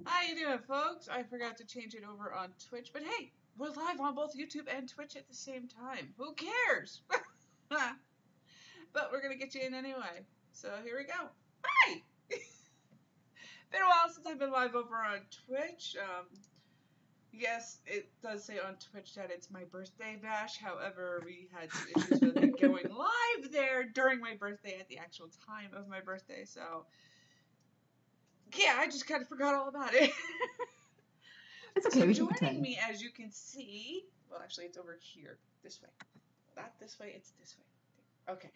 How you doing, folks? I forgot to change it over on Twitch, but hey, we're live on both YouTube and Twitch at the same time. Who cares? But we're gonna get you in anyway. So here we go. Hi! Been a while since I've been live over on Twitch. Yes, it does say on Twitch that it's my birthday bash. However, we had some issues with it going live there during my birthday at the actual time of my birthday. So, yeah, I just kind of forgot all about it. It's okay. So joining me, as you can see, well, actually, it's over here. This way. Not this way, it's this way. Okay.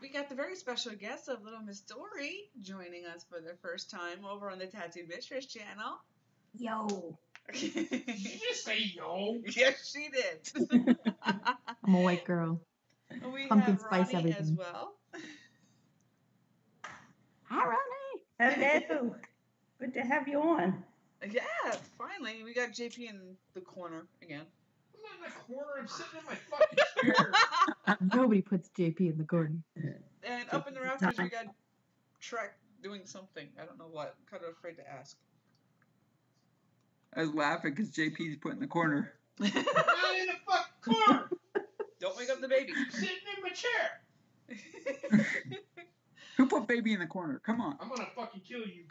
We got the very special guest of Little Miss Dory joining us for the first time over on the Tattooed Mistress channel. Yo. Did you just say yo? Yes, she did. I'm a white girl. We Pumpkin have spice Ronnie everything. as well. Hi, Ronnie. Hello. Good to have you on. Yeah, finally. We got JP in the corner again. I'm not in the corner. I'm sitting in my fucking chair. Nobody puts JP in the corner. And up in the rafters, we got Trek doing something. I don't know what. I'm kind of afraid to ask. I was laughing because JP's put in the corner. I'm not in the fucking corner. Don't wake up the baby. I'm sitting in my chair. Who put baby in the corner? Come on. I'm gonna fucking kill you.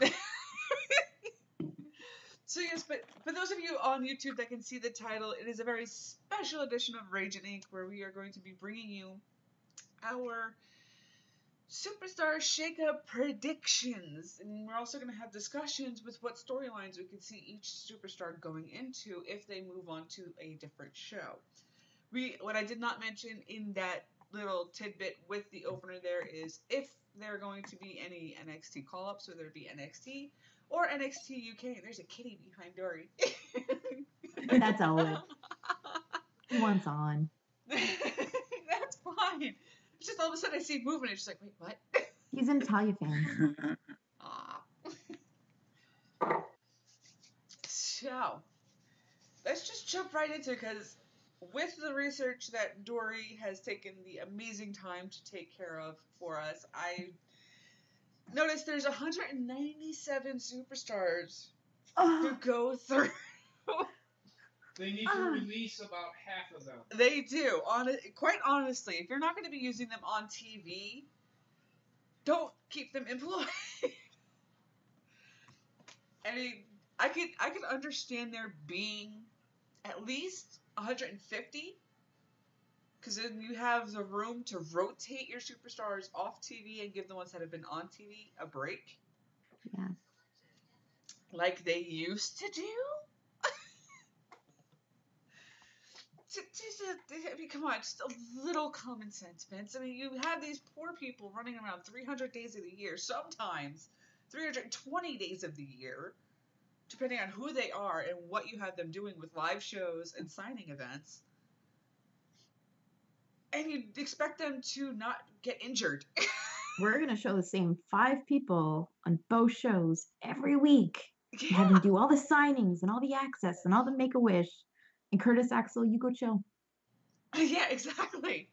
So yes, but for those of you on YouTube that can see the title, it is a very special edition of Ragin' Inc. where we are going to be bringing you our Superstar Shakeup predictions. And we're also going to have discussions with what storylines we can see each superstar going into if they move on to a different show. What I did not mention in that little tidbit with the opener there is if there are going to be any NXT call-ups, whether it be NXT or NXT UK. There's a kitty behind Dory. That's Owen. He wants on. That's fine. It's just all of a sudden I see movement. It's just like, wait, what? He's an Italian fan. Ah. So, let's just jump right into it because with the research that Dory has taken the amazing time to take care of for us, I noticed there's 197 superstars to go through. They need to release about half of them. They do. Quite honestly, if you're not going to be using them on TV, don't keep them employed. I mean, I could understand there being at least 150, because then you have the room to rotate your superstars off TV and give the ones that have been on TV a break. Yeah. Like they used to do. I mean, come on, just a little common sense, Vince. I mean, you have these poor people running around 300 days of the year, sometimes 320 days of the year, depending on who they are and what you have them doing with live shows and signing events. And you'd expect them to not get injured. We're going to show the same 5 people on both shows every week. Yeah. Have them do all the signings and all the access and all the Make-A-Wish. And Curtis Axel, you go chill. Yeah, exactly.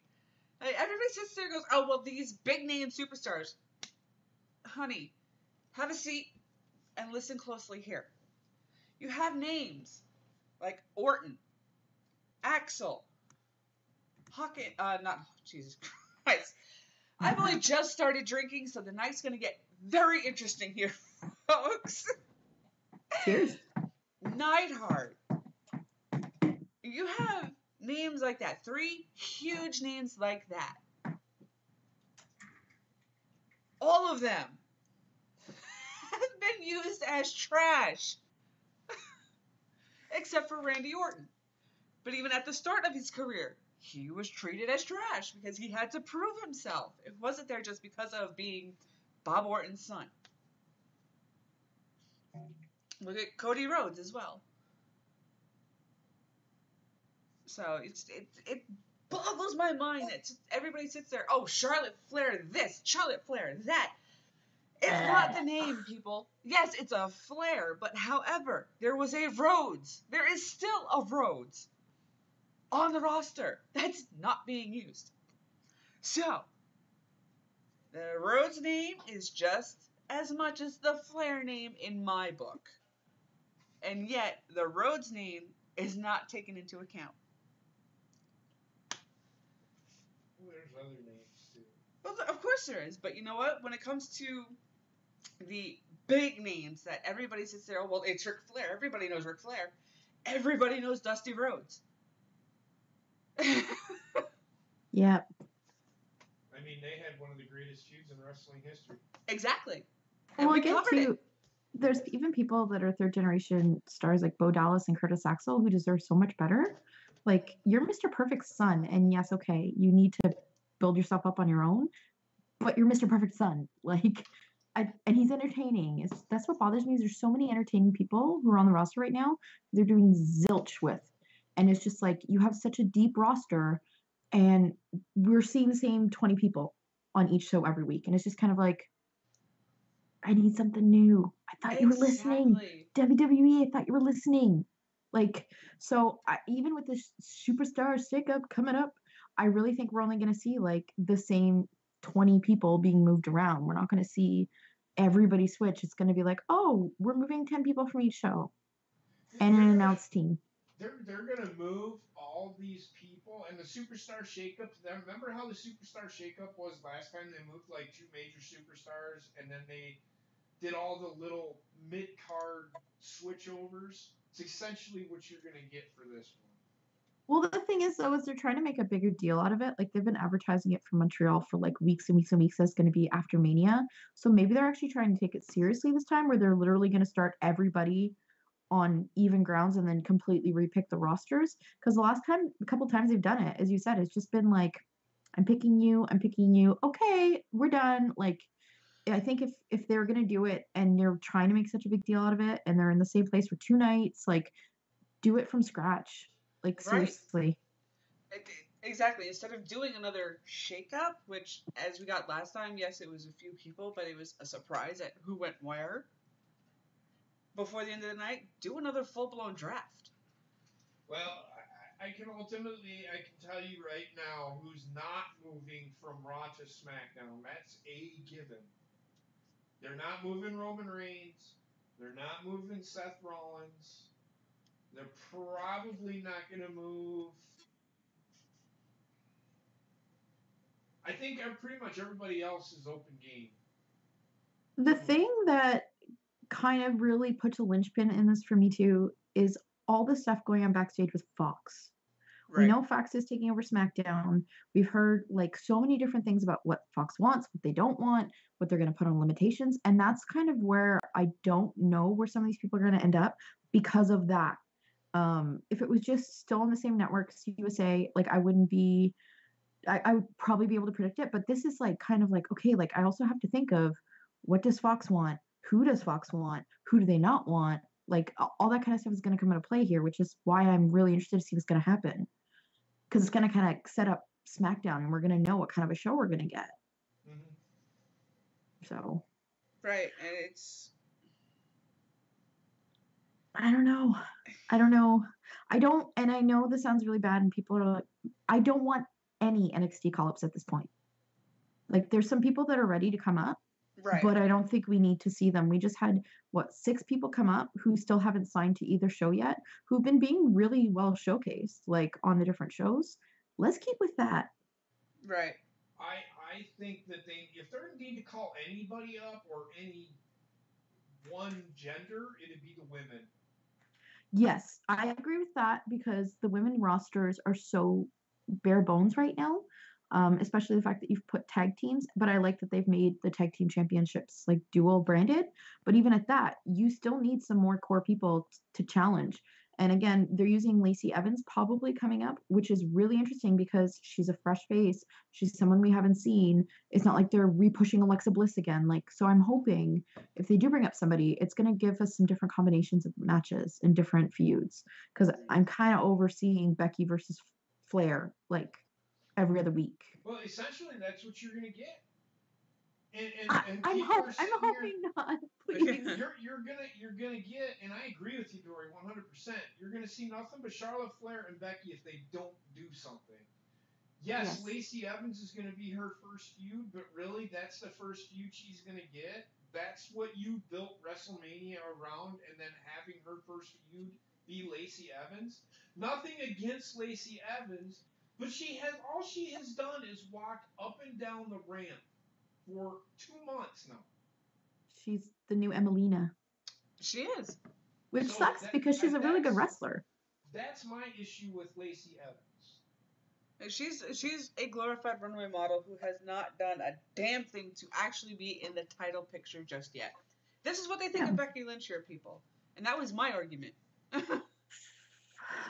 Everybody sits there and goes, oh, well, these big-name superstars. Honey, have a seat and listen closely here. You have names like Orton, Axel, Hawkins, Jesus Christ. I've only just started drinking, so the night's going to get very interesting here, folks. Cheers. Neidhart. You have names like that. 3 huge names like that. All of them have been used as trash. Except for Randy Orton. But even at the start of his career, he was treated as trash because he had to prove himself. It wasn't there just because of being Bob Orton's son. Look at Cody Rhodes as well. So it boggles my mind that everybody sits there, oh, Charlotte Flair this, Charlotte Flair that. It's not the name, people. Yes, it's a Flair, but however, there was a Rhodes. There is still a Rhodes on the roster that's not being used. So, the Rhodes name is just as much as the Flair name in my book. And yet, the Rhodes name is not taken into account. There's other names too. Well, of course there is, but you know what? When it comes to the big names that everybody sits there, oh, well, it's Ric Flair. Everybody knows Ric Flair. Everybody knows Dusty Rhodes. Yeah. I mean, they had one of the greatest feuds in wrestling history. Exactly. And Well, we again, covered too, it. there's even people that are third generation stars like Bo Dallas and Curtis Axel who deserve so much better. Like, you're Mr. Perfect's son, and yes, okay, you need to build yourself up on your own, but you're Mr. Perfect's son. Like, and he's entertaining. That's what bothers me is there's so many entertaining people who are on the roster right now. They're doing zilch with, and it's just like you have such a deep roster, and we're seeing the same 20 people on each show every week, and it's just kind of like, I need something new. I thought you were listening. WWE, I thought you were listening. Like, so even with this Superstar Shakeup coming up, I really think we're only going to see like the same 20 people being moved around. We're not going to see everybody switch. It's going to be like, oh, we're moving 10 people from each show and an announced team. They're gonna move all these people and the Superstar Shakeup. Remember how the Superstar Shakeup was last time? They moved like 2 major superstars and then they did all the little mid-card switchovers. It's essentially what you're gonna get for this one. Well, the thing is, though, is they're trying to make a bigger deal out of it. Like, they've been advertising it from Montreal for like weeks and weeks and weeks. That's going to be after Mania. So maybe they're actually trying to take it seriously this time, where they're literally going to start everybody on even grounds and then completely repick the rosters. Because the last time, a couple times they've done it, as you said, it's just been like, I'm picking you. Okay, we're done. Like, I think if they're going to do it and they're trying to make such a big deal out of it and they're in the same place for 2 nights, like, do it from scratch. Like, Right. seriously. Exactly. Instead of doing another shakeup, which, as we got last time, yes, it was a few people, but it was a surprise at who went where. Before the end of the night, do another full-blown draft. Well, I can tell you right now who's not moving from Raw to SmackDown. That's a given. They're not moving Roman Reigns. They're not moving Seth Rollins. They're probably not going to move. I think pretty much everybody else is open game. The thing that kind of really puts a linchpin in this for me too is all the stuff going on backstage with Fox. Right. We know Fox is taking over SmackDown. We've heard like so many different things about what Fox wants, what they don't want, what they're going to put on limitations. And that's kind of where I don't know where some of these people are going to end up because of that. If it was just still on the same network, USA, like I wouldn't be, I would probably be able to predict it. But this is like kind of like, okay, like I also have to think of what does Fox want? Who does Fox want? Who do they not want? Like all that kind of stuff is going to come into play here, which is why I'm really interested to see what's going to happen. Because it's going to kind of set up SmackDown and we're going to know what kind of a show we're going to get. Mm-hmm. So. Right. And it's. I don't know. And I know this sounds really bad and people are like, I don't want any NXT call-ups at this point. Like there's some people that are ready to come up. Right. But I don't think we need to see them. We just had, 6 people come up who still haven't signed to either show yet, who've been being really well showcased, like on the different shows. Let's keep with that. Right. I think that if they're need to call anybody up or any one gender, it'd be the women. Yes, I agree with that because the women rosters are so bare bones right now. Especially the fact that you've put tag teams, but I like that they've made the tag team championships like dual branded. But even at that, you still need some more core people to challenge. And again, they're using Lacey Evans probably coming up, which is really interesting because she's a fresh face. She's someone we haven't seen. It's not like they're re-pushing Alexa Bliss again. Like, so I'm hoping if they do bring up somebody, it's going to give us some different combinations of matches and different feuds. Because I'm kind of overseeing Becky versus Flair, like, every other week. Well, essentially, that's what you're going to get. I'm hoping not. Please. You're gonna get, and I agree with you, Dory, 100%. You're gonna see nothing but Charlotte Flair and Becky if they don't do something. Yes, Yes. Lacey Evans is going to be her first feud, but really, that's the first feud she's going to get. That's what you built WrestleMania around, and then having her first feud be Lacey Evans. Nothing against Lacey Evans, but all she has done is walk up and down the ramp for 2 months now. She's the new Emelina, She is. which So sucks because she's a really good wrestler. That's my issue with Lacey Evans. She's a glorified runway model who has not done a damn thing to actually be in the title picture just yet. This is what they think Yeah. of Becky Lynch here, people. And that was my argument.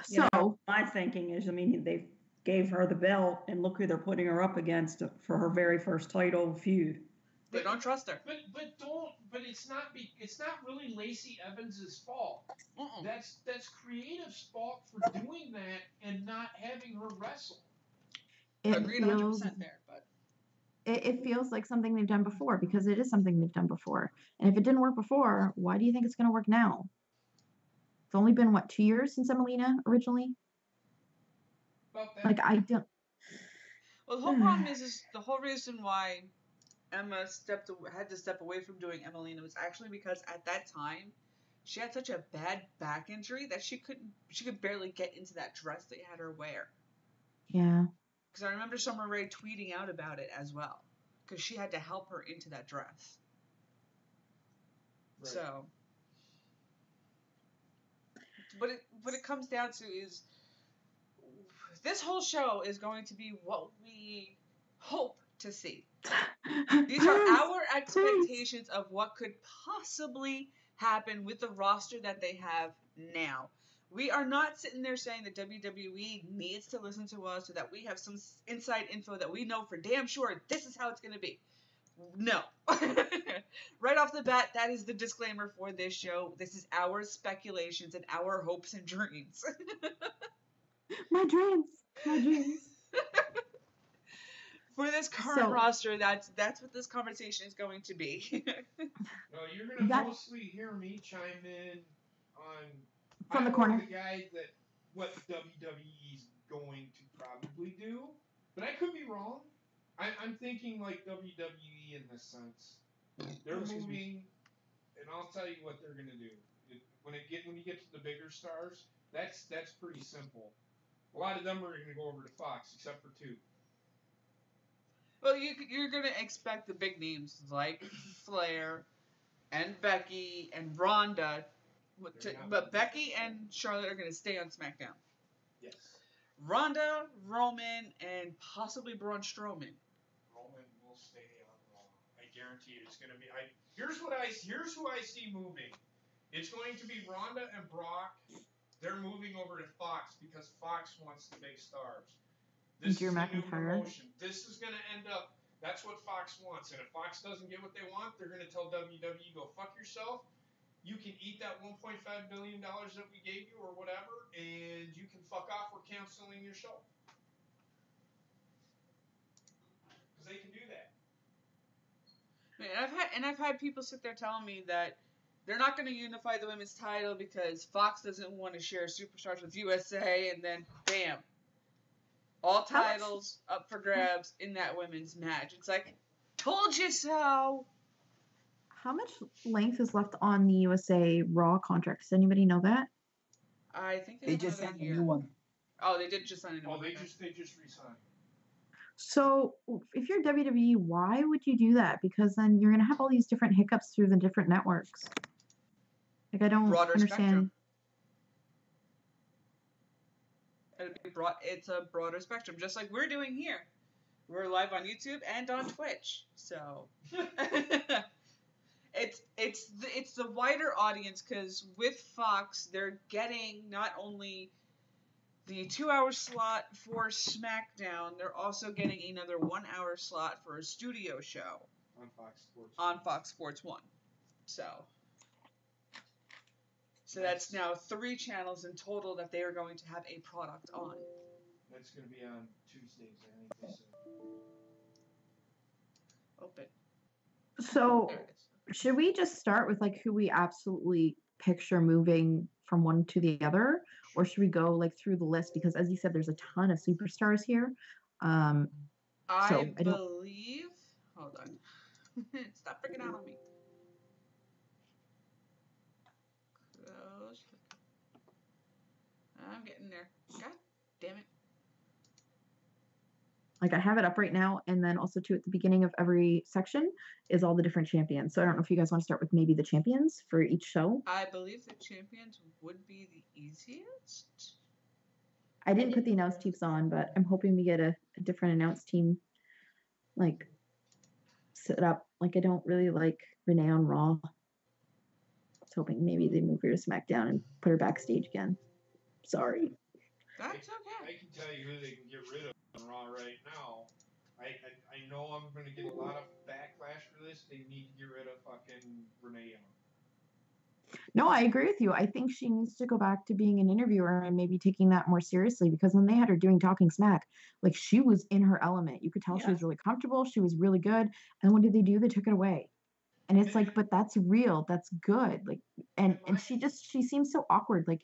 So, my thinking is, I mean, they gave her the belt, and look who they're putting her up against for her very first title feud. They don't trust her. But it's not really Lacey Evans's fault. Mm-mm. That's Creative's fault for doing that and not having her wrestle. Agreed 100% there, but it feels like something they've done before because it is something they've done before. And if it didn't work before, why do you think it's going to work now? It's only been, 2 years since Emelina originally? About that. Like, I don't... well, the whole problem is the whole reason why Emma had to step away from doing Emelina was actually because at that time she had such a bad back injury that she could barely get into that dress they had her wear. Yeah. Because I remember Summer Rae tweeting out about it as well, because she had to help her into that dress. Right. So, what it comes down to is this whole show is going to be what we hope to see. These are our expectations of what could possibly happen with the roster that they have now. We are not sitting there saying that WWE needs to listen to us or that we have some inside info that we know for damn sure this is how it's going to be. No. Right off the bat, that is the disclaimer for this show. This is our speculations and our hopes and dreams. My dreams. For this current roster, that's what this conversation is going to be. No, you're going to mostly hear me chime in on... From the corner. The guy that what WWE's going to probably do, but I could be wrong. I'm thinking like WWE in this sense. They're moving, and I'll tell you what they're going to do. When you get to the bigger stars, that's pretty simple. A lot of them are going to go over to Fox, except for 2. Well, you're going to expect the big names like Flair and Becky and Ronda. But Becky and Charlotte are going to stay on SmackDown. Yes. Ronda, Roman, and possibly Braun Strowman. Roman will stay on Raw. I guarantee it's going to be. Here's who I see moving. It's going to be Ronda and Brock. They're moving over to Fox because Fox wants the big stars. This Drew is a new McIntyre. promotion. This is going to end up. That's what Fox wants. And if Fox doesn't get what they want, they're going to tell WWE, go fuck yourself. You can eat that $1.5 billion that we gave you or whatever, and you can fuck off. We're canceling your show. Because they can do that. And I've had people sit there telling me that they're not going to unify the women's title because Fox doesn't want to share Superstars with USA, and then bam, all titles up for grabs in that women's match. It's like, told you so. How much length is left on the USA Raw contract? Does anybody know that? I think They just signed a new one. Oh, they did just sign a new one. Oh, they just re-signed. So if you're WWE, why would you do that? Because then you're going to have all these different hiccups through the different networks. Like, I don't understand. It's a broader spectrum, just like we're doing here. We're live on YouTube and on Twitch, so it's the wider audience because with Fox they're getting not only the 2-hour slot for SmackDown, they're also getting another 1-hour slot for a studio show on Fox Sports 1. So that's now 3 channels in total that they are going to have a product on. That's going to be on Tuesdays, I think they said. Open. So should we just start with like who we absolutely picture moving from one to the other, or should we go like through the list? Because as you said, there's a ton of superstars here. So I I don't. believe. Hold on. Stop freaking out on me. Close. I'm getting there. God damn it. Like I have it up right now, and then also too at the beginning of every section is all the different champions. So I don't know if you guys want to start with maybe the champions for each show. I believe the champions would be the easiest. I didn't put the announced teams on, but I'm hoping we get a different announced team like set up. Like I don't really like Renee on Raw. I was hoping maybe they move her to SmackDown and put her backstage again. Sorry. That's okay. I can tell you who they can get rid of on Raw right now. I know I'm going to get a lot of backlash for this. They need to get rid of fucking Renee Young. No, I agree with you. I think she needs to go back to being an interviewer and maybe taking that more seriously, because when they had her doing Talking Smack, like she was in her element. You could tell she was really comfortable. She was really good. And what did they do? They took it away. And it's like, but that's real. That's good. Like, and she seems so awkward. Like,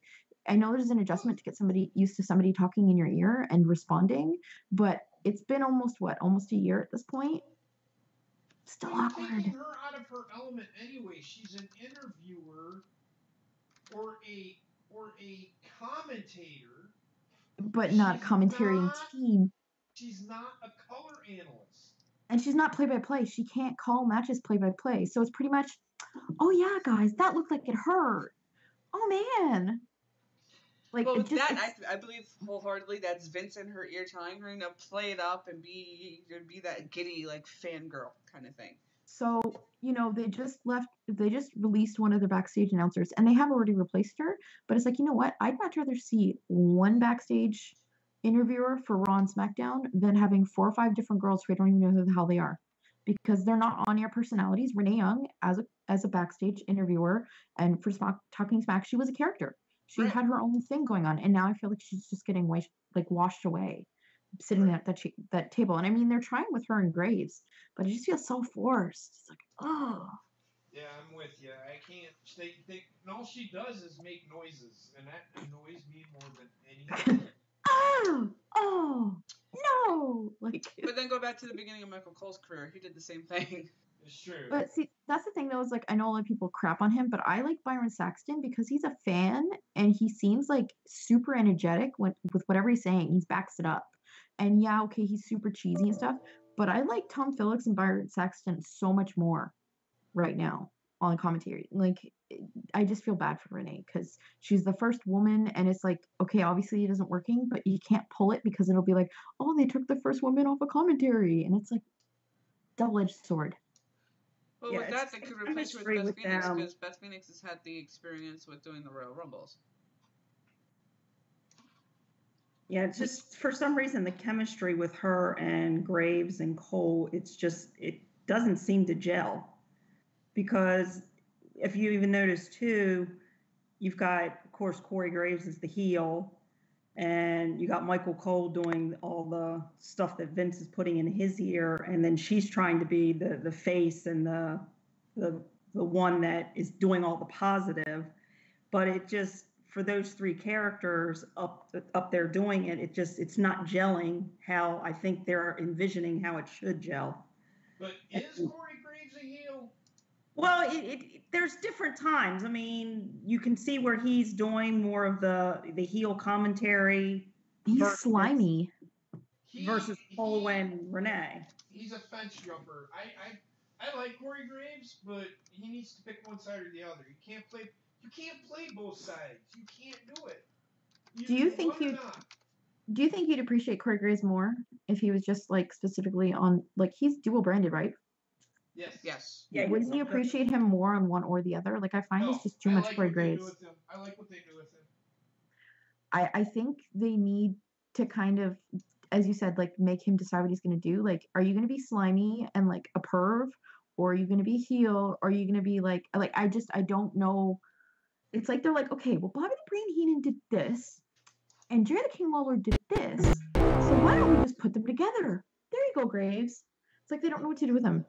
I know there's an adjustment to get somebody used to somebody talking in your ear and responding, but it's been almost a year at this point. Still awkward. Taking her out of her element anyway. She's an interviewer or a commentator, but not a commentating team. She's not a color analyst. And she's not play-by-play. She can't call matches play-by-play. So it's pretty much, oh yeah, guys, that looked like it hurt. Oh man. Like, well, I believe wholeheartedly that's Vince in her ear telling her to play it up and be that giddy like fangirl kind of thing. So, they just released one of their backstage announcers, and they have already replaced her. But it's like, you know what? I'd much rather see one backstage interviewer for Raw and SmackDown than having 4 or 5 different girls who I don't even know who the hell they are, because they're not on-air personalities. Renee Young, as a backstage interviewer, and for Talking Smack, she was a character. She had her own thing going on, and now I feel like she's just getting washed away, sitting at that table. And I mean, they're trying with her and Graves, but it just feels so forced. It's like, oh. Yeah, I'm with you. I can't. And all she does is make noises, and that annoys me more than anything. oh, no! But then go back to the beginning of Michael Cole's career. He did the same thing. It's true. But see, that's the thing though, is like, I know a lot of people crap on him, but I like Byron Saxton because he's a fan and he seems like super energetic with whatever he's saying. He backs it up. And yeah, okay, he's super cheesy and stuff, but I like Tom Phillips and Byron Saxton so much more right now on commentary. Like, I just feel bad for Renee because she's the first woman, and it's like, okay, obviously it isn't working, but you can't pull it because it'll be like, oh, they took the first woman off of commentary, and it's like double-edged sword. Well, with that, they could replace her with Beth Phoenix, because Beth Phoenix has had the experience with doing the Royal Rumbles. Yeah, it's just for some reason the chemistry with her and Graves and Cole, it doesn't seem to gel. Because if you even notice too, you've got, of course, Corey Graves is the heel, and you got Michael Cole doing all the stuff that Vince is putting in his ear, and then she's trying to be the face and the one that is doing all the positive. But it just, for those 3 characters up there doing it, it's not gelling how I think they're envisioning how it should gel. But is Corey Graves a heel? Well, there's different times. I mean, you can see where he's doing more of the heel commentary. He's slimy. Versus Cole and Renee. He's a fence jumper. I like Corey Graves, but he needs to pick one side or the other. You can't play both sides. You can't do it. Do you think you'd appreciate Corey Graves more if he was just like specifically on, like, he's dual branded, right? Yes. Yeah. Wouldn't you appreciate him more on one or the other? Like, I find it's just too much Corey Graves. I like what they do with him. I think they need to kind of, as you said, like, make him decide what he's going to do. Like, are you going to be slimy and like a perv, or are you going to be heel, or are you going to be like I don't know. It's like they're like, okay, well, Bobby the Brain Heenan did this, and Jerry the King Lawler did this, so why don't we just put them together? There you go, Graves. It's like they don't know what to do with him.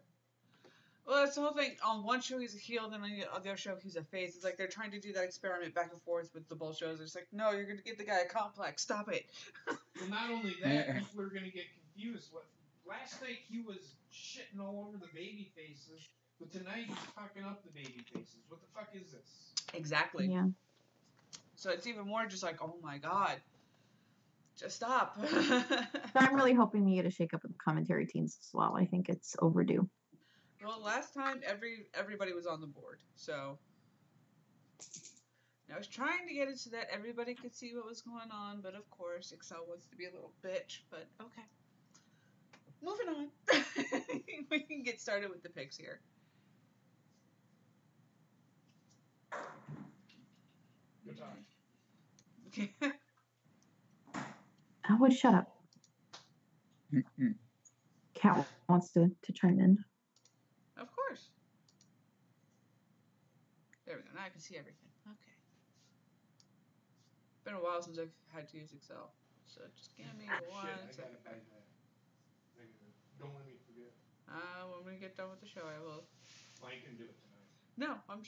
Well, that's the whole thing. On one show, he's a heel, then on the other show, he's a face. It's like they're trying to do that experiment back and forth with the both shows. It's like, no, you're going to give the guy a complex. Stop it. Well, not only that, people are going to get confused. What last night he was shitting all over the baby faces, but tonight he's fucking up the baby faces. What the fuck is this? Exactly. Yeah. So it's even more just like, oh my god, just stop. So I'm really hoping we get a shakeup with the commentary teams as well. I think it's overdue. Well, last time everybody was on the board, so I was trying to get it so that everybody could see what was going on, but of course Excel wants to be a little bitch. But okay, moving on. We can get started with the picks here. Good time. Okay. I would shut up. Mm-mm. Cat wants to chime in. Of course. There we go. Now I can see everything. Okay. Been a while since I've had to use Excel, so just give me one Shit, I second. gotta buy that. Don't let me forget. When we get done with the show, I will. Well, I can do it tonight. No, I'm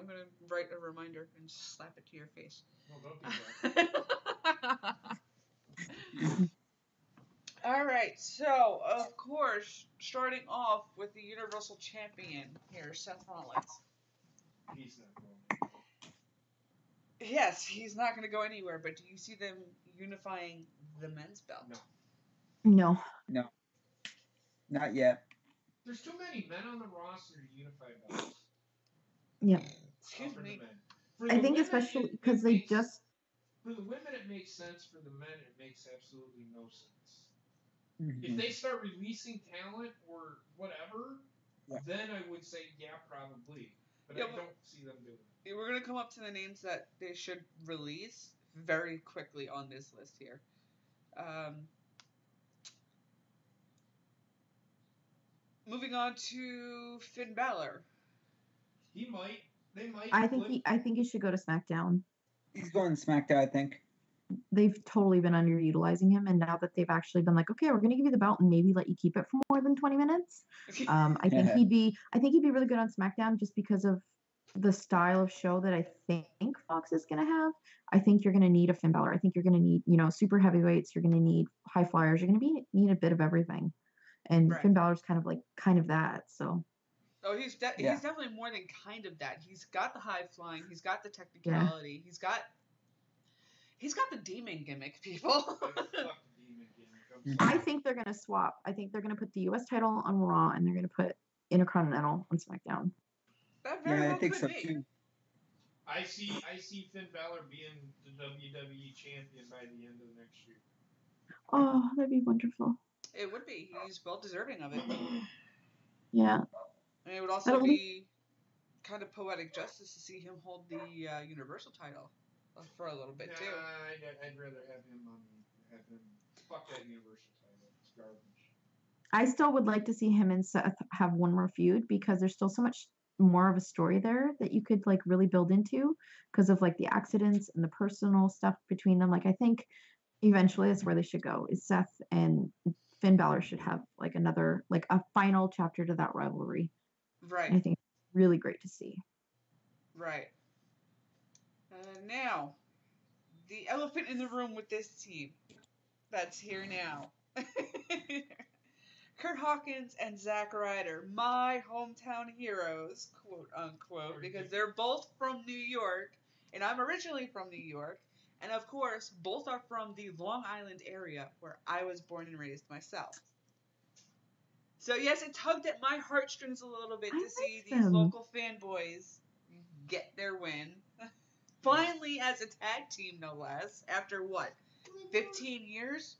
gonna write a reminder and slap it to your face. No, don't do that. All right, so of course, starting off with the Universal Champion here, Seth Rollins. He's not going. Yes, he's not going to go anywhere, but do you see them unifying the men's belt? No. No. No. Not yet. There's too many men on the roster to unify belts. Yeah. Excuse For the me. men. For I the think women, especially it because they makes- just For the women, it makes sense. For the men, it makes absolutely no sense. If Mhm. they start releasing talent or whatever, Yeah. then I would say, yeah, probably. But Yeah, I but- don't see them doing it. We're going to come up to the names that they should release very quickly on this list here. Moving on to Finn Balor. He might. They might. I think flip- he should go to SmackDown. He's going to SmackDown, I think. They've totally been underutilizing him, and now that they've actually been like, okay, we're going to give you the belt and maybe let you keep it for more than 20 minutes. I think he'd be really good on SmackDown just because of the style of show that I think Fox is going to have. I think you're going to need a Finn Balor. I think you're going to need, super heavyweights. You're going to need high flyers. You're going to need a bit of everything. And Right. Finn Balor's kind of that. So Oh, he's Yeah. definitely more than kind of that. He's got the high flying. He's got the technicality. He's got the demon gimmick, people. Fuck the demon gimmick. I think they're going to swap. I think they're going to put the U.S. title on Raw and they're going to put Intercontinental on SmackDown. That very Yeah, well I think could so be. too. I see Finn Balor being the WWE champion by the end of next year. Oh, that'd be wonderful. It would be. He's well deserving of it. Yeah. And it would also That'll be kind of poetic justice to see him hold the Universal title for a little bit Nah, too. I'd rather have him fuck that Universal title. It's garbage. I still would like to see him and Seth have one more feud because there's still so much more of a story there that you could really build into because of the accidents and the personal stuff between them. I think eventually that's where they should go is Seth and Finn Balor should have another a final chapter to that rivalry. Right. And I think it's really great to see. Right. Now, the elephant in the room with this team that's here now. Kurt Hawkins and Zack Ryder, my hometown heroes, quote unquote, because they're both from New York, and I'm originally from New York, and of course, both are from the Long Island area where I was born and raised myself. So yes, it tugged at my heartstrings a little bit I to see like these them. local fanboys get their win. Finally, as a tag team, no less, after what, 15 years?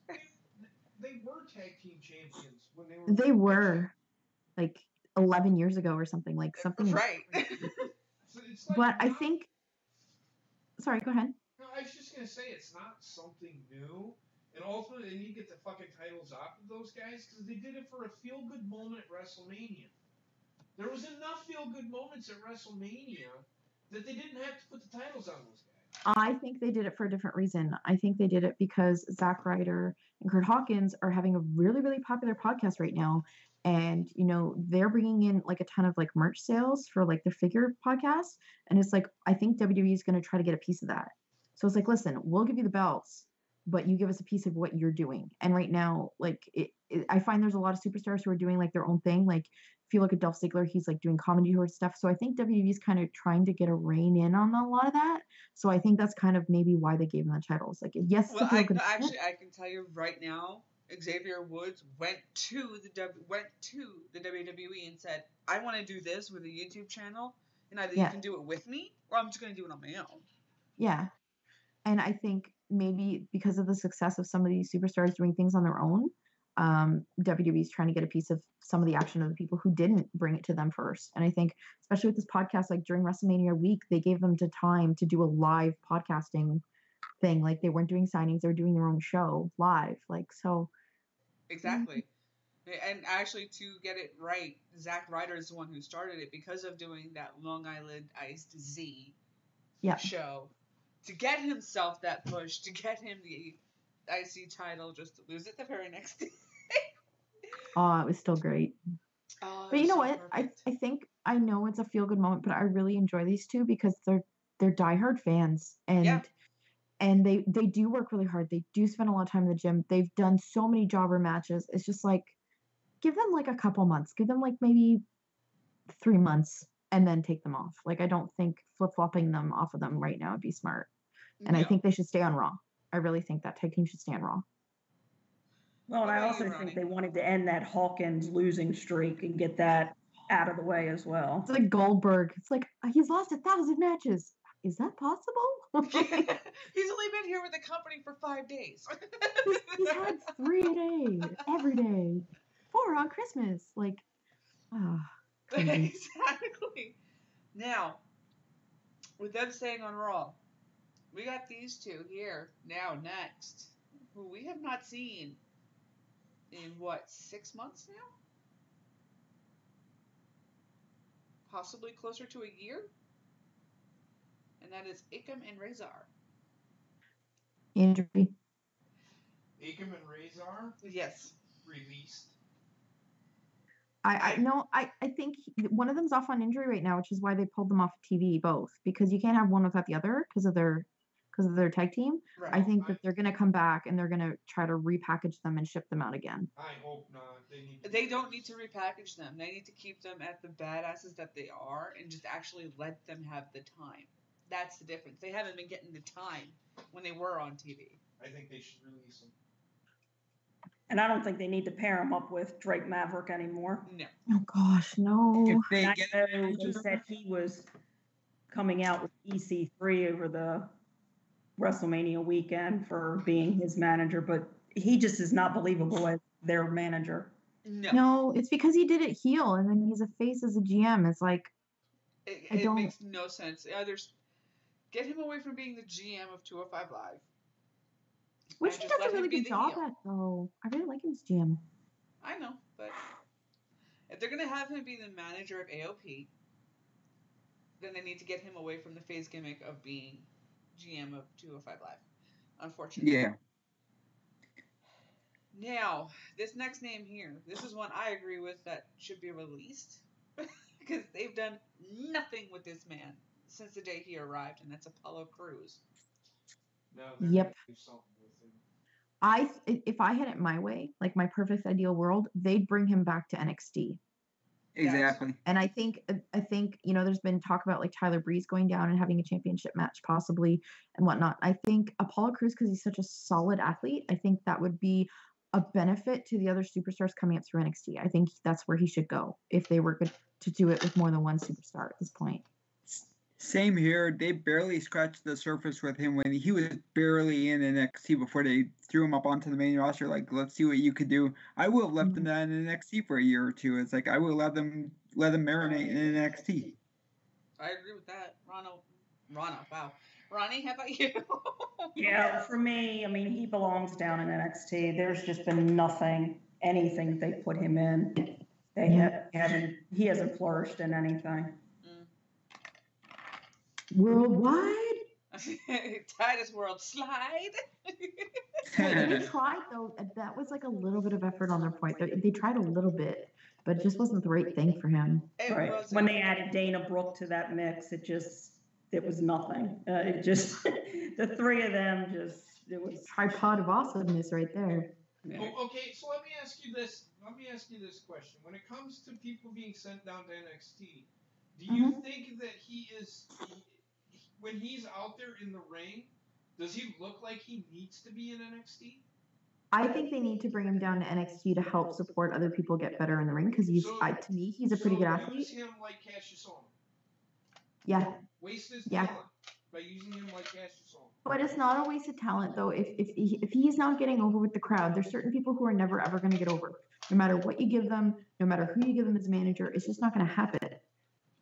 They were tag team champions when they were. They were 11 years ago or something something. Right. So it's But I not- think. Sorry, go ahead. No, I was just gonna say it's not something new, and ultimately they need to get the fucking titles off of those guys because they did it for a feel-good moment at WrestleMania. There was enough feel-good moments at WrestleMania that they didn't have to put the titles on those guys. I think they did it for a different reason. I think they did it because Zack Ryder and Kurt Hawkins are having a really, really popular podcast right now. And, they're bringing in a ton of merch sales for their figure podcast. And it's I think WWE is going to try to get a piece of that. So it's listen, we'll give you the belts, but you give us a piece of what you're doing. And right now, like I find there's a lot of superstars who are doing like their own thing. Like if you look at Dolph Ziggler, he's like doing comedy tour stuff. So I think WWE is kind of trying to get a rein in on a lot of that. So I think that's kind of maybe why they gave him the titles. Like yes, Well, I can tell you right now, Xavier Woods went to the WWE and said, "I want to do this with a YouTube channel, and either you can do it with me, or I'm just going to do it on my own." Yeah, and I think maybe because of the success of some of these superstars doing things on their own, WWE is trying to get a piece of some of the action of the people who didn't bring it to them first. And I think, especially with this podcast, like during WrestleMania week, they gave them the time to do a live podcasting thing. Like they weren't doing signings; they were doing their own show live. Like so. Exactly. And actually, to get it right, Zack Ryder is the one who started it because of doing that Long Island Iced Z show. To get himself that push, to get him the IC title, just to lose it the very next day. Oh, it was still great. Oh, but you know what? I think I know it's a feel good moment, but I really enjoy these two because they're diehard fans and they do work really hard. They do spend a lot of time in the gym. They've done so many jobber matches. It's just like give them like a couple months. Give them like maybe 3 months and then take them off. Like I don't think flip-flopping them off of them right now would be smart. And I think they should stay on Raw. I really think that tag team should stay on Raw. Well, and I also think they wanted to end that Hawkins losing streak and get that out of the way as well. It's like Goldberg. It's like he's lost 1,000 matches. Is that possible? He's only been here with the company for 5 days. he's had 3 a day, every day, 4 on Christmas. Like, exactly. Now, with them staying on Raw, we got these two here now next, who we have not seen in 6 months now? Possibly closer to a year? And that is Akam and Razor. Injury. Akam and Razor? Yes. Released. I think one of them's off on injury right now, which is why they pulled them off TV both, because you can't have one without the other because of their tag team. Right. I think that they're going to come back and they're going to try to repackage them and ship them out again. I hope not. They don't need to repackage them. They need to keep them at the badasses that they are and just actually let them have the time. That's the difference. They haven't been getting the time when they were on TV. I think they should release them. And I don't think they need to pair him up with Drake Maverick anymore. No. Oh gosh, no. They said he was coming out with EC3 over the WrestleMania weekend for being his manager, but he just is not believable as their manager. No, it's because he did it heel and then he's a face as a GM. It's like it makes no sense. Get him away from being the GM of 205 Live. Which he does a really good job at, though. I really like him as GM. I know, but if they're going to have him be the manager of AOP, then they need to get him away from the face gimmick of being GM of 205 Live. Unfortunately. Yeah. Now, this next name here, this is one I agree with that should be released. Because they've done nothing with this man since the day he arrived, and that's Apollo Crews. No, they're gonna do something with him. If I had it my way, like my perfect ideal world, they'd bring him back to NXT. Exactly. And I think there's been talk about like Tyler Breeze going down and having a championship match possibly and whatnot. I think Apollo Crews, because he's such a solid athlete, I think that would be a benefit to the other superstars coming up through NXT. I think that's where he should go if they were good to do it with more than one superstar at this point. Same here. They barely scratched the surface with him when he was barely in NXT before they threw him up onto the main roster. Like, let's see what you could do. I would have left him down in NXT for a year or two. It's like I would let them marinate in NXT. I agree with that. Rana, wow. Ronnie, how about you? Yeah, for me, I mean, he belongs down in NXT. There's just been anything they put him in. He hasn't flourished in anything. Worldwide? Titus World Slide. They tried, though. That was like a little bit of effort on their part. They tried a little bit, but it just wasn't the right thing for him. Right. When they added Dana Brooke to that mix, it was nothing. The three of them just tripod of awesomeness right there. Yeah. Oh, okay, so let me ask you this. Let me ask you this question. When it comes to people being sent down to NXT, do you think that when he's out there in the ring, does he look like he needs to be in NXT? I think they need to bring him down to NXT to help support other people get better in the ring because to me, he's a pretty good athlete. Use him like Cassius Ohno. Yeah. Waste his talent by using him like Cassius Ohno. But it's not a waste of talent, though. If he's not getting over with the crowd, there's certain people who are never, ever going to get over. No matter what you give them, no matter who you give them as manager, it's just not going to happen.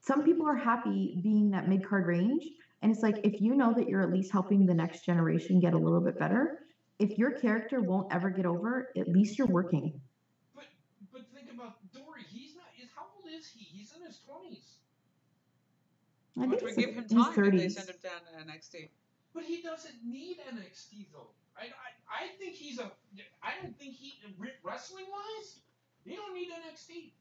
Some people are happy being that mid-card range. And it's like, if you know that you're at least helping the next generation get a little bit better, if your character won't ever get over, at least you're working. But think about Dory. How old is he? He's in his 20s. Which would give him time if they send him down to NXT. But he doesn't need NXT though. I think he's I don't think wrestling wise, he don't need NXT.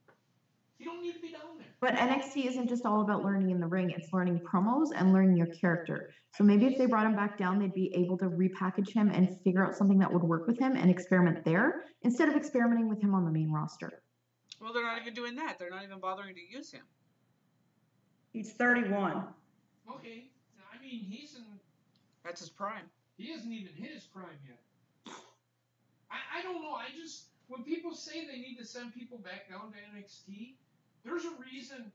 He don't need to be down there. But NXT isn't just all about learning in the ring. It's learning promos and learning your character. So maybe if they brought him back down, they'd be able to repackage him and figure out something that would work with him and experiment there instead of experimenting with him on the main roster. Well, they're not even doing that. They're not even bothering to use him. He's 31. Okay. I mean, That's his prime. He isn't even hit his prime yet. I don't know. When people say they need to send people back down to NXT, there's a reason.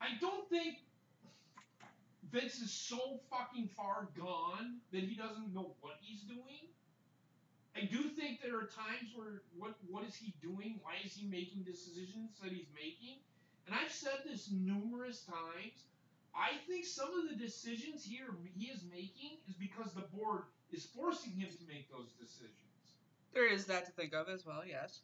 I don't think Vince is so fucking far gone that he doesn't know what he's doing. I do think there are times where what is he doing? Why is he making decisions that he's making? And I've said this numerous times. I think some of the decisions he is making is because the board is forcing him to make those decisions. There is that to think of as well, yes.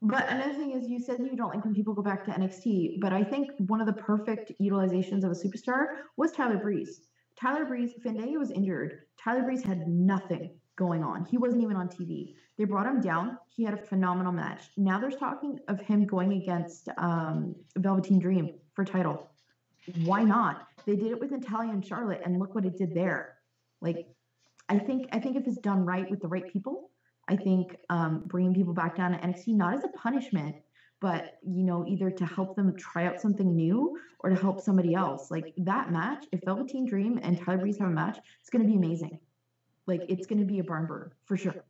But another thing is, you said you don't like when people go back to NXT, but I think one of the perfect utilizations of a superstar was Tyler Breeze. Finn was injured. Tyler Breeze had nothing going on. He wasn't even on TV. They brought him down. He had a phenomenal match. Now there's talking of him going against Velveteen Dream for title. Why not? They did it with Natalya and Charlotte, and look what it did there. Like, I think if it's done right with the right people, I think bringing people back down to NXT, not as a punishment, but, either to help them try out something new or to help somebody else. Like, that match, if Velveteen Dream and Tyler Breeze have a match, it's going to be amazing. Like, it's going to be a barn burner, for sure.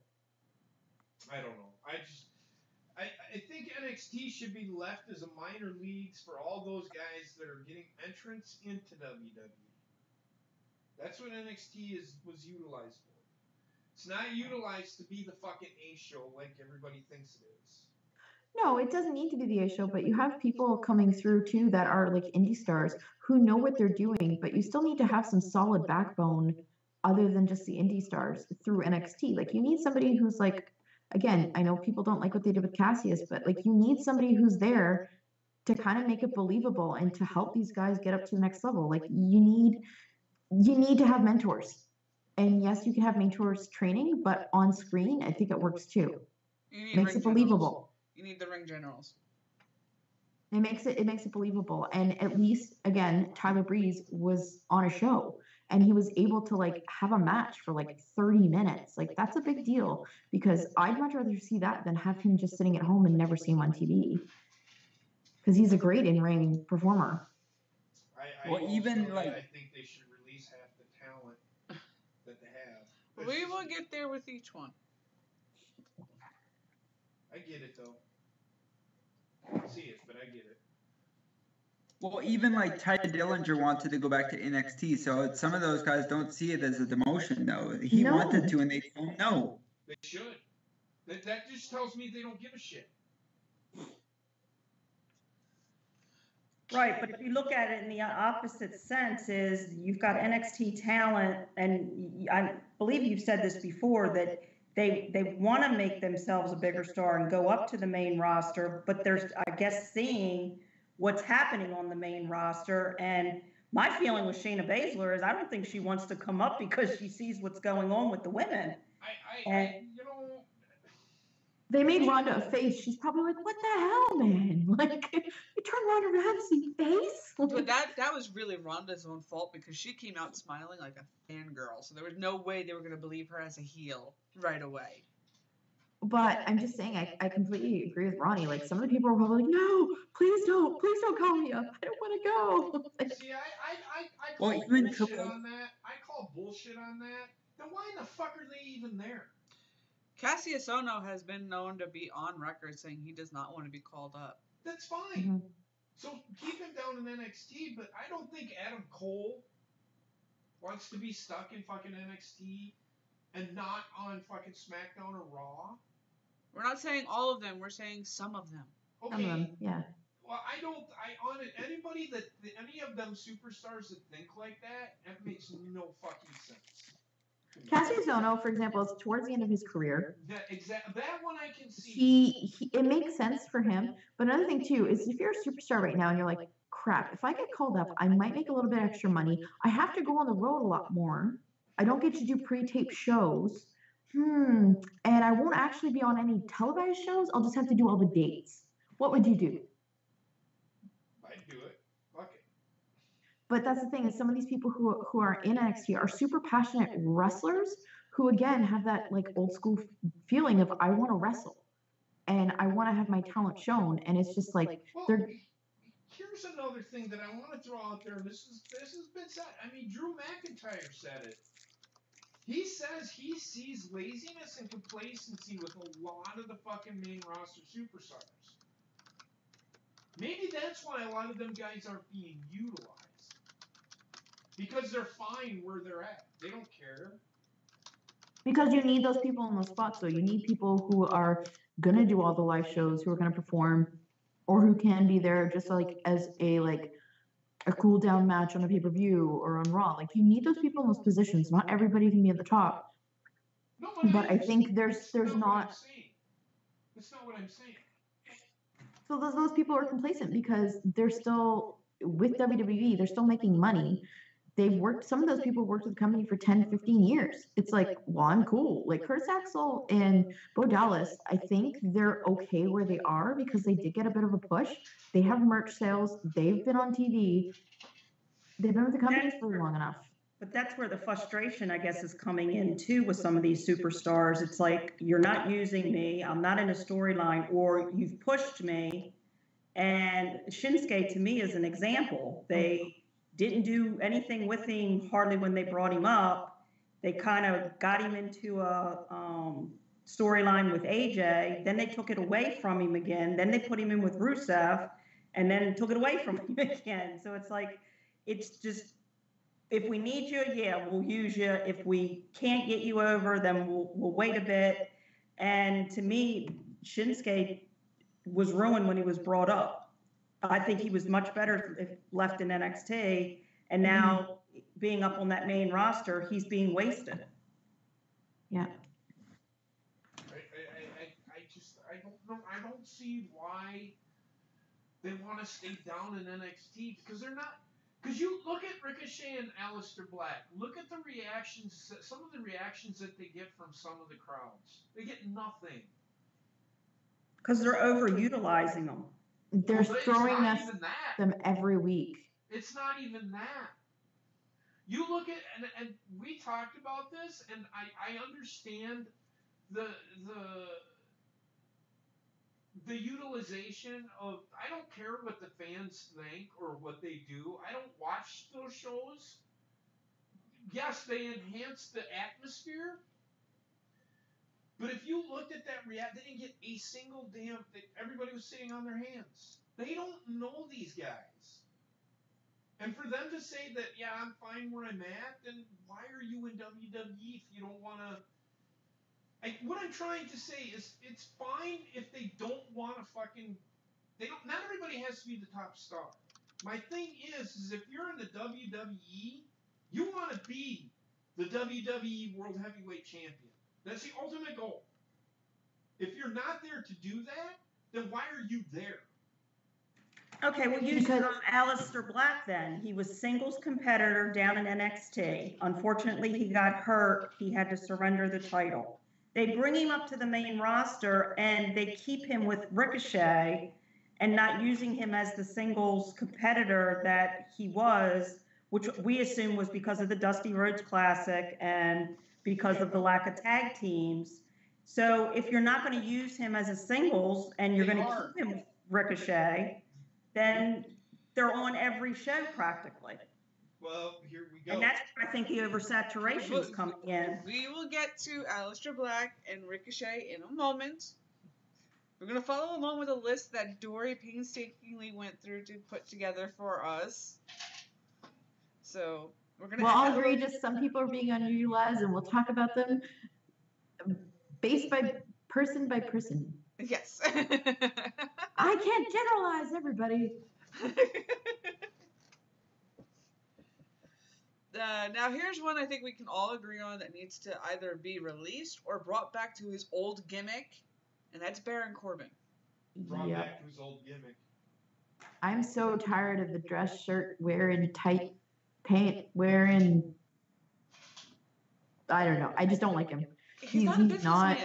I don't know. I think NXT should be left as a minor leagues for all those guys that are getting entrance into WWE. That's what NXT was utilized for. It's not utilized to be the fucking A show like everybody thinks it is. No, it doesn't need to be the A show, but you have people coming through too that are like indie stars who know what they're doing, but you still need to have some solid backbone other than just the indie stars through NXT. Like, you need somebody who's like, again, I know people don't like what they did with Cassius, but like, you need somebody who's there to kind of make it believable and to help these guys get up to the next level. Like, you need to have mentors. And yes, you can have mentors training, but on screen, I think it works too. It makes it believable. You need the ring generals. It makes it believable. And at least, again, Tyler Breeze was on a show and he was able to like have a match for like 30 minutes. Like, that's a big deal, because I'd much rather see that than have him just sitting at home and never see him on TV, because he's a great in-ring performer. I think they should release half the talent that they have. We will get there with each one. I get it though. I don't see it, but I get it. Well, even like Ty Dillinger wanted to go back to NXT, so some of those guys don't see it as a demotion, though. He wanted to, and they don't know. They should. That just tells me they don't give a shit. Right, but if you look at it in the opposite sense, is you've got NXT talent, and I believe you've said this before, that they want to make themselves a bigger star and go up to the main roster, but there's, I guess, seeing what's happening on the main roster. And my feeling with Shayna Baszler is I don't think she wants to come up because she sees what's going on with the women. They made Ronda a face. She's probably like, what the hell, man? Like, you turned Ronda Rousey face? But that was really Ronda's own fault because she came out smiling like a fangirl. So there was no way they were going to believe her as a heel right away. But I'm just saying, I completely agree with Ronnie. Like, some of the people are probably like, no, please don't call me up. I don't want to go. Like, See, I call Well, even bullshit Triple- on that. I call bullshit on that. Then why in the fuck are they even there? Cassius Ohno has been known to be on record saying he does not want to be called up. That's fine. mhm. So keep him down in NXT, but I don't think Adam Cole wants to be stuck in fucking NXT and not on fucking SmackDown or Raw. We're not saying all of them. We're saying some of them. Okay. Some of them, yeah. Well, anybody that any of them superstars that think like that makes no fucking sense. Cassius Ohno, for example, is towards the end of his career. That one I can see. He it makes sense for him. But another thing too is if you're a superstar right now and you're like, crap, if I get called up, I might make a little bit extra money. I have to go on the road a lot more. I don't get to do pre-tape shows. And I won't actually be on any televised shows. I'll just have to do all the dates. What would you do? I'd do it. Fuck it. But that's the thing is some of these people who are in NXT are super passionate wrestlers who again have that like old school feeling of I want to wrestle and I want to have my talent shown, and it's just like Well, they're here's another thing that I want to throw out there. This has been said. I mean, Drew McIntyre said it. He says he sees laziness and complacency with a lot of the fucking main roster superstars. Maybe that's why a lot of them guys aren't being utilized. Because they're fine where they're at. They don't care. because you need those people in those spots. So you need people who are gonna do all the live shows, who are gonna perform, or who can be there just like as a cool down match on a pay-per-view or on Raw. Like you need those people in those positions. Not everybody can be at the top. No, But I think there's That's not what I'm not. saying. That's not what I'm saying. So those people are complacent because they're still with WWE. They're still making money. They've worked. Some of those people worked with the company for 10, 15 years. It's like, well, I'm cool. Like Curtis Axel and Bo Dallas, I think they're okay where they are because they did get a bit of a push. They have merch sales. They've been on TV. They've been with the company for long enough. But that's where the frustration, I guess, is coming in too with some of these superstars. It's like, you're not using me, I'm not in a storyline, or you've pushed me. And Shinsuke, to me, is an example. They didn't do anything with him hardly when they brought him up. They kind of got him into a storyline with AJ. Then they took it away from him again. Then they put him in with Rusev, and then took it away from him again. So it's like, it's just, if we need you, yeah, we'll use you. If we can't get you over, then we'll wait a bit. And to me, Shinsuke was ruined when he was brought up. I think he was much better if left in NXT. And now being up on that main roster, he's being wasted. Yeah. I don't see why they want to stay down in NXT because they're not. Because you look at Ricochet and Aleister Black. Look at the reactions. Some of the reactions that they get from some of the crowds. They get nothing. Because they're overutilizing them. They're Well, throwing it's not us even that. them every week. It's not even that. You look at and we talked about this, and I understand the utilization of. I don't care what the fans think or what they do. I don't watch those shows. Yes, they enhance the atmosphere. But if you looked at that they didn't get a single damn thing. Everybody was sitting on their hands. They don't know these guys. And for them to say that, yeah, I'm fine where I'm at, then why are you in WWE if you don't want to... What I'm trying to say is it's fine if they don't want to fucking... Not everybody has to be the top star. My thing is if you're in the WWE, you want to be the WWE World Heavyweight Champion. That's the ultimate goal. If you're not there to do that, then why are you there? Okay, well, use Aleister Black then. He was singles competitor down in NXT. Unfortunately, he got hurt. He had to surrender the title. they bring him up to the main roster and they keep him with Ricochet and not using him as the singles competitor that he was, which we assume was because of the Dusty Rhodes Classic and because of the lack of tag teams. So if you're not going to use him as a singles and you're going to keep him with Ricochet, then they're on every show practically. Well, here we go. And that's where I think the oversaturation is coming in. We will get to Aleister Black and Ricochet in a moment. We're going to follow along with a list that Dory painstakingly went through to put together for us. So we're going to... Well, I'll agree, just some people are being underutilized, and we'll talk about them based by person. Yes. I can't generalize everybody. Now, here's one I think we can all agree on that needs to either be released or brought back to his old gimmick, and that's Baron Corbin. Brought back to his old gimmick. I'm so tired of the dress shirt wearing, tight pant wearing. I don't know. I just don't like him. He's not a businessman.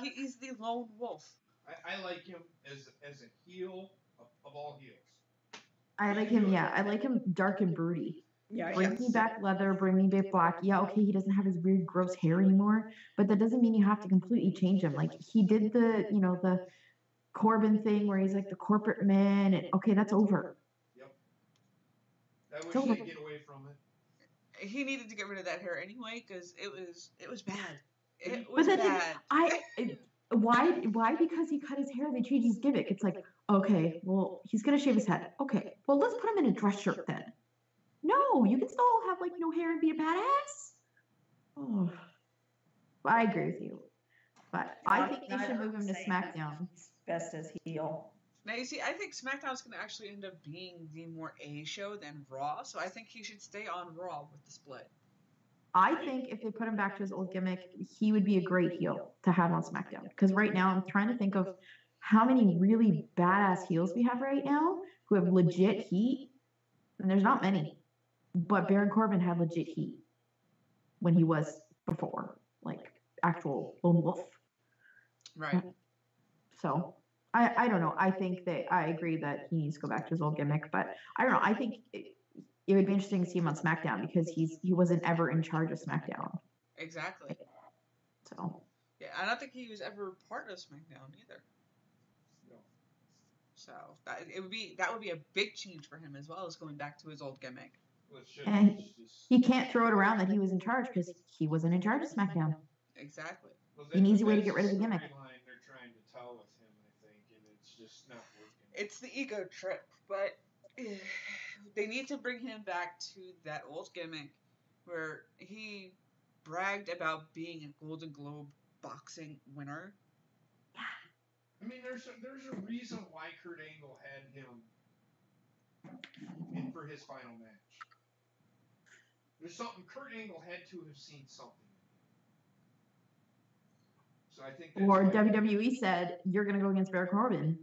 He's the lone wolf. I like him as a heel of all heels. I like him. Yeah, I like him dark and broody. Yeah, bring me back leather, bring me back black. Yeah, okay, he doesn't have his weird, gross hair anymore, but that doesn't mean you have to completely change him. Like, he did the Corbin thing where he's like the corporate man, and okay, that's over. Yep. I wish they'd get away from it. He needed to get rid of that hair anyway, because it was bad. It was bad. Why? Because he cut his hair, they changed his gimmick. It's like, okay, well, he's gonna shave his head. Okay, well, let's put him in a dress shirt then. No, you can still have like no hair and be a badass. Oh, I agree with you, but I think they should move him to SmackDown. Best as heel. Now you see, I think SmackDown's going to actually end up being the more A show than Raw, so I think he should stay on Raw with the split. I think if they put him back to his old gimmick, he would be a great heel to have on SmackDown. Because right now, I'm trying to think of how many really badass heels we have right now who have legit heat, and there's not many. But Baron Corbin had legit heat when he was before, like actual lone wolf. Right. So I don't know. I think that I agree that he needs to go back to his old gimmick, but I don't know. I think it would be interesting to see him on SmackDown because he wasn't ever in charge of SmackDown. Exactly. So. Yeah, I don't think he was ever part of SmackDown either. No. So that would be a big change for him as well as going back to his old gimmick. And he can't throw it around that he was in charge because he wasn't in charge of SmackDown. Exactly. Well, an easy way to get rid of the gimmick. They're trying to tell with him, I think, and it's just not working. It's the ego trip, but they need to bring him back to that old gimmick where he bragged about being a Golden Globe boxing winner. I mean, there's a reason why Kurt Angle had him in for his final match. There's something Kurt Angle had to have seen something. So I think that's or WWE said you're going to go against Baron Corbin.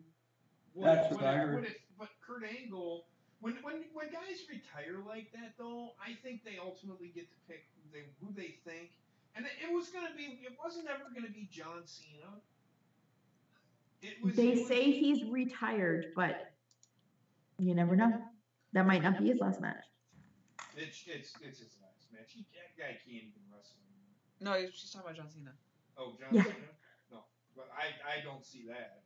That's what I heard. But Kurt Angle, when guys retire like that, though, I think they ultimately get to pick who they think, and it wasn't ever going to be John Cena. They say he's retired, but you never know. That might not be his last match. It's his last match. That guy can't even wrestle anymore. No, she's talking about John Cena. Oh, John Yeah. Cena? No, but I don't see that.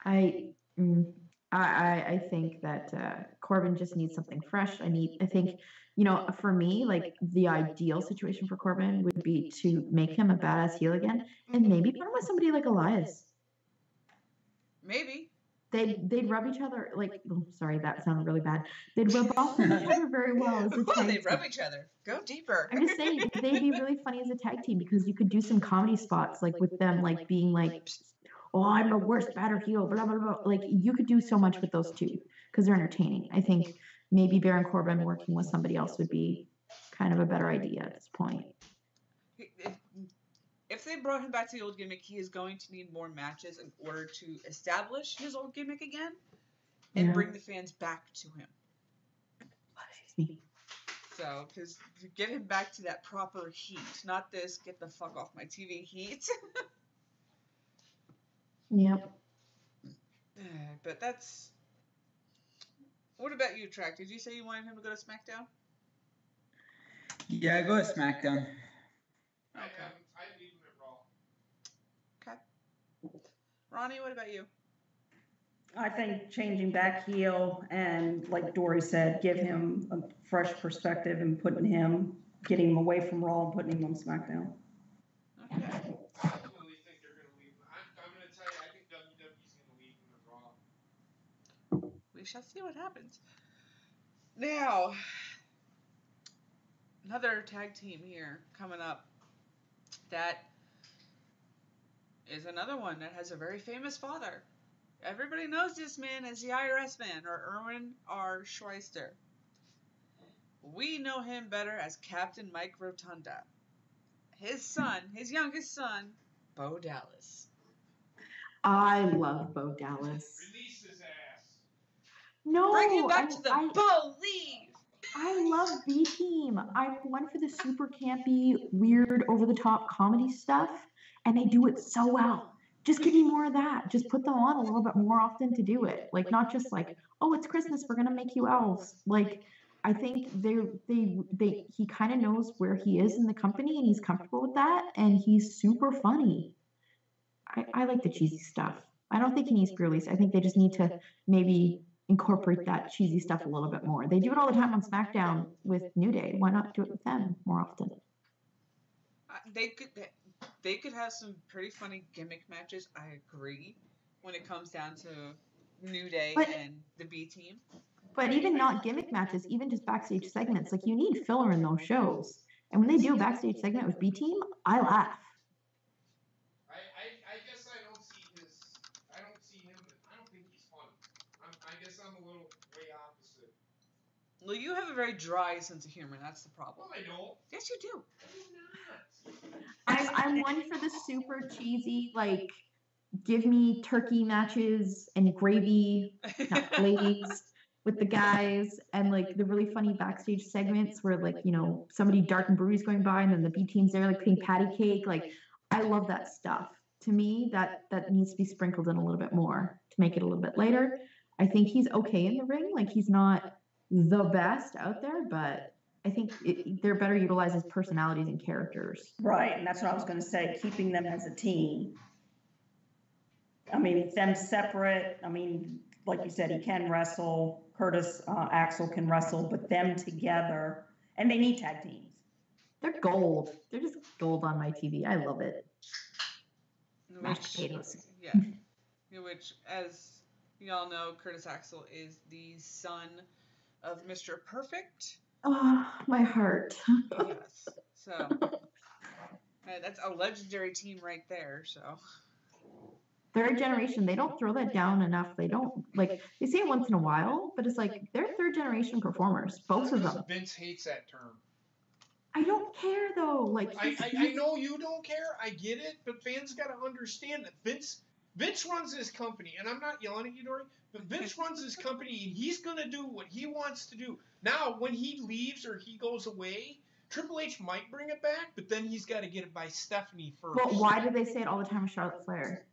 I think that Corbin just needs something fresh. I think, for me, like the ideal situation for Corbin would be to make him a badass heel again, and maybe put him with somebody like Elias. Maybe. They'd rub each other like. Oh, sorry, that sounded really bad. They'd rub off of each other very well as a tag They team. rub each other. Go deeper. I'm just saying they'd be really funny as a tag team because you could do some comedy spots like with them like being like, oh, I'm the worst batter heel, blah blah blah. Like you could do so much with those two because they're entertaining. I think maybe Baron Corbin working with somebody else would be kind of a better idea at this point. If they brought him back to the old gimmick, he is going to need more matches in order to establish his old gimmick again and bring the fans back to him. Excuse me. So, because to get him back to that proper heat, not this get the fuck off my TV heat. Yep. But that's. What about you, Track? Did you say you wanted him to go to SmackDown? Yeah, go to SmackDown. Okay. I leave him at Raw. Okay. Ronnie, what about you? I think changing back heel and, like Dory said, give him a fresh perspective and getting him away from Raw and putting him on SmackDown. Okay. I definitely think they're going to leave him. I'm going to tell you, I think WWE's going to leave him at Raw. We shall see what happens. Now, another tag team here coming up that is another one that has a very famous father. Everybody knows this man as the IRS man, or Erwin R. Schweister. We know him better as Captain Mike Rotunda. His son, his youngest son, Bo Dallas. I love Bo Dallas. Release his ass. No, Bring him back to the Believe. I love B Team. I'm one for the super campy, weird, over-the-top comedy stuff, and they do it so well. Just give me more of that. Just put them on a little bit more often to do it. Like, not just like, oh, it's Christmas, we're gonna make you elves. Like, I think he kind of knows where he is in the company, and he's comfortable with that, and he's super funny. I like the cheesy stuff. I don't think he needs to be released. I think they just need to maybe incorporate that cheesy stuff a little bit more. They do it all the time on SmackDown with New Day. Why not do it with them more often? They could have some pretty funny gimmick matches. I agree. When it comes down to New Day and the B Team. But even not gimmick matches, even just backstage segments. Like, you need filler in those shows. And when they do a backstage segment with B Team, I laugh. I guess I don't see him. I don't think he's funny. I guess I'm a little way opposite. Well, you have a very dry sense of humor. That's the problem. Well, I don't. Yes, you do. I'm one for the super cheesy, like, give me turkey matches and gravy, not glaze, with the guys, and like the really funny backstage segments where, like, you know, somebody dark and brewery's going by and then the B Team's there, like, putting patty cake. Like, I love that stuff. To me, that needs to be sprinkled in a little bit more to make it a little bit lighter. I think he's okay in the ring. Like, he's not the best out there, but I think they're better utilized as personalities and characters. Right, and that's what I was going to say, keeping them as a team. I mean, them separate, I mean, like you said, he can wrestle, Curtis Axel can wrestle, but them together, and they need tag teams. They're gold. They're just gold on my TV. I love it. Mashed potatoes. Yeah. Which, as you all know, Curtis Axel is the son of Mr. Perfect. Oh, my heart. Yes. So, that's a legendary team right there, so. Third generation, they don't throw that down enough. They don't, like, they say it once in a while, but it's like, they're third generation performers, both of them. Vince hates that term. I don't care, though. Like, I know you don't care. I get it, but fans got to understand that Vince runs his company, and I'm not yelling at you, Dory, but Vince runs his company, and he's going to do what he wants to do. Now, when he leaves or he goes away, Triple H might bring it back, but then he's got to get it by Stephanie first. But why do they say it all the time with Charlotte Flair?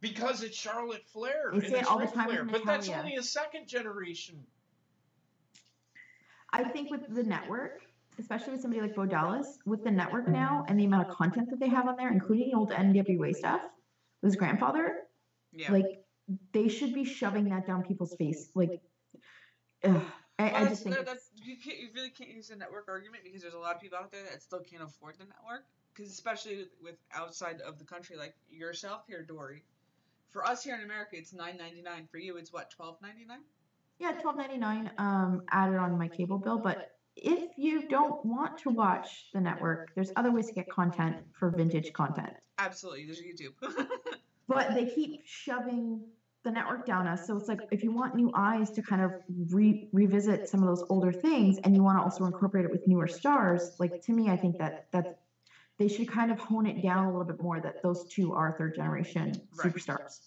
Because it's Charlotte Flair. They say it all the time with but that's Natalia. only a second generation. I think with the network, especially with somebody like Bo Dallas, with the network now and the amount of content that they have on there, including the old NWA stuff with his grandfather, like, they should be shoving that down people's face. Like, I just think you really can't use the network argument because there's a lot of people out there that still can't afford the network. Because especially with outside of the country, like yourself here, Dory. For us here in America, it's $9.99. For you, it's what, $12.99? Yeah, $12.99 added on my cable bill. But if you don't want to watch the network, there's other ways to get content for vintage content. Absolutely, there's YouTube. But they keep shoving the network down us. So it's like, if you want new eyes to kind of revisit some of those older things, and you want to also incorporate it with newer stars, like, to me, I think that they should kind of hone it down a little bit more that those two are third generation superstars.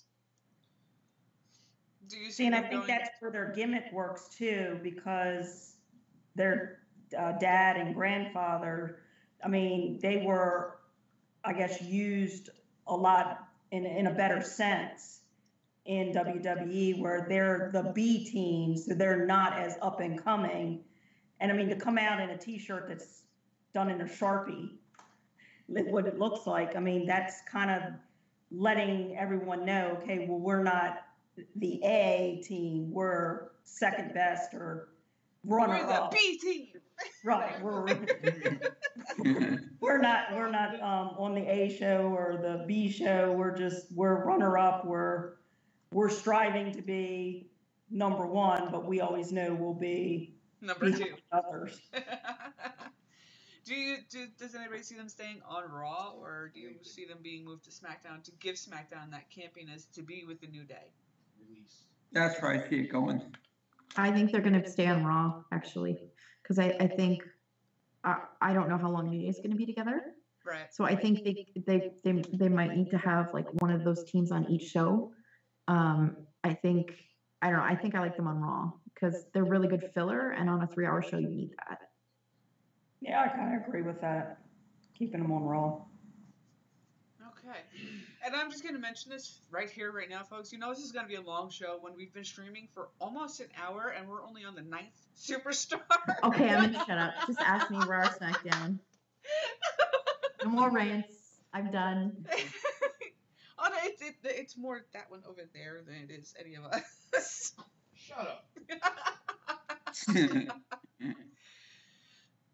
Do you see? And I think that's where their gimmick works too, because they're dad and grandfather, I mean, they were, I guess, used a lot in a better sense in WWE, where they're the B team, so they're not as up and coming. And I mean, to come out in a T-shirt that's done in a Sharpie, what it looks like, I mean, that's kind of letting everyone know, okay, well, we're not the A team, we're second best or runner up. We're the B team. Right, we're not on the A show or the B show. We're runner up. We're striving to be number one, but we always know we'll be number two. Others. Does anybody see them staying on Raw, or do you see them being moved to SmackDown to give SmackDown that campiness to be with the New Day? That's where I see it going. I think they're going to stay on Raw, actually, because I think I don't know how long New Day is going to be together. Right. So I think they might need to have like one of those teams on each show. I think I like them on Raw because they're really good filler, and on a 3-hour show you need that. Yeah, I kind of agree with that. Keeping them on Raw. Okay. And I'm just going to mention this right here, right now, folks. You know this is going to be a long show when we've been streaming for almost an hour, and we're only on the 9th Superstar. Okay, I'm going to shut up. Just ask me Raw or SmackDown. No more rants. I'm done. Oh, no, it's more that one over there than it is any of us. Shut up.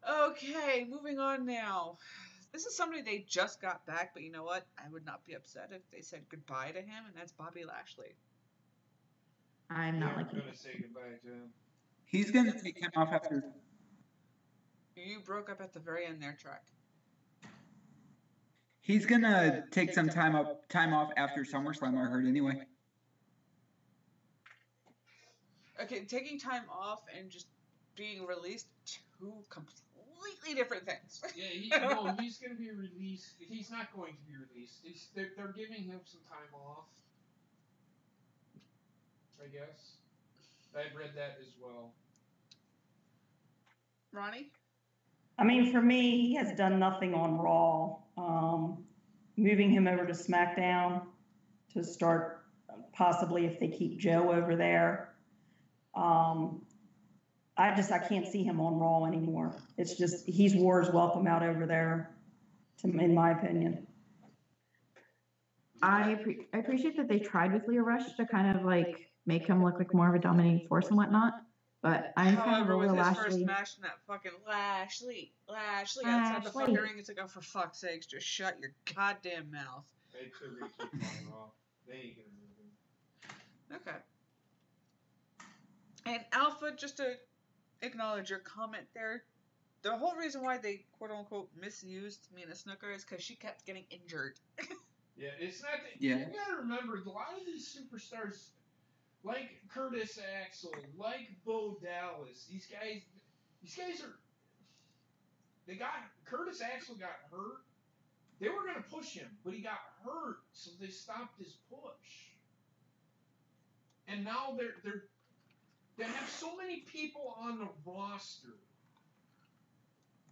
Okay, moving on now. This is somebody they just got back, but you know what? I would not be upset if they said goodbye to him, and that's Bobby Lashley. I'm not going liking to say goodbye to him. He's going to take him off after. You broke up at the very end there, Trek. He's going to take some time off after SummerSlam, I heard, anyway. Okay, taking time off and just being released, two completely different things. Yeah, he's going to be released. He's not going to be released. They're giving him some time off, I guess. I've read that as well. Ronnie? I mean, for me, he has done nothing on Raw. Moving him over to SmackDown to start, possibly if they keep Joe over there. I can't see him on Raw anymore. It's just, he's War's welcome out over there, in my opinion. I appreciate that they tried with Leo Rush to kind of like make him look like more of a dominating force and whatnot. But I'm kind of over with his Lashley. first match in that fucking Lashley outside the fucking ring, it's like, oh, for fuck's sakes, just shut your goddamn mouth. They could keep on Raw. They ain't gonna move him. Okay. And Alpha, just to acknowledge your comment there, the whole reason why they quote-unquote misused Mina Snuka is because she kept getting injured. Yeah, it's not that. Yeah. You gotta remember, a lot of these superstars, like Curtis Axel, like Bo Dallas, these guys are. Curtis Axel got hurt. They were gonna push him, but he got hurt, so they stopped his push. And now they have so many people on the roster,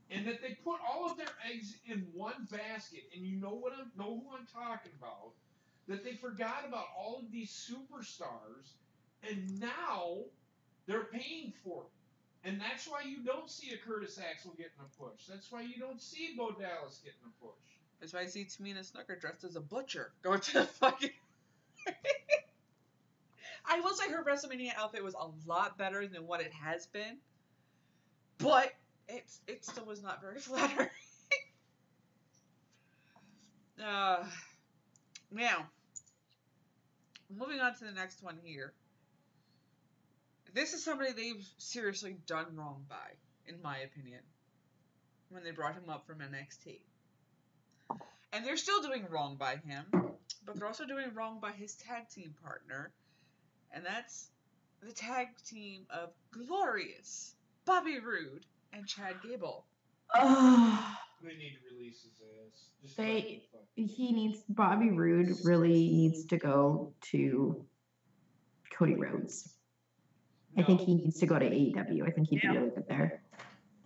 and that they put all of their eggs in one basket, and you know who I'm talking about, that they forgot about all of these superstars, and now they're paying for it. And that's why you don't see a Curtis Axel getting a push. That's why you don't see Bo Dallas getting a push. That's why I see Tamina Snuka dressed as a butcher going to the fucking... I will say her WrestleMania outfit was a lot better than what it has been, but it still was not very flattering. Now, moving on to the next one here. This is somebody they've seriously done wrong by, in my opinion, when they brought him up from NXT. And they're still doing wrong by him, but they're also doing wrong by his tag team partner, and that's the tag team of Glorious, Bobby Roode, and Chad Gable. They need to release his ass. Bobby Roode really needs to go to Cody Rhodes. I think he needs to go to AEW. I think he'd be really good there.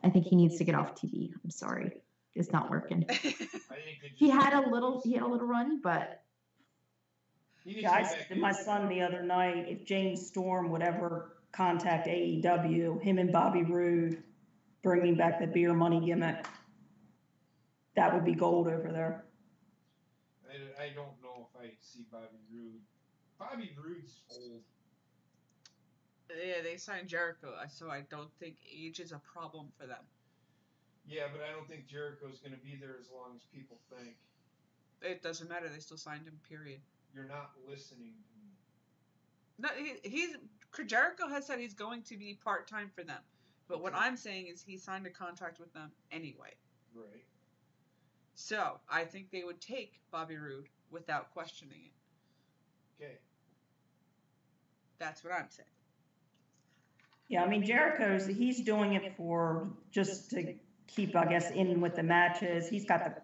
I think he needs to get off TV. I'm sorry. It's not working. I think they He just- had a little run, but He needs Yeah, to I get said back to in my there. son the other night, if James Storm would ever contact AEW, him and Bobby Roode bringing back the beer money gimmick, that would be gold over there. I don't know if I see Bobby Roode. Bobby Roode's old. Yeah, they signed Jericho, so I don't think age is a problem for them. Yeah, but I don't think Jericho's going to be there as long as people think. It doesn't matter. They still signed him. Period. You're not listening to me. No, Jericho has said he's going to be part-time for them. But what I'm saying is he signed a contract with them anyway. Right. So I think they would take Bobby Roode without questioning it. Okay. That's what I'm saying. Yeah, I mean, he's doing it for just to keep, I guess, in with the matches. He's got the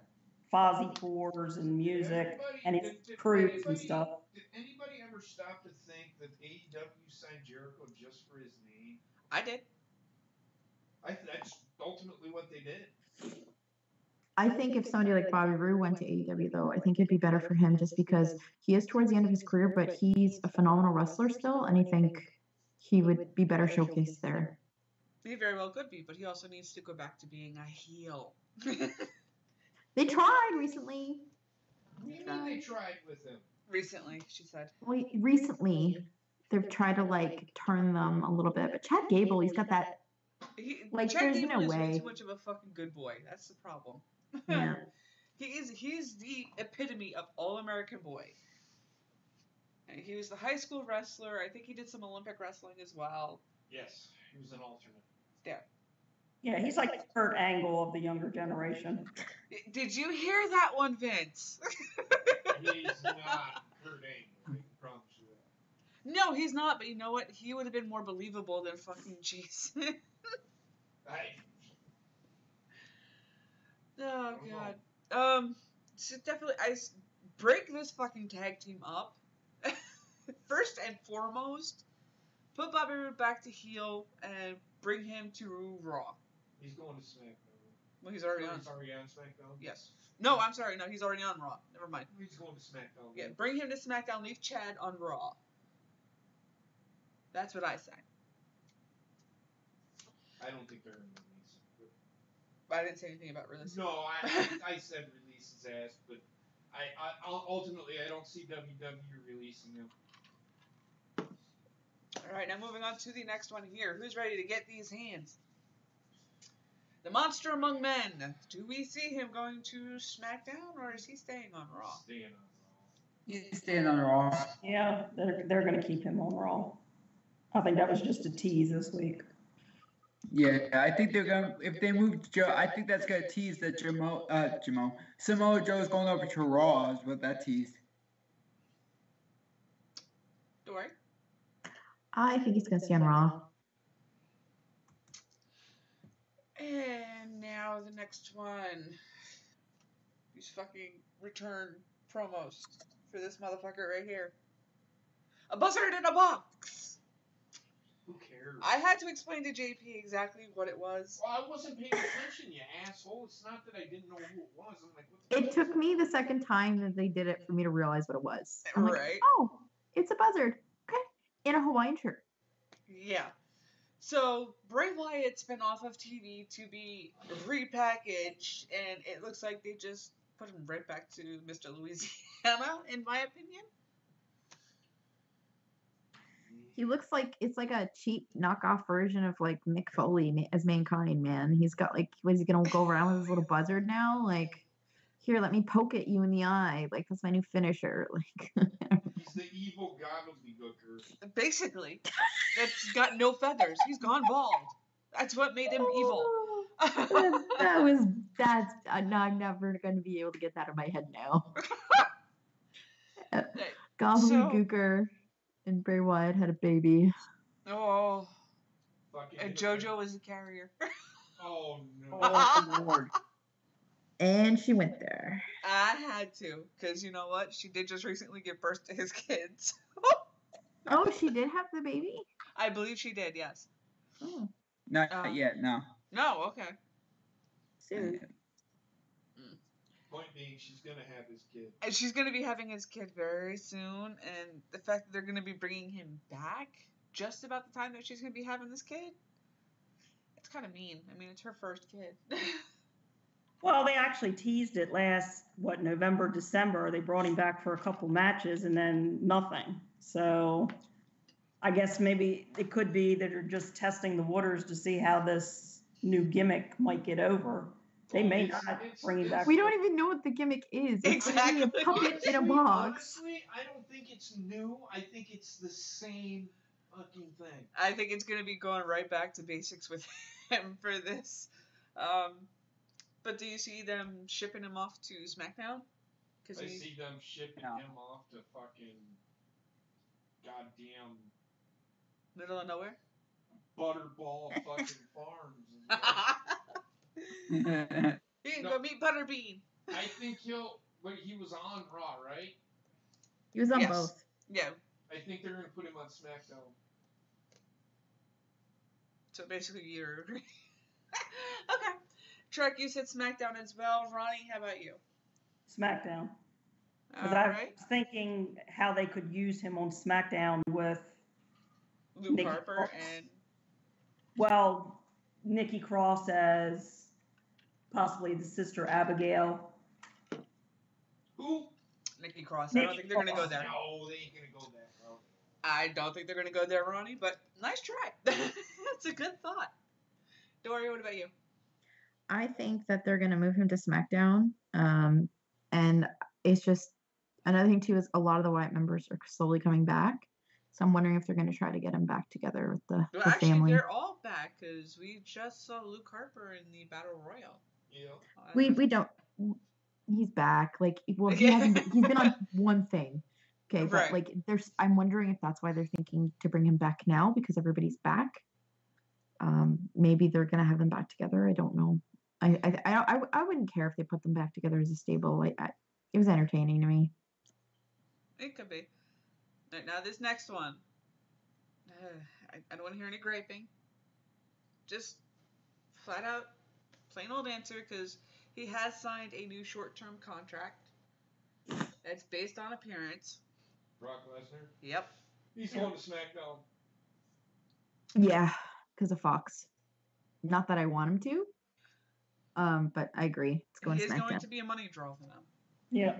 Fozzy tours and music and his crews and stuff. Did anybody ever stop to think that AEW signed Jericho just for his name? I did. That's ultimately what they did. I think if somebody like Bobby Roode went to AEW, though, I think it'd be better for him just because he is towards the end of his career, but he's a phenomenal wrestler still, and I think he would be better showcased there. He very well could be, but he also needs to go back to being a heel. They tried recently. What do you mean they tried with him? Recently, she said. Well, recently, they've tried to like turn them a little bit, but Chad Gable, he's got that. Like, Chad there's Gable no is way way. too much of a fucking good boy. That's the problem. Yeah. He's the epitome of all-American boy. And he was the high school wrestler. I think he did some Olympic wrestling as well. Yes, he was an alternate. There. Yeah, he's like the Kurt Angle of the younger generation. Did you hear that one, Vince? He's not Kurt Angle, I can promise you that. No, he's not, but you know what? He would have been more believable than fucking Jason. Oh, God. So definitely, break this fucking tag team up. First and foremost, put Bobby Roode back to heel and bring him to Raw. He's going to SmackDown. Well, he's already on. He's already on SmackDown? Yes. No, I'm sorry. No, he's already on Raw. Never mind. He's going to SmackDown. Yeah, bring him to SmackDown. Leave Chad on Raw. That's what I say. I don't think they're going to release him. But I didn't say anything about releasing. No, I said release his ass, but I ultimately I don't see WWE releasing him. All right, now moving on to the next one here. Who's ready to get these hands? The Monster Among Men. Do we see him going to SmackDown, or is he staying on Raw? Staying on Raw. He's staying on Raw. Yeah, they're going to keep him on Raw. I think that was just a tease this week. Yeah, I think they're gonna. If they move Joe, I think that's gonna tease that Samoa Joe's going over to Raw. Is what that teased. Dory? I think he's gonna stay on Raw. And now the next one. These fucking return promos for this motherfucker right here. A buzzard in a box. Who cares? I had to explain to JP exactly what it was. Well, I wasn't paying attention, you asshole. It's not that I didn't know who it was. I'm like, what the It took me the second time that they did it for me to realize what it was. I'm like, Right. oh, it's a buzzard. Okay. In a Hawaiian shirt. Yeah. So Bray Wyatt's been off of TV to be repackaged, and it looks like they just put him right back to Mr. Louisiana, in my opinion. He looks like it's like a cheap knockoff version of like Mick Foley as Mankind, man. He's got like, what is he gonna go around with his little buzzard now? Like, here, let me poke at you in the eye. Like, that's my new finisher. Like, He's the evil gobbledygooker. Basically. That's got no feathers. He's gone bald. That's what made him evil. I'm never gonna be able to get that in my head now. Right. Gobbledygooker and Bray Wyatt had a baby. Oh. Fucking And JoJo was the carrier. Oh, no. Oh, Lord. And she went there. I had to, because you know what? She did just recently give birth to his kids. Oh, she did have the baby? I believe she did, yes. Oh. Not yet. No. No, okay. Soon. Point being, she's gonna have his kid. And she's going to be having his kid very soon, and the fact that they're going to be bringing him back just about the time that she's going to be having this kid, it's kind of mean. I mean, it's her first kid. Well, they actually teased it last, November, December. They brought him back for a couple matches and then nothing. So I guess maybe it could be that they're just testing the waters to see how this new gimmick might get over. They may not bring him back. We don't even know what the gimmick is. It's Exactly. literally a puppet in a box. Honestly, I don't think it's new. I think it's the same fucking thing. I think it's going to be going right back to basics with him for this. But do you see them shipping him off to SmackDown? I see them shipping him off to fucking goddamn middle of nowhere? Butterball fucking Farms. You can go meet Butterbean. I think he was on Raw, right? He was on Yes. both. Yeah. I think they're going to put him on SmackDown. So basically, you're agreeing. Okay. Trek, you said SmackDown as well. Ronnie, how about you? SmackDown. All Because I right. was thinking how they could use him on SmackDown with Luke Nikki Harper Cross. and Nikki Cross as possibly the sister Abigail. Who? Nikki Cross. I don't think they're going to go there. No, they ain't going to go that route. I don't think they're going to go there, Ronnie, but nice try. That's a good thought. Dory, what about you? I think that they're going to move him to SmackDown. And it's just another thing too is a lot of the Wyatt members are slowly coming back. So I'm wondering if they're going to try to get him back together with the Actually, family. they're all back because we just saw Luke Harper in the Battle Royal. Yeah. We don't. He's back. Like, well, he hasn't. He's been on one thing. Okay, but Right. like, I'm wondering if that's why they're thinking to bring him back now because everybody's back. Maybe they're gonna have them back together. I don't know. I wouldn't care if they put them back together as a stable. It was entertaining to me. It could be. Right, now this next one. I don't want to hear any griping. Just flat out, plain old answer, because he has signed a new short-term contract that's based on appearance. Brock Lesnar? Yep. He's going to SmackDown. Yeah, because of Fox. Not that I want him to. But I agree. It's going He to is SmackDown. going to be a money draw for them. Yeah.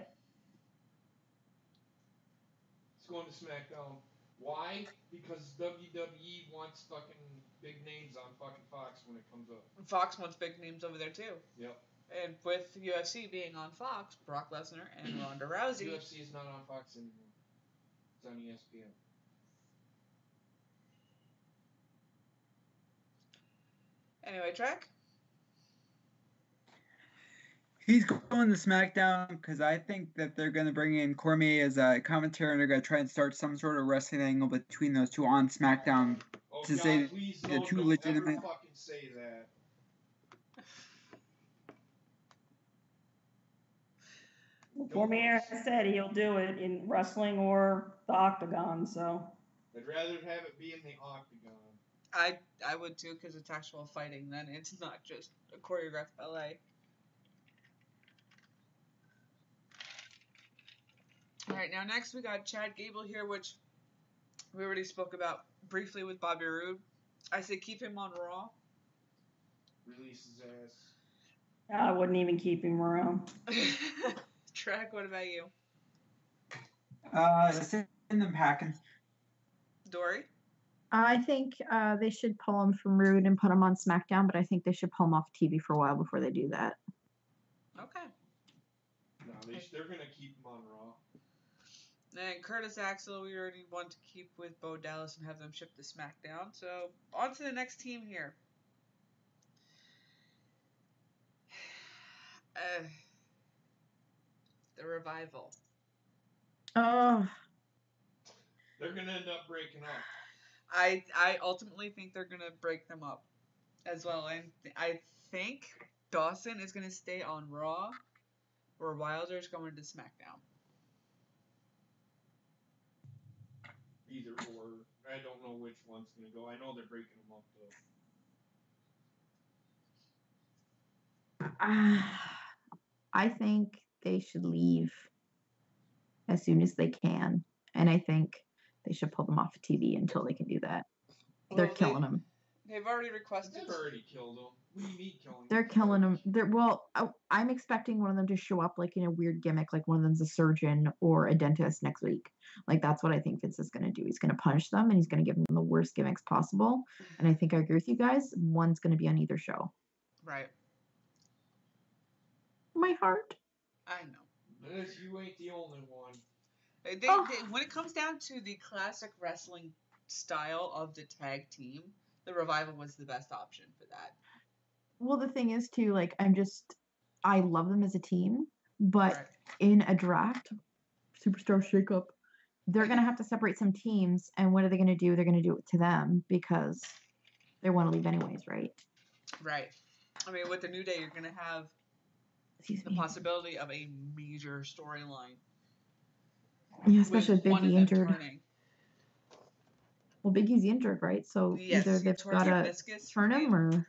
He's going to SmackDown. Why? Because WWE wants fucking big names on fucking Fox when it comes up. Fox wants big names over there too. Yep. And with UFC being on Fox, Brock Lesnar and Ronda Rousey. UFC is not on Fox anymore. It's on ESPN. Anyway, Trek? He's going to SmackDown because I think that they're going to bring in Cormier as a commentator and they're going to try and start some sort of wrestling angle between those two on SmackDown. Oh, To God, say please, the no, two don't legitimate- ever fucking say that. Cormier said he'll do it in wrestling or the octagon, so. I'd rather have it be in the octagon. I would too, because it's actual fighting, then it's not just a choreographed ballet. Alright, now next we got Chad Gable here, which we already spoke about briefly with Bobby Roode. I say keep him on Raw. Release his ass. I wouldn't even keep him around. Trek, what about you? Send them packing. Dory? I think they should pull him from Rude and put him on SmackDown, but I think they should pull him off TV for a while before they do that. Okay. No, they're going to keep him on Raw. And Curtis Axel, we already want to keep with Bo Dallas and have them shipped to SmackDown. So, on to the next team here. The Revival. Oh, They're going to end up breaking up. I ultimately think they're going to break them up as well. And I think Dawson is going to stay on Raw, where Wilder's going to SmackDown. Either or. I don't know which one's going to go. I know they're breaking them up, though. I think they should leave as soon as they can, and I think they should pull them off of TV until they can do that. They're Well, killing them. They've already requested. They've already killed him. What do you mean killing They're him? killing them. I'm expecting one of them to show up like in a weird gimmick, like one of them's a surgeon or a dentist next week. Like that's what I think Vince is going to do. He's going to punish them and he's going to give them the worst gimmicks possible. And I think I agree with you guys. One's going to be on either show. Right. My heart. I know. Liz, you ain't the only one. When it comes down to the classic wrestling style of the tag team, the Revival was the best option for that. Well, the thing is too, like I love them as a team, but Right. in a draft, Superstar Shakeup, they're gonna have to separate some teams, and what are they gonna do? They're gonna do it to them because they want to leave anyways, right? Right. I mean, with the New Day, you're gonna have Excuse the me. possibility of a major storyline. Yeah, especially with one of Biggie them injured. turning. Well, Biggie's injured, right? So Yes, either he they've tore got the to meniscus turn him, or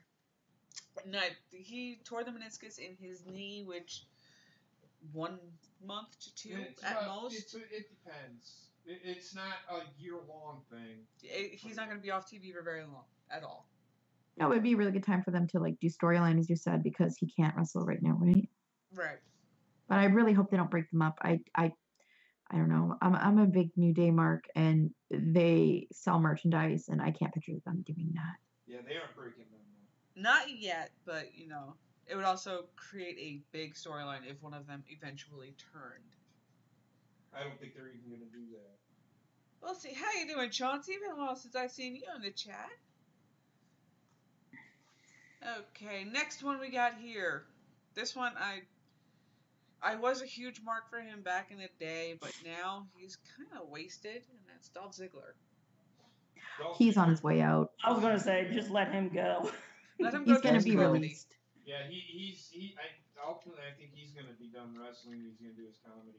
No, he tore the meniscus in his knee, which 1 month to 2 It's at about- most. It depends. It's not a year-long thing. He's not going to be off TV for very long at all. no, it would be a really good time for them to like do storyline, as you said, because he can't wrestle right now, right? Right. But I really hope they don't break them up. I don't know. I'm a big New Day mark, and they sell merchandise, and I can't picture them doing that. Yeah, they aren't breaking them though. Not yet, but it would also create a big storyline if one of them eventually turned. I don't think they're even going to do that. We'll see. How you doing, Chauncey? Been a while since I've seen you in the chat. Okay, next one we got here. This one I was a huge mark for him back in the day, but now he's kind of wasted, and that's Dolph Ziggler. He's on his way out. I was going to say, just let him go. Let him go He's to gonna his be comedy. released. Yeah, ultimately, I think he's going to be done wrestling. He's going to do his comedy.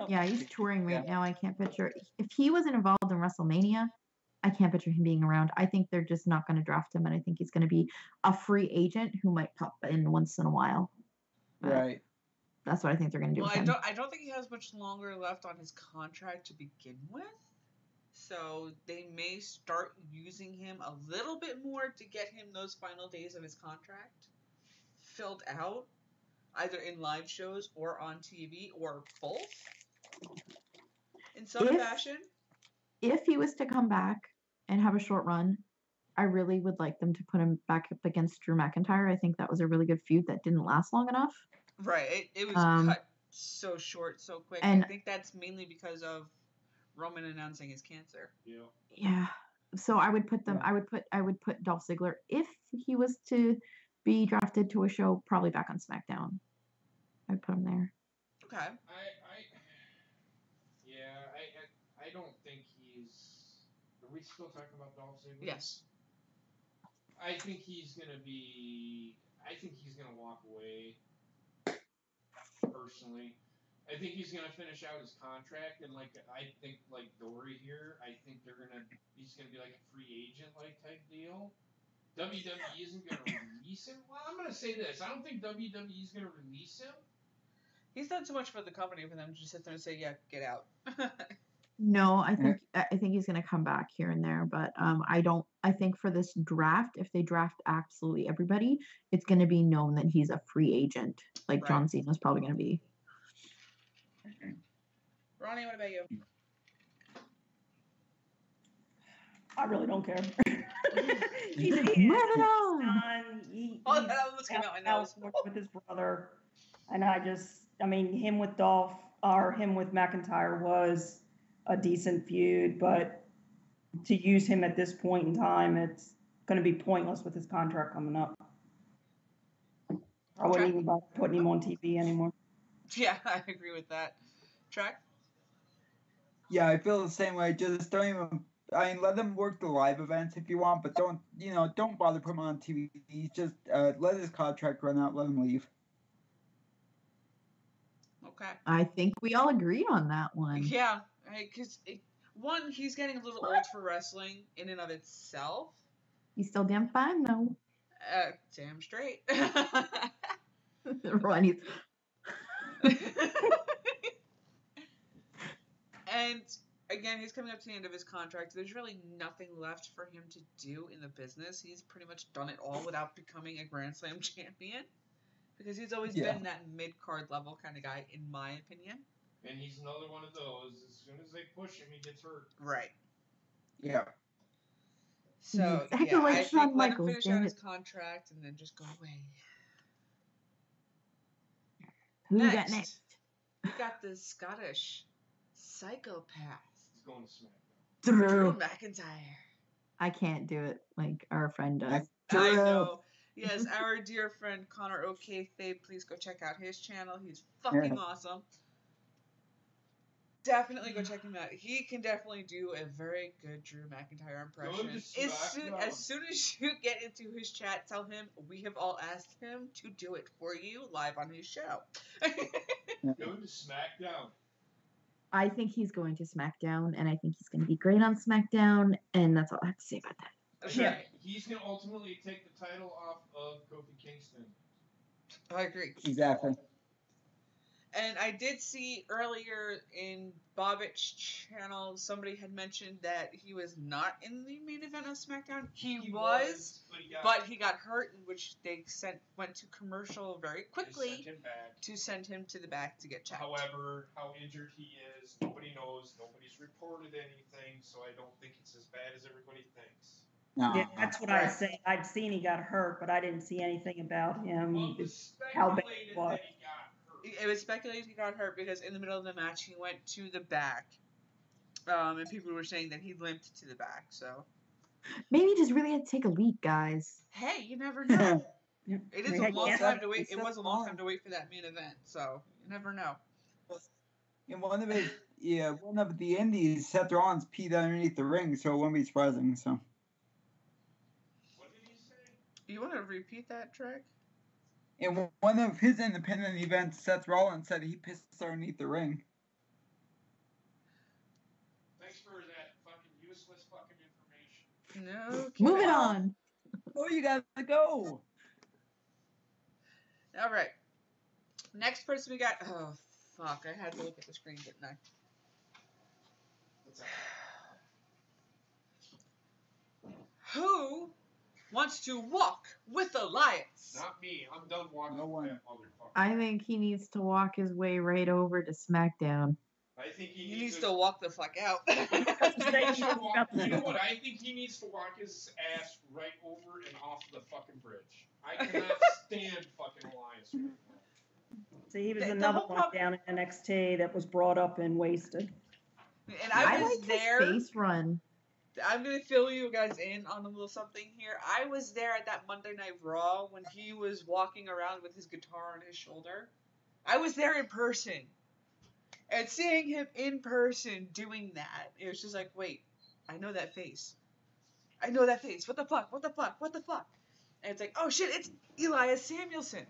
Yeah, he's touring right now. I can't picture if he wasn't involved in WrestleMania. I can't picture him being around. I think they're just not going to draft him, and I think he's going to be a free agent who might pop in once in a while. But Right. That's what I think they're going to do. Well, with him. I don't think he has much longer left on his contract to begin with. So they may start using him a little bit more to get him those final days of his contract filled out, either in live shows or on TV or both in some fashion. If he was to come back and have a short run, I really would like them to put him back up against Drew McIntyre. I think that was a really good feud that didn't last long enough. Right. It was cut so short, so quick. And I think that's mainly because of Roman announcing his cancer. Yeah. Yeah. So I would put them. I would put Dolph Ziggler if he was to be drafted to a show, probably back on SmackDown. I'd put him there. Okay. I don't think he's. Are we still talking about Dolph Ziggler? Yes. I think he's gonna walk away. Personally, I think he's gonna finish out his contract, and I think Dory here, I think he's gonna be like a free agent type deal. WWE isn't gonna release him. Well, I'm gonna say this: I don't think WWE is gonna release him. He's done so much for the company for them to just sit there and say, "Yeah, get out." No, I think he's going to come back here and there, but I think for this draft, if they draft absolutely everybody, it's going to be known that he's a free agent, like John Cena's probably going to be. Ronnie, what about you? I really don't care. Moving on. He That almost came out my nose. with his brother, and him with Dolph or him with McIntyre was a decent feud, but to use him at this point in time, it's going to be pointless with his contract coming up. I wouldn't even bother putting him on TV anymore. Yeah, I agree with that. Track? Yeah, I feel the same way. Just don't even. Let them work the live events if you want, but don't bother putting him on TV. Just let his contract run out. Let him leave. Okay. I think we all agreed on that one. Yeah, because one, he's getting a little old for wrestling in and of itself. He's still damn fine though. Damn straight. Ronnie's. And again, he's coming up to the end of his contract. There's really nothing left for him to do in the business. He's pretty much done it all without becoming a Grand Slam champion. Because he's always been that mid-card level kind of guy, in my opinion. And he's another one of those. As soon as they push him, he gets hurt. Right. Yeah. So, Exactly yeah, like I Shawn think let him Michaels, finish damn out his it. contract and then just go away. Who we got next? We got the Scottish psychopath, He's going to SmackDown. Drew Drew. McIntyre. I can't do it like our friend does. I Drew. know. Yes, our dear friend Connor O'Keefe. Please go check out his channel. He's fucking awesome. Definitely go check him out. He can definitely do a very good Drew McIntyre impression. As soon as you get into his chat, tell him we have all asked him to do it for you live on his show. Going to SmackDown. I think he's going to SmackDown, and I think he's going to be great on SmackDown, and that's all I have to say about that. That's Yeah, right. he's going to ultimately take the title off of Kofi Kingston. I agree. Exactly. And I did see earlier in Bobbitt's channel, somebody had mentioned that he was not in the main event of SmackDown. He was, but he got hurt, in which they went to commercial very quickly to send him to the back to get checked. However, how injured he is, nobody knows. Nobody's reported anything, so I don't think it's as bad as everybody thinks. No. Yeah, that's what I was saying. I'd seen he got hurt, but I didn't see anything about him. Well, it was How bad speculated it was. that he got hurt. It was speculated he got hurt because in the middle of the match he went to the back, and people were saying that he limped to the back. So Maybe he just really had to take a leak, guys. hey, you never know. Yeah. It is a long time to wait. It was a long time to wait for that main event, so you never know. In one of the indies, Seth Rollins peed underneath the ring, so it wouldn't be surprising. So. What did he say? You want to repeat that, Trek? In one of his independent events, Seth Rollins said he pissed underneath the ring. Thanks for that fucking useless fucking information. No. Moving on. Oh, you gotta go. All right. Next person we got. Oh fuck! I had to look at the screen, didn't I? What's that? Who wants to walk with Elias? Not me. I'm done walking No with one. that motherfucker. I think he needs to walk his way right over to SmackDown. I think He needs to walk the fuck out. You know what? I think he needs to walk his ass right over and off the fucking bridge. I cannot stand fucking Elias right now. See, he was The another whole one down in NXT that was brought up and wasted. And I was liked there. his face run. I'm gonna fill you guys in on a little something here. I was there at that Monday Night Raw when he was walking around with his guitar on his shoulder. I was there in person. And seeing him in person doing that, it was just like, wait, I know that face. I know that face. What the fuck? What the fuck? What the fuck? And it's like, oh shit, it's Elias Samuelson.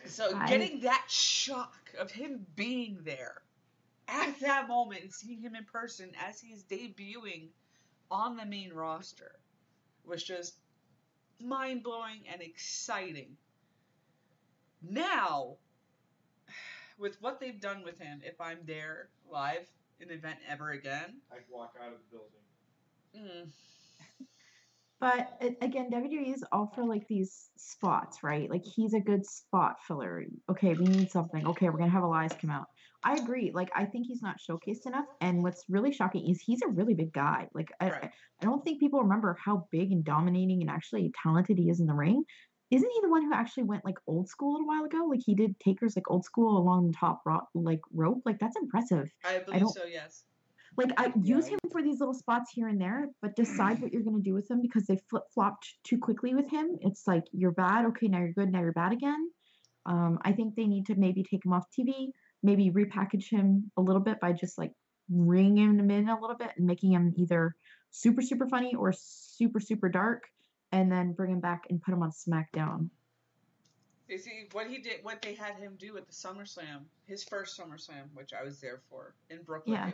So getting that shock of him being there at that moment and seeing him in person as he's debuting on the main roster was just mind-blowing and exciting. Now, with what they've done with him, if I'm there live in an event ever again, I'd walk out of the building. But again, WWE's offer like these spots, right? Like he's a good spot filler. Okay, we need something. Okay, we're gonna have Elias come out. I agree. Like I think he's not showcased enough. And what's really shocking is he's a really big guy. Like I don't think people remember how big and dominating and actually talented he is in the ring. Isn't he the one who actually went like old school a little while ago? Like he did Taker's like old school along the top rope. Like that's impressive. I believe so, yes. Like I use him for these little spots here and there, but decide what you're going to do with him because they flip-flopped too quickly with him. It's like you're bad, okay, now you're good, now you're bad again. I think they need to maybe take him off TV, maybe repackage him a little bit by just like ringing him in a little bit and making him either super super funny or super super dark, and then bring him back and put him on SmackDown. You see, what they had him do at the SummerSlam, his first SummerSlam, which I was there for in Brooklyn. Yeah.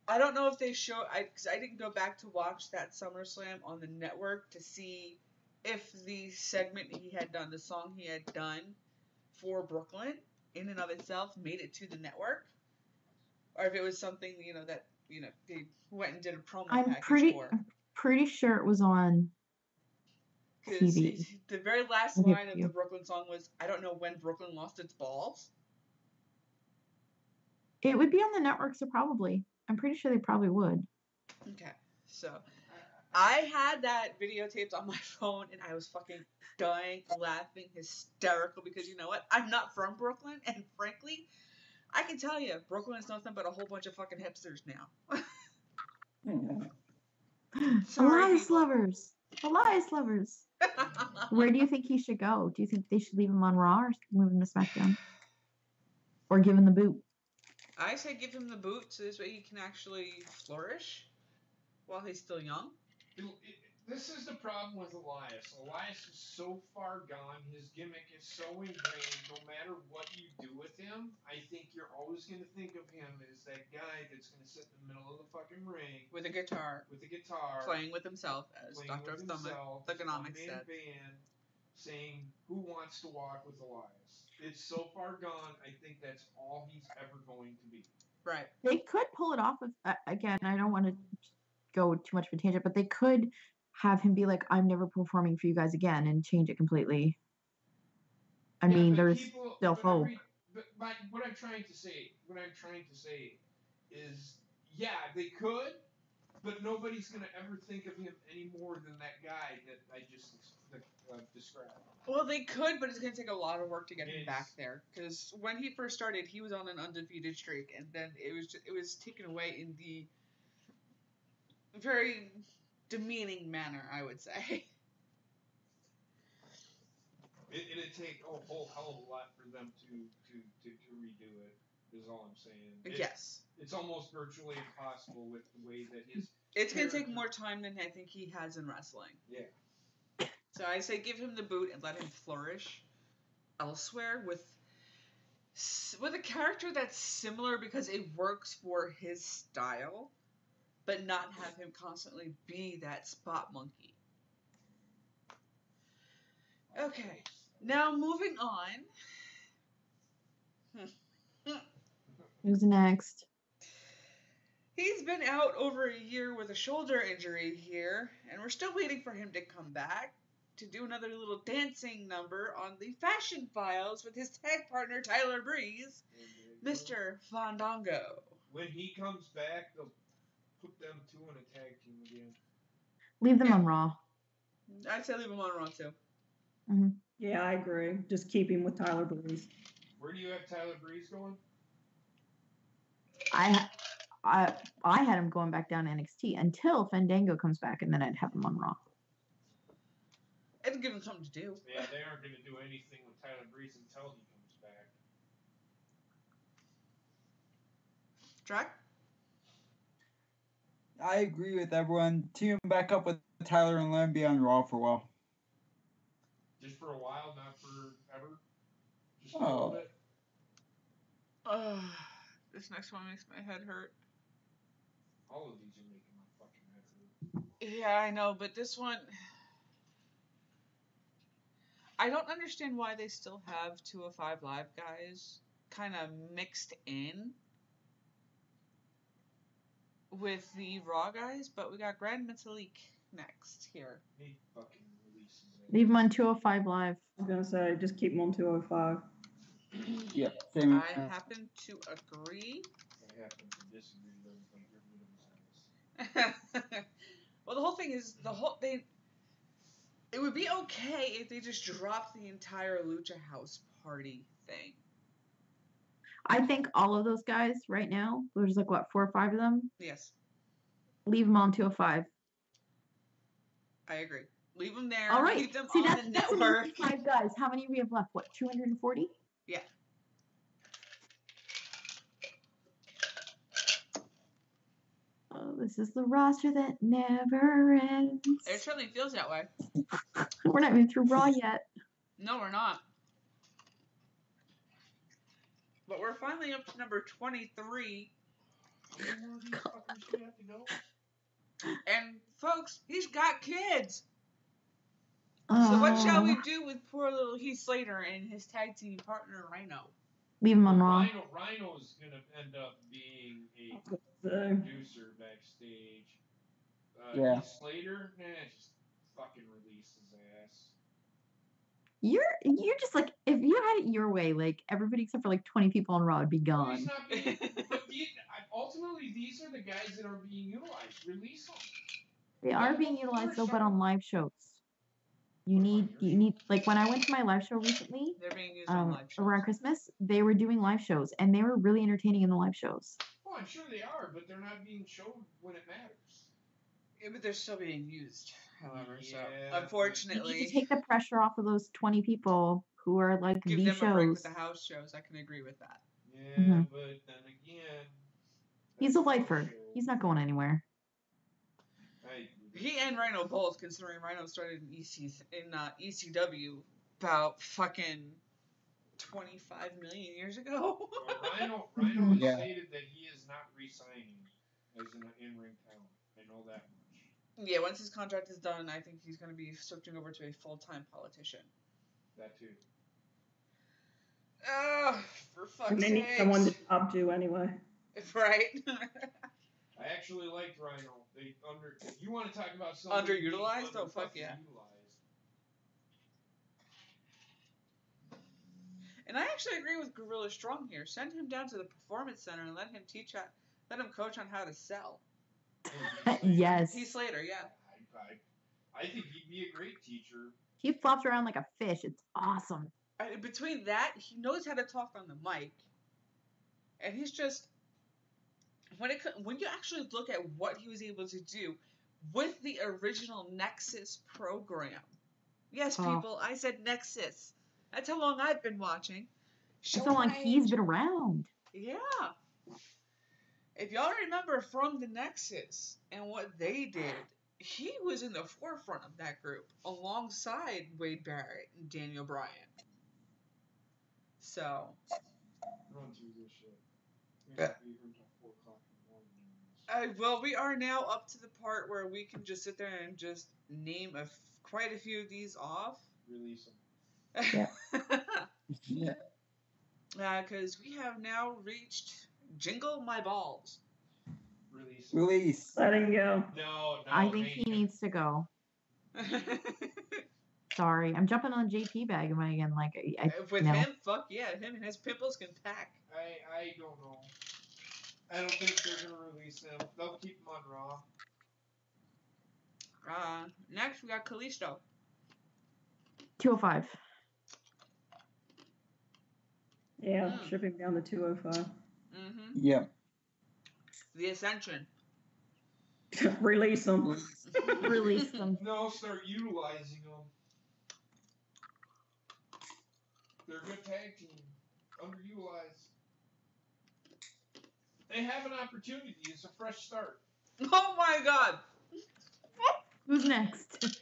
I don't know if they show, because I didn't go back to watch that SummerSlam on the network to see if the segment he had done, the song he had done for Brooklyn, in and of itself, made it to the network, or if it was something that they went and did a promo I'm package for. pretty sure it was on Because TV. the very last I'll give line of you. the Brooklyn song was, "I don't know when Brooklyn lost its balls." It would be on the network, so probably. I'm pretty sure they probably would. Okay, so I had that videotaped on my phone, and I was fucking dying, laughing, hysterical, because you know what? I'm not from Brooklyn, and frankly, I can tell you, Brooklyn is nothing but a whole bunch of fucking hipsters now. Sorry, Elias people. lovers. Elias lovers. Where do you think he should go? Do you think they should leave him on Raw or move him to SmackDown? Or give him the boot? I say give him the boot so this way he can actually flourish while he's still young. This is the problem with Elias. Elias is so far gone. His gimmick is so ingrained. No matter what you do with him, I think you're always going to think of him as that guy that's going to sit in the middle of the fucking ring With a guitar. Playing with himself, as Dr. Thugonomics said. Band, saying, "Who wants to walk with Elias?" It's so far gone, I think that's all he's ever going to be. Right. They could pull it off. Again, I don't want to go too much of a tangent, but they could have him be like, "I'm never performing for you guys again," and change it completely. I mean, there's still hope. But what I'm trying to say is, yeah, they could, but nobody's gonna ever think of him any more than that guy that I just described. Well, they could, but it's going to take a lot of work to get him back there. Because when he first started, he was on an undefeated streak, and then it was taken away in the very demeaning manner, I would say. It'd take a whole hell of a lot for them to redo it, is all I'm saying. Yes. It's almost virtually impossible with the way that his... It's going to take more time than I think he has in wrestling. Yeah. So I say give him the boot and let him flourish elsewhere with a character that's similar because it works for his style, but not have him constantly be that spot monkey. Okay, now moving on. Who's next? He's been out over a year with a shoulder injury here, and we're still waiting for him to come back to do another little dancing number on the Fashion Files with his tag partner Tyler Breeze, Mr. Fandango. When he comes back, they'll put them two in a tag team again. Leave them on Raw. I'd say leave him on Raw too. Mm-hmm. Yeah, I agree. Just keep him with Tyler Breeze. Where do you have Tyler Breeze going? I had him going back down to NXT until Fandango comes back, and then I'd have him on Raw. It'll give him something to do. Yeah, they aren't going to do anything with Tyler Breeze until he comes back. Jack? I agree with everyone. Team back up with Tyler and let him be on Raw for a while. Just for a while, not forever? Just a little bit? This next one makes my head hurt. All of these are making my fucking head hurt. Yeah, I know, but this one... I don't understand why they still have 205 Live guys kind of mixed in with the Raw guys, but we got Grand Metalik next here. He fucking releases it. Leave him on 205 Live. I was going to say, just keep him on 205. Yeah, same. I happen to agree. I happen to disagree, though, if I get rid of his ass. Well, the whole thing is, it would be okay if they just dropped the entire Lucha House Party thing. I think all of those guys right now, there's like, what, 4 or 5 of them? Yes. Leave them on 205. I agree. Leave them there. All right. Keep them See, on that's the network. 5 guys. How many we have left? What, 240? Yeah. Oh, this is the roster that never ends. It certainly feels that way. We're not even through Raw yet. No, we're not. But we're finally up to number 23. How many more of these fuckers do we have to go? And, folks, he's got kids. So what shall Uh, we do with poor little Heath Slater and his tag team partner Rhino? Leave him on Raw. Rhino's gonna end up being a So, producer backstage. Yeah. Heath Slater, just fucking release his ass. You're just like, if you had it your way, like everybody except for like 20 people on Raw would be Well, he's gone. not being, but ultimately these are the guys that are being utilized. Release them. They are being utilized though, but on live shows. You need like when I went to my live show recently, They're being used on live shows. around Christmas, they were doing live shows and they were really entertaining in the live shows. Oh, I'm sure they are, but they're not being shown when it matters. Yeah, but they're still being used, however. So Yeah. You unfortunately, need to take the pressure off of those 20 people who are like give the them a break with shows. the house shows. I can agree with that. Yeah, Mhm. but then again, He's a that's lifer. show. He's not going anywhere. I He and Rhino both, considering Rhino started in ECW about fucking 25 million years ago. Rhino has Yeah. stated that he is not re-signing as an in-ring talent. I know that much. Yeah, once his contract is done, I think he's going to be switching over to a full-time politician. That too. For fuck's and they sake. need someone to updo anyway. Right? I actually liked Rhino. You want to talk about somebody being Underutilized? Oh, fuck yeah. underutilized. And I actually agree with Gorilla Strong here. Send him down to the Performance Center and let him coach on how to sell. Yes. Heath Slater, yeah. I think he'd be a great teacher. He flops around like a fish. It's awesome. Between that, he knows how to talk on the mic. And he's just... When you actually look at what he was able to do with the original Nexus program. Yes, people, I said Nexus. That's how long I've been watching. That's how long he's been around. Yeah. If y'all remember from the Nexus and what they did, he was in the forefront of that group alongside Wade Barrett and Daniel Bryan. So. Run through this shit. We have to be here until 4 o'clock in the morning. Well, we are now up to the part where we can just sit there and just name quite a few of these off. Release them. Yeah. Because we have now reached Jingle My Balls. Release them. Release. Let him go. No. I think he needs to go. Sorry, I'm jumping on JP bandwagon. Like With no. him, fuck yeah, him and his pimples can pack. I don't know. I don't think they're gonna release him. They'll keep him on Raw. Next we got Kalisto. 205. Yeah, ship him down to 205. Mm-hmm. Yeah. The Ascension. Release him. Release them. No, start utilizing them. They're a good tag team. Underutilized. They have an opportunity. It's a fresh start. Oh my god! Who's next?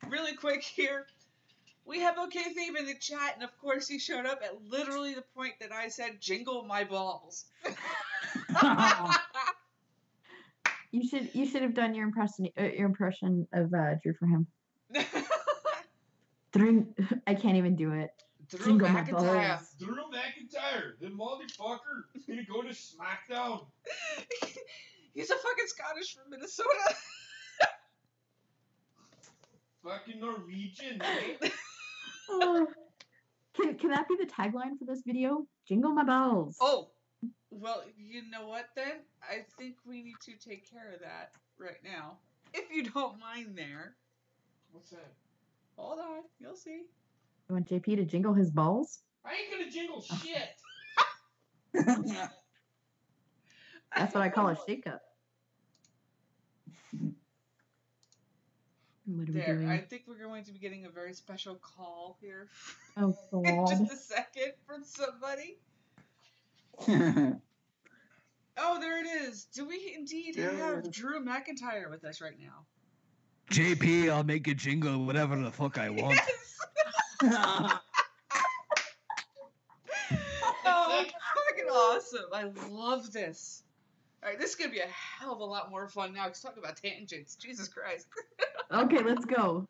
Really quick here. We have OKFabe in the chat, and of course he showed up at literally the point that I said, jingle my balls. You should have done your impression of Drew for him. I can't even do it. Drew Jingle my McIntyre. balls. Drew McIntyre, the motherfucker, is gonna go to SmackDown. He's a fucking Scottish from Minnesota. Fucking Norwegian, right? Can that be the tagline for this video? Jingle my balls. Oh, well, you know what then? I think we need to take care of that right now. If you don't mind there. What's that? Hold on, you'll see. You want JP to jingle his balls? I ain't gonna jingle shit. That's what I call a shakeup. What are we There, doing? I think we're going to be getting a very special call here Oh in God. just a second from somebody. Oh, there it is. Do we indeed have Drew McIntyre with us right now? JP, I'll make a jingle whatever the fuck I want. Yes! Oh, fucking awesome. I love this. All right, this is going to be a hell of a lot more fun now. Let's talk about tangents. Jesus Christ. Okay, let's go.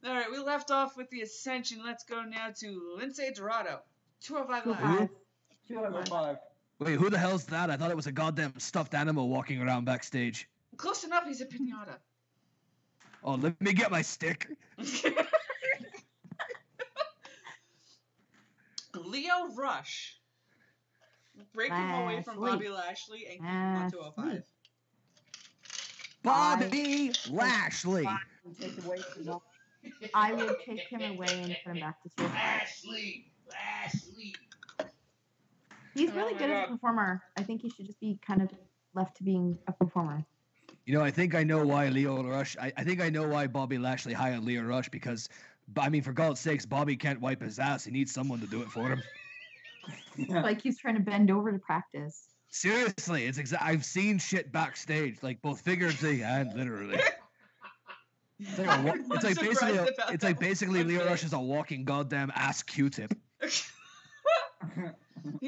All right, we left off with the Ascension. Let's go now to Lindsay Dorado. 205 Live. 205. 205. Wait, who the hell's that? I thought it was a goddamn stuffed animal walking around backstage. Close enough, he's a pinata. Oh, let me get my stick. Leo Rush. Breaking him away from Bobby Lashley and keeping him on 205. Bobby Lashley. Take away from them. I would take him away and put him back to 205. Lashley. He's Oh really my good as a God. performer. I think he should just be kind of left to being a performer. You know, I think I know why Leo Rush. I think I know why Bobby Lashley hired Leo Rush because, I mean, for God's sakes, Bobby can't wipe his ass. He needs someone to do it for him. Like he's trying to bend over to practice. Seriously, I've seen shit backstage, like both figuratively and literally. It's like, it's like basically Leo Rush is a walking goddamn ass Q-tip. He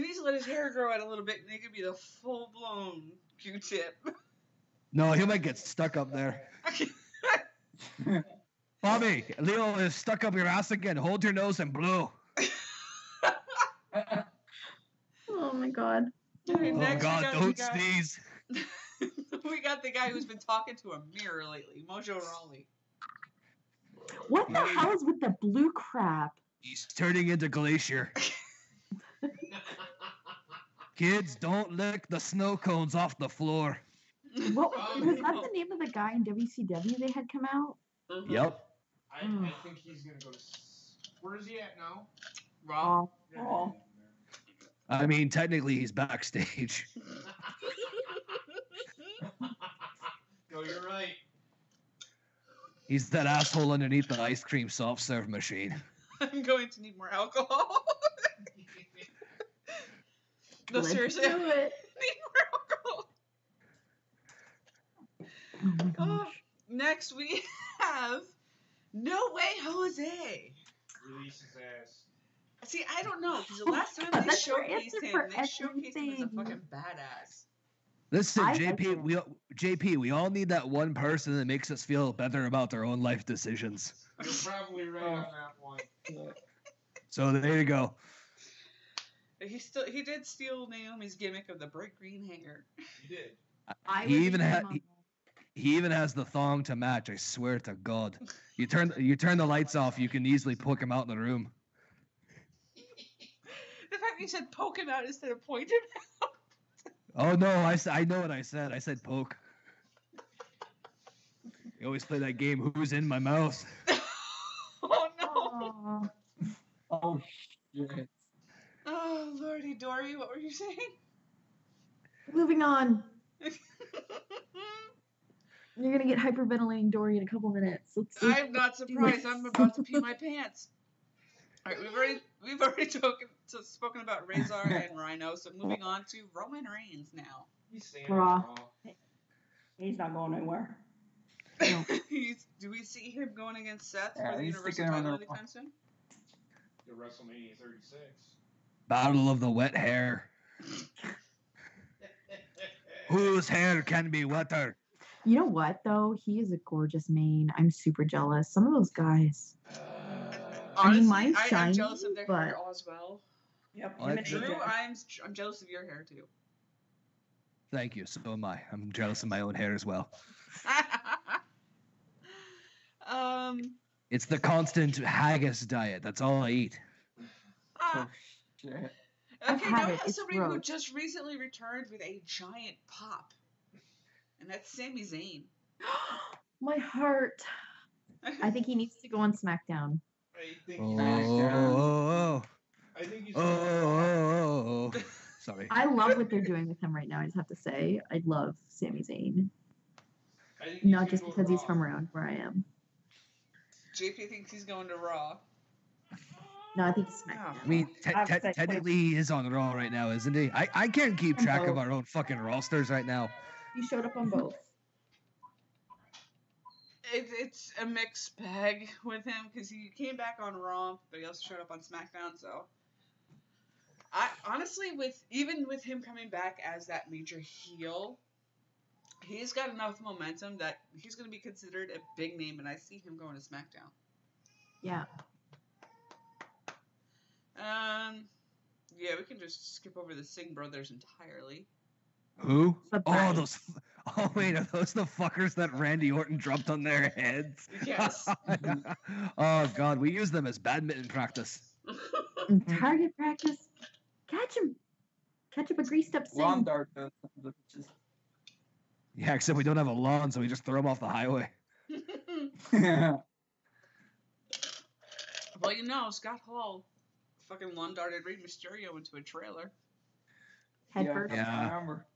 needs to let his hair grow out a little bit and he could be the full-blown Q-tip. No, he might get stuck up there. Bobby, Leo is stuck up your ass again. Hold your nose and blow. Oh my god. Okay, Oh next God, we got don't the guy, sneeze. we got the guy who's been talking to a mirror lately, Mojo Rawley. What the hell is with the blue crap? He's turning into Glacier. Kids, don't lick the snow cones off the floor. What was that the name of the guy in WCW they had come out? Mhm. Yep. I think he's gonna go to. Where is he at now? Raw. Raw. I mean, technically, he's backstage. No, you're right. He's that asshole underneath the ice cream soft serve machine. I'm going to need more alcohol. No, Let's seriously, do I need it. more alcohol. Oh my Oh, gosh. next we have No Way Jose. Release his ass. See, I don't know, because the last time they That's your showcased answer him, for they showcased him as a everything. fucking badass. Listen, I like JP, we all need that one person that makes us feel better about their own life decisions. You're probably right on that one. So there you go. He did steal Naomi's gimmick of the bright green hair. You did. I He would even leave had him on he even has the thong to match. I swear to God. You turn the lights off, you can easily poke him out in the room. The fact you said poke him out instead of point him out. Oh no, I know what I said. I said poke. You always play that game. Who's in my mouth? Oh no. Aw. Oh shit. Oh Lordy Dory, what were you saying? Moving on. You're gonna get hyperventilating Dory in a couple minutes. Let's see. I'm not surprised. I'm about to pee my pants. All right, we've already spoken about Razor and Rhino, so moving on to Roman Reigns now. He's staying Raw. on Raw. He's not going anywhere. No. Do we see him going against Seth Yeah, for the he's Universal sticking around title there. anytime soon? To WrestleMania 36. Battle of the wet hair. Whose hair can be wetter? You know what though? He is a gorgeous mane. I'm super jealous. Some of those guys. I mean, Honestly, mine's I'm shiny, jealous of their hair but- as well. Yep. Well, him and Drew, AJ. I'm jealous of your hair too. Thank you. So am I. I'm jealous of my own hair as well. It's the constant haggis diet. That's all I eat. Oh shit. I've Okay, had now we it. have It's somebody who gross. just recently returned with a giant pop, and that's Sami Zayn. My heart. I think he needs to go on SmackDown. I think Oh, he's oh, I think he's oh, oh, oh. Sorry. I love what they're doing with him right now. I just have to say, I love Sami Zayn. I think he's Not gonna just go because he's Raw. from around where I am. JP thinks he's going to Raw. No, I think it's SmackDown. I mean, I would say technically he is on Raw right now, isn't he? I can't keep track of our own fucking rosters right now. He showed up on both. It's a mixed bag with him because he came back on Raw, but he also showed up on SmackDown. So, I honestly, with him coming back as that major heel, he's got enough momentum that he's going to be considered a big name, and I see him going to SmackDown. Yeah. Yeah, we can just skip over the Singh brothers entirely. Who? The Oh, Bride. those. Oh wait, are those the fuckers that Randy Orton dropped on their heads? Yes. Oh god, we use them as badminton practice. Target practice. Catch him. Catch up a greased up Lawn Singh. dart those sons of bitches. Yeah, except we don't have a lawn, so we just throw them off the highway. Well, you know, Scott Hall fucking lawn darted Rey Mysterio into a trailer. Head Yeah. first. Yeah. I remember.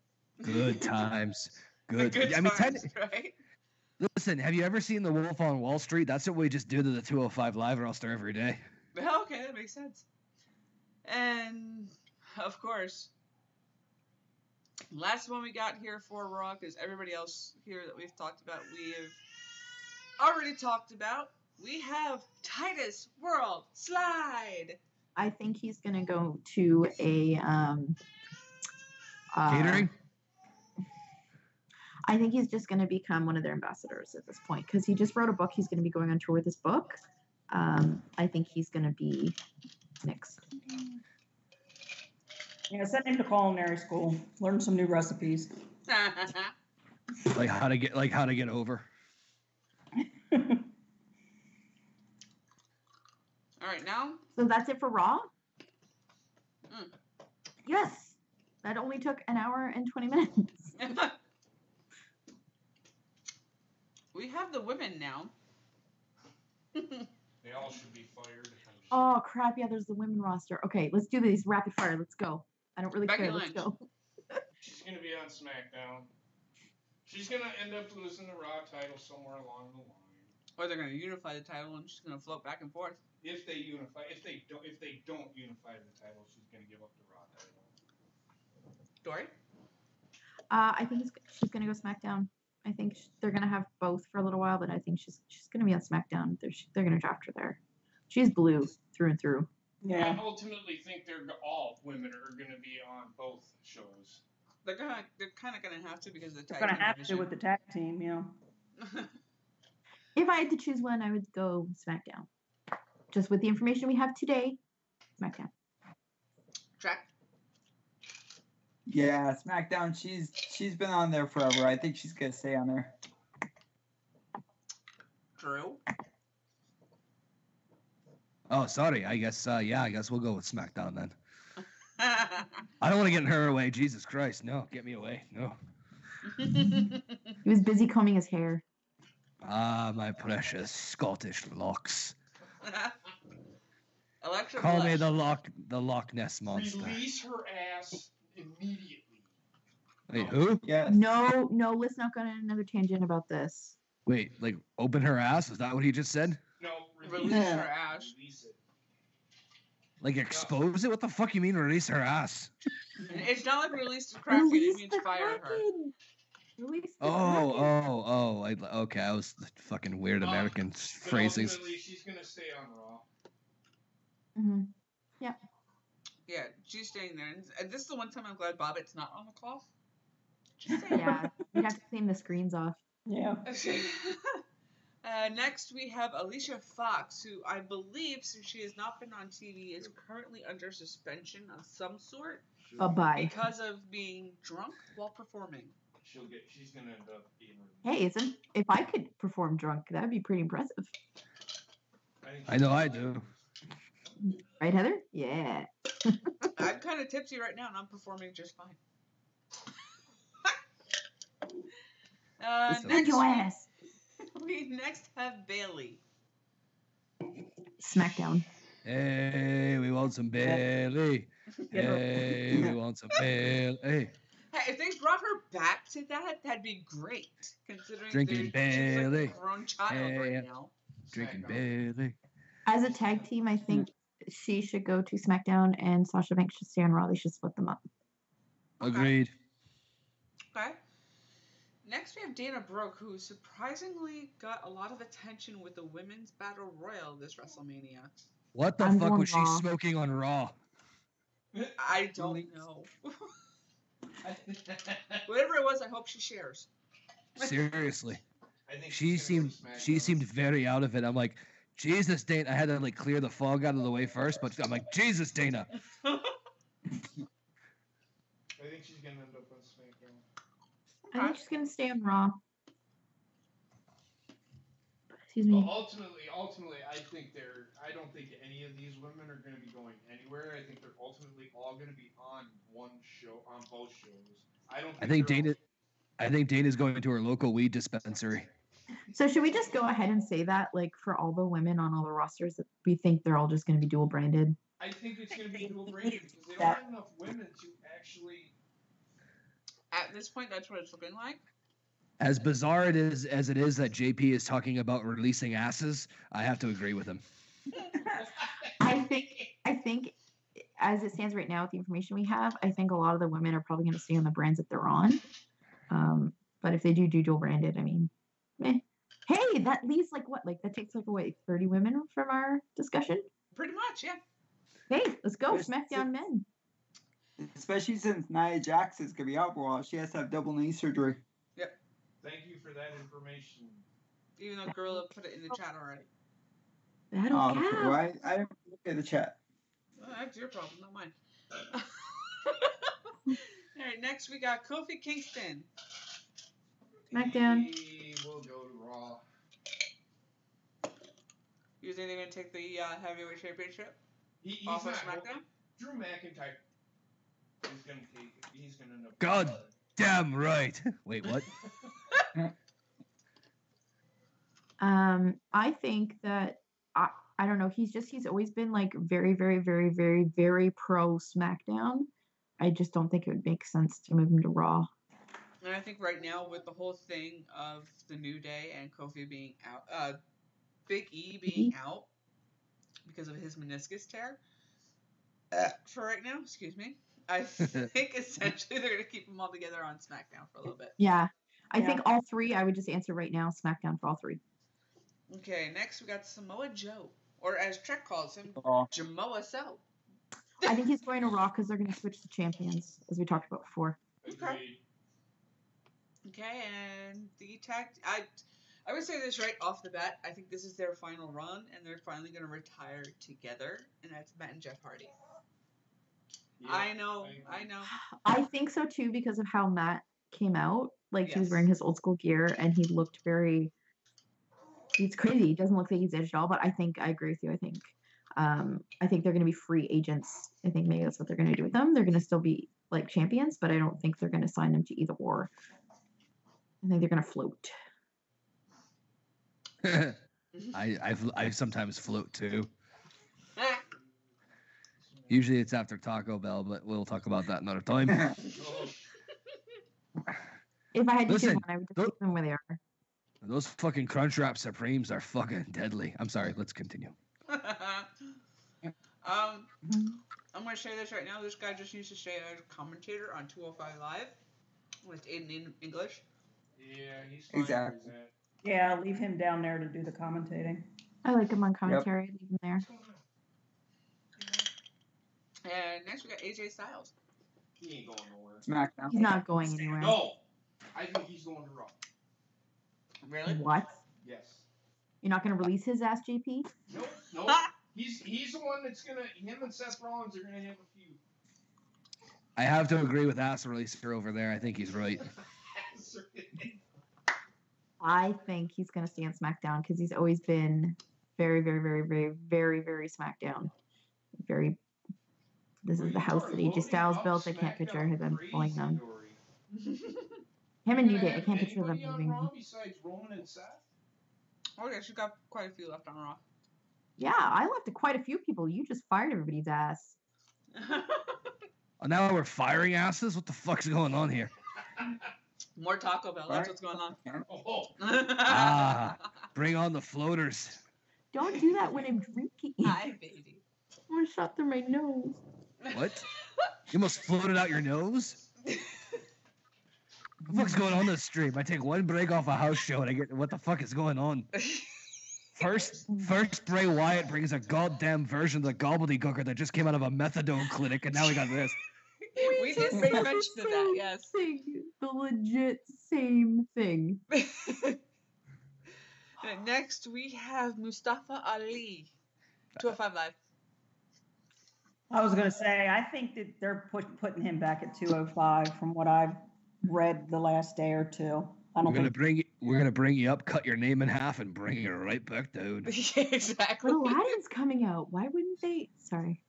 Good times. Good Good. I mean, times, right? listen, have you ever seen The Wolf on Wall Street? That's what we just do to the 205 Live roster every day. Well, okay, that makes sense. And, of course, last one we got here for Raw, because everybody else here that we've talked about, we have already talked about. We have Titus World Slide. I think he's gonna go to a Catering? I think he's just gonna become one of their ambassadors at this point because he just wrote a book. He's gonna be going on tour with this book. I think he's gonna be next. Yeah, send him to culinary school. Learn some new recipes. Like how to get over. All right, now. So that's it for Raw. Mm. Yes, that only took an hour and 20 minutes. We have the women now. They all should be fired. Oh crap! Yeah, there's the women roster. Okay, let's do these rapid fire. Let's go. I don't really Becky care. Let's Lynch. go. She's gonna be on SmackDown. She's gonna end up losing the Raw title somewhere along the line. Or they're going to unify the title and she's going to float back and forth. If they unify, if they don't unify the title, she's gonna give up the Raw title. Dory? I think she's gonna go SmackDown. I think they're gonna have both for a little while, but I think she's gonna be on SmackDown. They're gonna draft her there. She's blue through and through. Yeah. I ultimately think all women are gonna be on both shows. They're kind of gonna have to because of the They're tag gonna team have to division. with the tag team, yeah. If I had to choose one, I would go SmackDown. Just with the information we have today, SmackDown. Track. Yeah, SmackDown. She's been on there forever. I think she's gonna stay on there. Drew. Oh, sorry. I guess we'll go with SmackDown then. I don't want to get in her way. Jesus Christ, no, get me away, no. He was busy combing his hair. Ah, my precious Scottish locks. Electra Call me Blush. the Loch Ness monster. Release her ass immediately. Wait, who? Yes. No, let's not go on another tangent about this. Wait, like open her ass? Is that what he just said? No, Release her ass. Release it. Like expose it? What the fuck you mean release her ass? It's not like release the Kraken. It Release means the fire her. Kraken. Release the Oh. Okay, I was the fucking weird American But phrasings. ultimately, she's gonna stay on Raw. Mm-hmm. Yeah, she's staying there. And this is the one time I'm glad Bobbitt's not on the cloth. Just saying. Yeah, we'd have to clean the screens off. Yeah. Next, we have Alicia Fox, who I believe, since she has not been on TV, is currently under suspension of some sort Bye-bye. because of being drunk while performing. She's gonna end up being. Hey, if I could perform drunk, that would be pretty impressive. I know I do. Right, Heather? Yeah. I'm kind of tipsy right now, and I'm performing just fine. Spread Next, your ass. we next have Bailey. SmackDown. Hey, we want some Bailey. Hey, we want some Bailey. Hey, Hey, if they brought her back to that, that'd be great. Considering Drinking she's Bailey. like a grown child Hey, right now. drinking SmackDown. Bailey. As a tag team, I think she should go to SmackDown and Sasha Banks should stay on Raw. They should split them up. Agreed. Okay. Next, we have Dana Brooke, who surprisingly got a lot of attention with the Women's Battle Royal this WrestleMania. What the I'm fuck going was she Raw. smoking on Raw? I don't know. Whatever it was, I hope she shares. Seriously. I think She she's gonna go seemed to SmackDown. very out of it. I'm like, Jesus, Dana. I had to like clear the fog out of the way first, but I'm like, Jesus, Dana. I think she's gonna end up on SmackDown. I think she's gonna stay on Raw. Excuse But me. ultimately, I don't think any of these women are gonna be going anywhere. I think they're ultimately all gonna be on one show, on both shows. I think Dana's going to her local weed dispensary. So should we just go ahead and say that, like, for all the women on all the rosters, that we think they're all just going to be dual branded? I think it's going to be dual branded because they don't have enough women to actually. At this point, that's what it's looking like. As bizarre as it is that JP is talking about releasing asses, I have to agree with him. I think as it stands right now with the information we have, I think a lot of the women are probably going to stay on the brands that they're on. But if they do dual branded, I mean, hey, that leaves that takes away 30 women from our discussion. Pretty much, yeah. Hey, let's go, SmackDown men. Especially since Nia Jax is gonna be out for a while, she has to have double knee surgery. Yep. Thank you for that information. Even though Gorilla put it in the chat already. That'll count. Well, I didn't look at the chat. Well, that's your problem, not mine. All right, next we got Kofi Kingston. SmackDown. He will go to Raw. You think they're going to take the heavyweight championship He's off of not. SmackDown? Drew McIntyre is going to take it. He's going to end up. God damn right. Wait, what? I think that I don't know. He's always been like very, very, very, very, very pro SmackDown. I just don't think it would make sense to move him to Raw. And I think right now with the whole thing of the New Day and Kofi being out, Big E being out because of his meniscus tear, for right now, excuse me, I think essentially they're going to keep them all together on SmackDown for a little bit. Yeah. I think all three, I would just answer right now, SmackDown for all three. Okay, next we got Samoa Joe, or as Trek calls him, Jamoa So. I think he's going to Raw because they're going to switch the champions, as we talked about before. Okay. Okay, and the tag, I would say this right off the bat. I think this is their final run, and they're finally going to retire together, and that's Matt and Jeff Hardy. Yeah, I know. I think so too because of how Matt came out. Like he was wearing his old school gear, and he looked very. It's crazy. He doesn't look like he's aged at all, but I agree with you. I think they're going to be free agents. I think maybe that's what they're going to do with them. They're going to still be like champions, but I don't think they're going to sign them to either war. I think they're going to float. I sometimes float too. Usually it's after Taco Bell, but we'll talk about that another time. If I had to choose one, I would just keep them where they are. Those fucking Crunchwrap Supremes are fucking deadly. I'm sorry. Let's continue. I'm going to say this right now. This guy just needs to stay as a commentator on 205 Live with Aiden English. Yeah, he's fine. Exactly. Yeah, leave him down there to do the commentating. I like him on commentary. Yep. Leave him there. And next we got AJ Styles. He ain't going nowhere. SmackDown. He's not going anywhere. No, I think he's going to Raw. Really? What? Yes. You're not going to release his ass, JP? Nope. He's the one that's gonna. Him and Seth Rollins are gonna have a feud. I have to agree with ass releaser over there. I think he's right. I think he's going to stay on SmackDown because he's always been very, very, very, very, very, very SmackDown. Very. This is the house that AJ Styles built. I can't picture him pulling them. Him and New Day. I can't picture them moving. Besides Roman and Seth? Oh yeah, she's got quite a few left on Raw. Yeah, I left quite a few people. You just fired everybody's ass. Oh, now we're firing asses? What the fuck's going on here? More Taco Bell. That's what's going on. Bring on the floaters. Don't do that when I'm drinking. Hi, baby. I'm going to shot through my nose. What? You almost floated out your nose? What the fuck's going on this stream? I take one break off a house show and I get what the fuck is going on? First Bray Wyatt brings a goddamn version of the gobbledygooker that just came out of a methadone clinic, and now we got this. We did make mention of that, yes. The legit same thing. Next, we have Mustafa Ali. 205 Live. I was gonna say, I think that they're putting him back at 205 from what I've read the last day or two. I don't think. We're gonna bring you up, cut your name in half, and bring you right back down. Yeah, exactly. But Aladdin's coming out. Why wouldn't they? Sorry.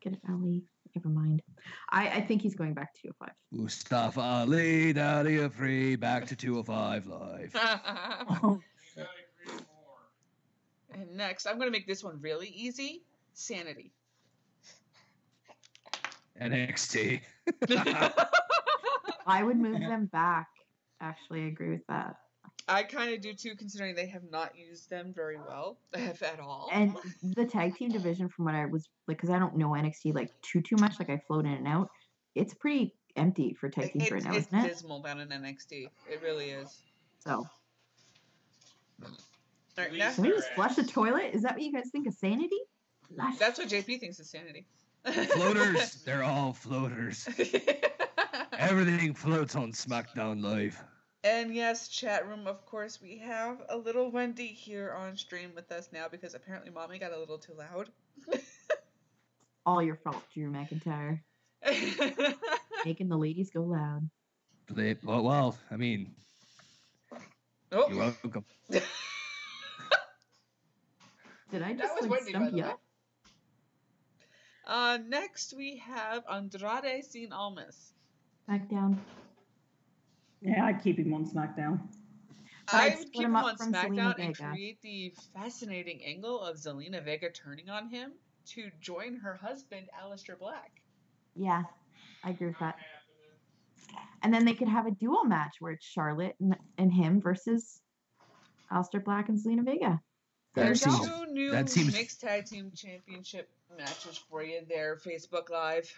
Get it, Ali. Never mind. I think he's going back to 205. Mustafa Ali, Daddy of Free, back to 205 Live. You gotta agree more. And next, I'm going to make this one really easy. Sanity. NXT. I would move them back. Actually, I agree with that. I kind of do too, considering they have not used them very well, if at all. And the tag team division, from what I was like, because I don't know NXT like too much, like I float in and out. It's pretty empty for tag teams right now, it's isn't it? dismal down in NXT. It really is. So, All right, now, can we just flush the toilet? Is that what you guys think of sanity? Flush. that's what JP thinks is sanity. Floaters. They're all floaters. Everything floats on SmackDown Live. And yes, chat room, of course, we have a little Wendy here on stream with us now because apparently Mommy got a little too loud. All your fault, Drew McIntyre. Making the ladies go loud. Well, I mean, Oh, you're welcome. Did I that just was like Wendy, by stump the you way. up? Next, we have Andrade Cien Almas. Back down. Yeah, I'd keep him on SmackDown. I I'd would split keep him him up on from Zelina SmackDown and Vega. create the fascinating angle of Zelina Vega turning on him to join her husband, Aleister Black. Yeah, I agree with Not that. happening. And then they could have a dual match where it's Charlotte and him versus Aleister Black and Zelina Vega. There There's you go. two new that seems- mixed tag team championship matches for you there, Facebook Live.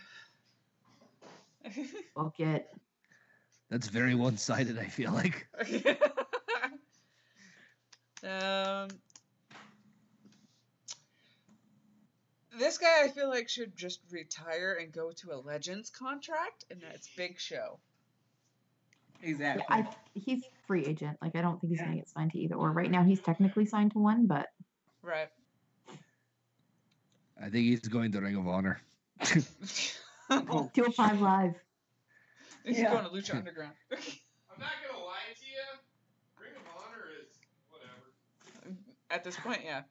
Book it. That's very one-sided, I feel like. This guy I feel like should just retire and go to a Legends contract, and that's Big Show. Exactly. He's free agent. Like I don't think he's gonna get signed to either or. Right now he's technically signed to one, but Right. I think he's going to Ring of Honor. 205 Live. He's Yeah. going to Lucha Underground. I'm not gonna lie to you. Ring of Honor is whatever. At this point, yeah.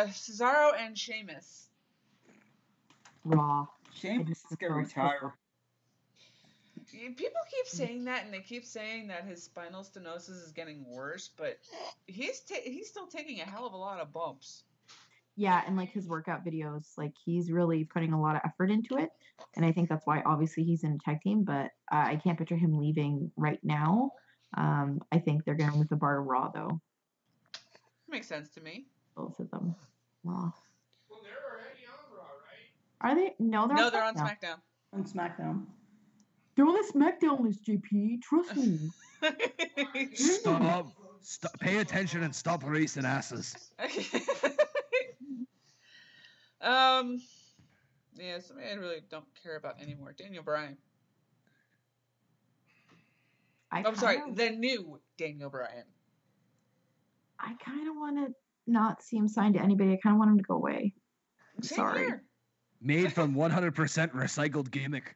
Cesaro and Sheamus. Raw. Sheamus is gonna retire. People keep saying that, and they keep saying that his spinal stenosis is getting worse, but he's still taking a hell of a lot of bumps. Yeah, and like his workout videos, like he's really putting a lot of effort into it. And I think that's why obviously he's in a tag team, but I can't picture him leaving right now. I think they're going with the bar to Raw though. Makes sense to me. Both of them. Raw. Well, they're already on Raw, right? Are they? No, they're No, on they're on SmackDown. SmackDown. On SmackDown. They're on the SmackDown list, JP. Trust me. Stop. Pay attention and stop racing asses. Yeah, somebody I really don't care about anymore. Daniel Bryan. I'm sorry, the new Daniel Bryan. I kind of want to not see him signed to anybody. I kind of want him to go away. I'm Same sorry. here. Made from 100% recycled gimmick.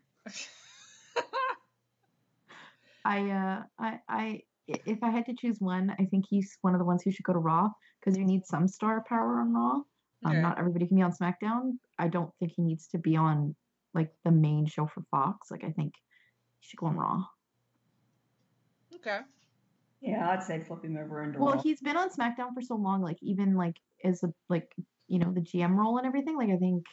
If I had to choose one, I think he's one of the ones who should go to Raw because you need some star power on Raw. Yeah. Not everybody can be on SmackDown. I don't think he needs to be on like the main show for Fox. Like I think he should go on Raw. Okay. Yeah, I'd say flip him over into Well, Raw. he's been on SmackDown for so long, like even like as a like the GM role and everything. Like I think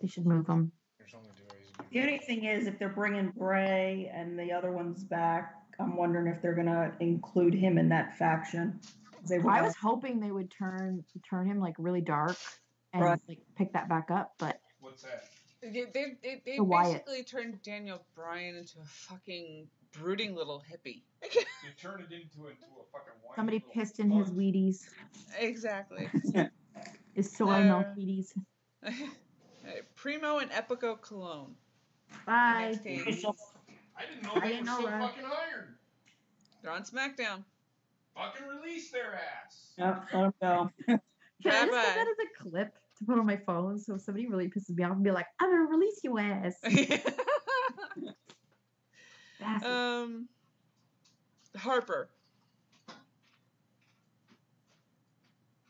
they should move him. There's only two ways to do The only thing is, if they're bringing Bray and the other ones back, I'm wondering if they're gonna include him in that faction. They I was hoping they would turn him like really dark and Right. like pick that back up, but What's that? They The Wyatt. basically turned Daniel Bryan into a fucking brooding little hippie. You turn it into a fucking whiny somebody little pissed in his bug. Wheaties. Exactly. His soy milk Uh, Wheaties. Primo and Epico Cologne. Bye. NXT. I didn't know I they didn't were know still that. fucking hired. They're on SmackDown. Fucking release their ass. Yep, let 'em go. Can I just Bye-bye. have that as a clip to put on my phone so if somebody really pisses me off and be like, I'm gonna release you ass. Bastard. Harper.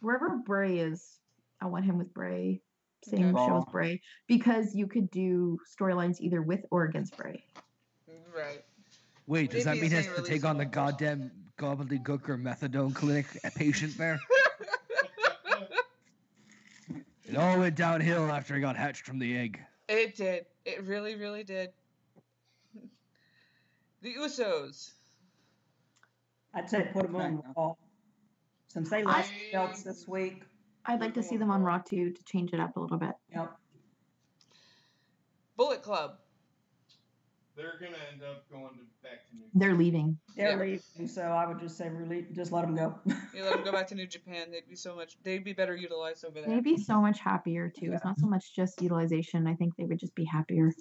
Wherever Bray is, I want him with Bray. Same Okay. show as Bray. Because you could do storylines either with or against Bray. Right. Wait, does that Maybe mean he he's has saying to take on the goddamn gobbledygook or methadone clinic patient there? It all went downhill after he got hatched from the egg. It did. It really, really did. The Usos. I'd say put them on Raw. Since they lost belts this week. I'd like to see them on Raw too to change it up a little bit. Yep. Bullet Club. They're gonna end up going back to New. They're leaving. They're leaving, so I would just say just let them go. You let them go back to New Japan. They'd be better utilized over there. They'd be so much happier too. It's not so much just utilization. I think they would just be happier.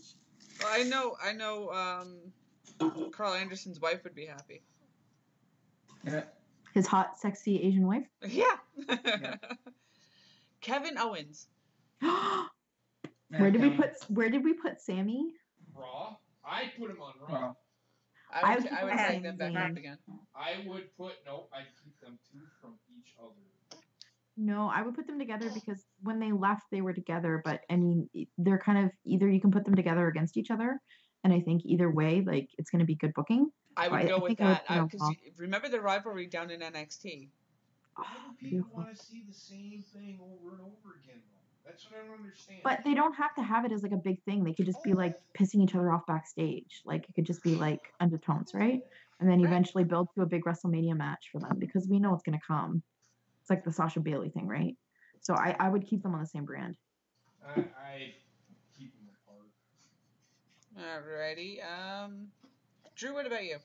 Well, I know. Carl Anderson's wife would be happy. Yeah. His hot, sexy Asian wife. Yeah. Kevin Owens. Where did we put Sammy? Raw. I put him on Raw. I would I tag them back Zayn. up again. I would I'd keep them two from each other. No, I would put them together because when they left, they were together. But I mean, they're kind of either you can put them together against each other, and I think either way, like it's going to be good booking. I would So go with think I would that put them because off. remember the rivalry down in NXT. Why do people beautiful. want to see the same thing over and over again, though? That's what I don't understand. But they don't have to have it as like a big thing. They could just be like pissing each other off backstage. Like it could just be like undertones, right? And then eventually build to a big WrestleMania match for them because we know it's going to come. It's like the Sasha Bailey thing, right? So I would keep them on the same brand. I keep them apart. Alrighty. Drew, what about you?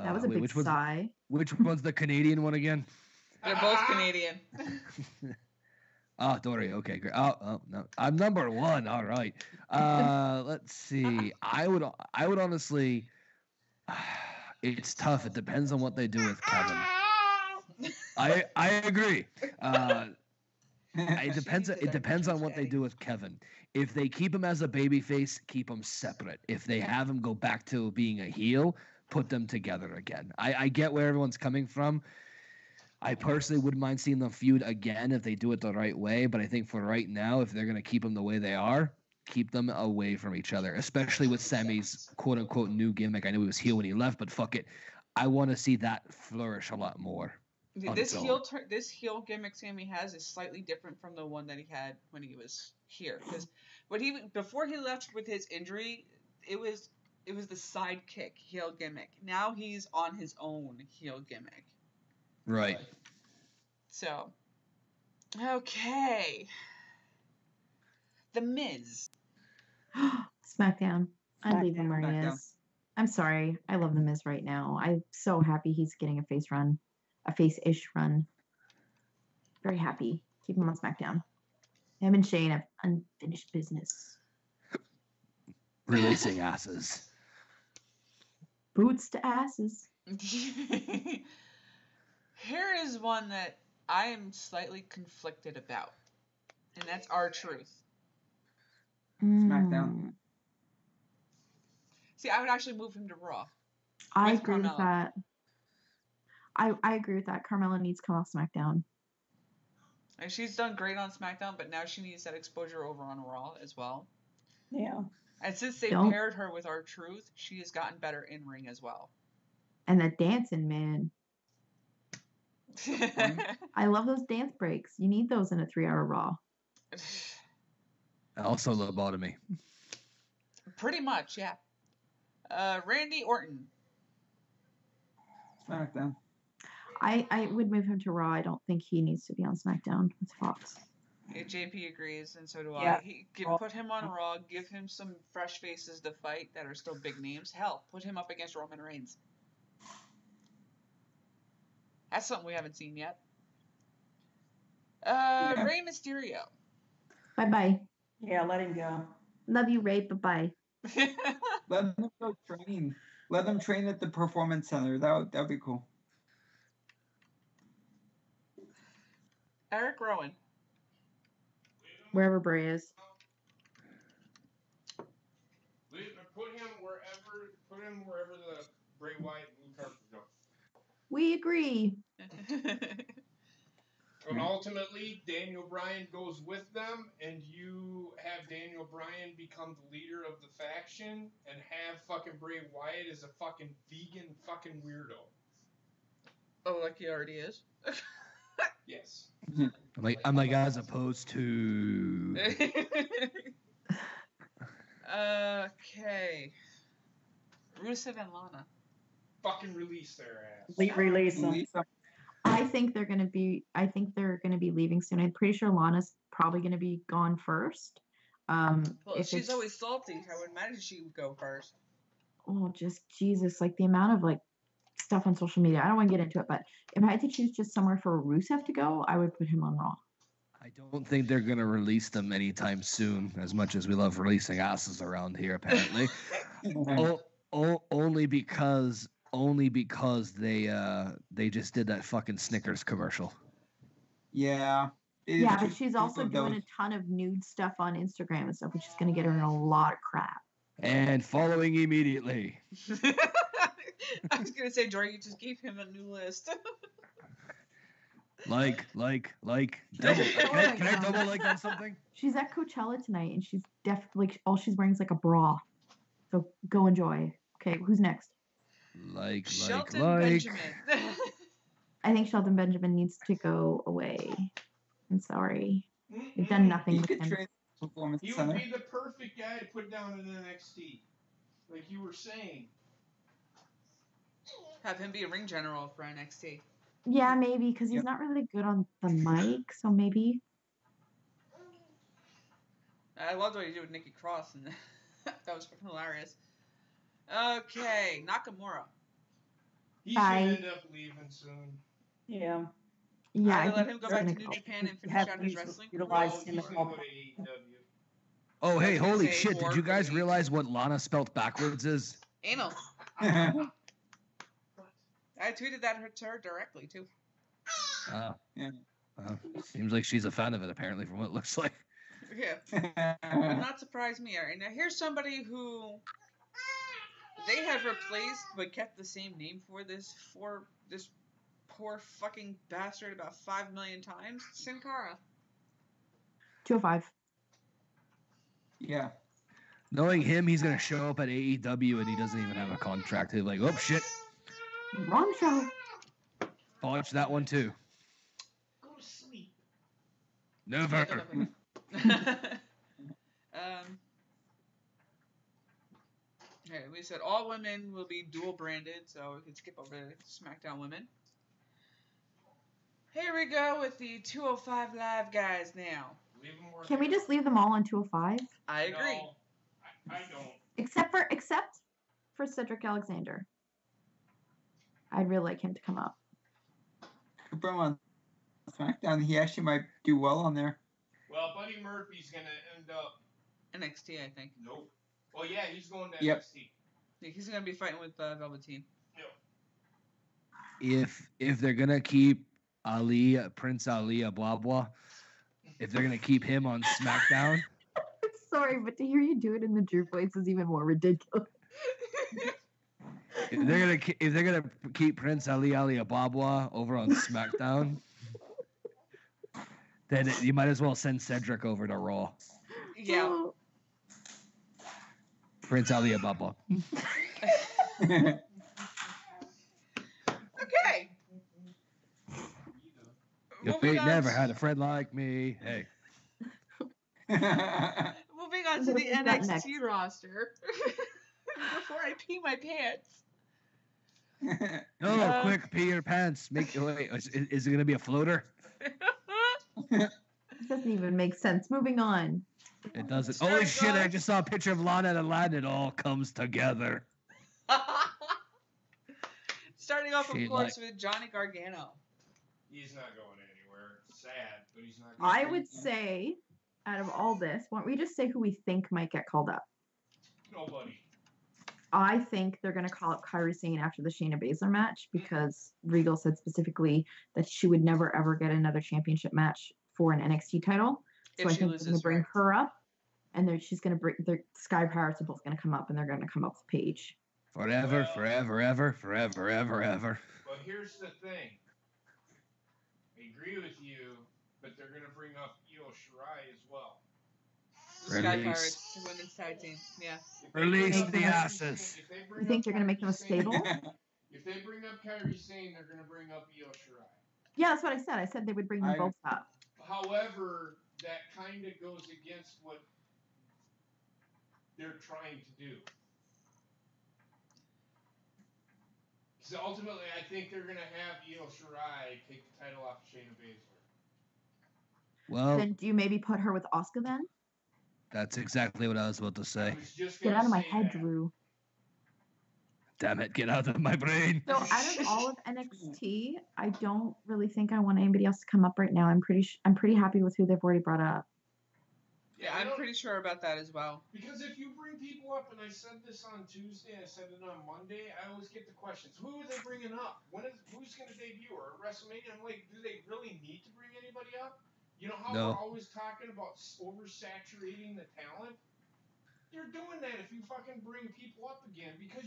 That was a big sigh. Which one's the Canadian one again? They're both Canadian. Oh, Dory. Okay, great. Oh, no. I'm number one. All right. Let's see. I would honestly. It's tough. It depends on what they do with Kevin. I agree. It depends on what they do with Kevin. If they keep him as a babyface, keep him separate. If they have him go back to being a heel, put them together again. I get where everyone's coming from. I personally wouldn't mind seeing them feud again if they do it the right way, but I think for right now, if they're going to keep them the way they are, keep them away from each other, especially with Sammy's quote-unquote new gimmick. I know he was heel when he left, but fuck it. I want to see that flourish a lot more. This heel gimmick Sammy has is slightly different from the one that he had when he was here. Because before he left with his injury, it was the sidekick heel gimmick. Now he's on his own heel gimmick. Right. So, okay. The Miz. SmackDown. I'd leave him where he SmackDown. is. I'm sorry. I love The Miz right now. I'm so happy he's getting a face-ish run. Very happy. Keep him on SmackDown. Him and Shane have unfinished business. Releasing asses. Boots to asses. Here is one that I am slightly conflicted about, and that's R-Truth. SmackDown. See, I would actually move him to Raw. I With agree with Carmella. that. I agree with that. Carmella needs to come off SmackDown. And she's done great on SmackDown, but now she needs that exposure over on Raw as well. Yeah. And since they Don't- paired her with R-Truth, she has gotten better in ring as well. And the dancing, man. I love those dance breaks. You need those in a 3-hour Raw. Also lobotomy. Pretty much, yeah. Randy Orton. SmackDown. I would move him to Raw. I don't think he needs to be on SmackDown. It's Fox. JP agrees, and so do Yeah. I. Put him on Raw. Give him some fresh faces to fight that are still big names. Hell, put him up against Roman Reigns. That's something we haven't seen yet. Rey Mysterio. Bye-bye. Yeah, let him go. Love you, Ray. Bye-bye. Let him go train Let them train at the Performance Center. That'd be cool. Eric Rowan. Wherever Bray is. Put him wherever the Bray Wyatt and Luke Harper go. We agree. And ultimately, Daniel Bryan goes with them, and you have Daniel Bryan become the leader of the faction, and have fucking Bray Wyatt as a fucking vegan fucking weirdo. Oh, like he already is? Yes. I'm like as opposed to. Okay. Rusev and Lana. Fucking release their ass. Release them. I think they're gonna be leaving soon. I'm pretty sure Lana's probably gonna be gone first. Well, if she's it's- always salty. I would imagine she would go first. Oh, just Jesus! Like the amount of like stuff on social media. I don't want to get into it, but if I had to choose just somewhere for Rusev to go, I would put him on Raw. I don't think they're gonna release them anytime soon. As much as we love releasing asses around here, apparently, only because they just did that fucking Snickers commercial. Yeah. Yeah, but she's also doing a ton of nude stuff on Instagram and stuff, which is going to get her in a lot of crap. And following immediately. I was gonna say, Jordan, you just gave him a new list. Like, double. Can I double like on something? She's at Coachella tonight, and she's definitely all she's wearing is like a bra. So go enjoy. Okay, who's next? Shelton Benjamin. I think Shelton Benjamin needs to go away. I'm sorry. We've done nothing with him. He would be the perfect guy to put down in NXT. Like you were saying. Have him be a ring general for NXT. Yeah, maybe, because he's not really good on the mic, so maybe. I loved what he did with Nikki Cross, and that was fucking hilarious. Okay, Nakamura. He's gonna end up leaving soon. Yeah. Yeah, Either let him go back to New Japan and finish out his wrestling career. Oh, hey, holy shit. Did you guys realize what Lana spelt backwards is? Anal. I tweeted that to her directly, too. Yeah. Seems like she's a fan of it, apparently, from what it looks like. Yeah. Would not surprise me. All right, now here's somebody who they have replaced but kept the same name for this poor fucking bastard about 5 million times. Sin Cara. 205. Yeah. Knowing him, he's going to show up at AEW and he doesn't even have a contract. He's like, oh, shit. Wrong show. Watch that one, too. Go to sleep. Never. Okay, we said all women will be dual branded, so we can skip over to SmackDown women. Here we go with the 205 Live guys now. Can we just leave them all on 205? I agree. No, I don't. Except for Cedric Alexander. I'd really like him to come up. Put him on SmackDown. He actually might do well on there. Well, Buddy Murphy's gonna end up NXT, I think. Nope. Well, yeah, he's going to Yep. NXT. Yeah, he's gonna be fighting with Velveteen. Yep. If they're going to keep Prince Ali, blah, blah, if they're going to keep him on SmackDown. Sorry, but to hear you do it in the Drew voice is even more ridiculous. If they're gonna keep Prince Ali Ababwa over on SmackDown, then you might as well send Cedric over to Raw. Yeah. Oh. Prince Ali Ababwa. Okay. You ain't never had a friend like me. Hey. Moving on to What the have we got NXT next? roster. Before I pee my pants. No, quick, pee your pants. Wait, is it gonna be a floater? It doesn't even make sense. Moving on. It doesn't. Holy shit! I just saw a picture of Lana and Aladdin. It all comes together. Starting off, of She course, with Johnny Gargano. He's not going anywhere. It's sad, but he's not. I would say, out of all this, why don't we just say who we think might get called up? Nobody. I think they're going to call up Kairi Sane after the Shayna Baszler match because Regal said specifically that she would never ever get another championship match for an NXT title. So If I she think they're going loses, to bring right. her up, and she's going to bring the Sky Pirates are both going to come up, and they're going to come up with Paige. Forever, Well- forever, ever, forever, ever, ever. But here's the thing. I agree with you, but they're going to bring up Io Shirai as well. The Sky Release. Pirates, the women's tag team. Yeah. If they Release bring up the Kairi asses. Sane- if they bring You think up they're going to make them a Kairi Sane- stable? If they bring up Kairi Sane, they're going to bring up Io Shirai. Yeah, that's what I said. I said they would bring them both up. However, that kind of goes against what they're trying to do. Because ultimately, I think they're going to have Io Shirai take the title off of Shayna Baszler. Well, Then do you maybe put her with Asuka then? that's exactly what I was about to I say. was just Get gonna out of my say head, that. Drew. Damn it, get out of my brain. So out of all of NXT, I don't really think I want anybody else to come up right now. I'm pretty happy with who they've already brought up. Yeah, I I'm don't- pretty sure about that as well. Because if you bring people up, and I said this on Tuesday, I said it on Monday, I always get the questions: who are they bringing up? Who's going to debut or at WrestleMania? I'm like, do they really need to bring anybody up? You know how No. we're always talking about oversaturating the talent? You're doing that if you fucking bring people up again because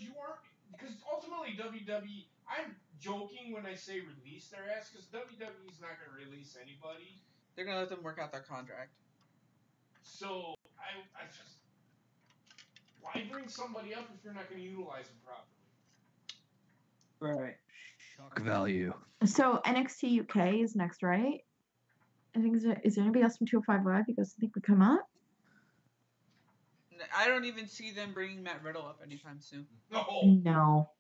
ultimately WWE. I'm joking when I say release their ass because WWE's not going to release anybody. They're gonna let them work out their contract. So I just why bring somebody up if you're not going to utilize them properly? Right. Shock value. So NXT UK is next, right? I think is there anybody else from 205 Live you guys think would come up? I don't even see them bringing Matt Riddle up anytime soon. No. No.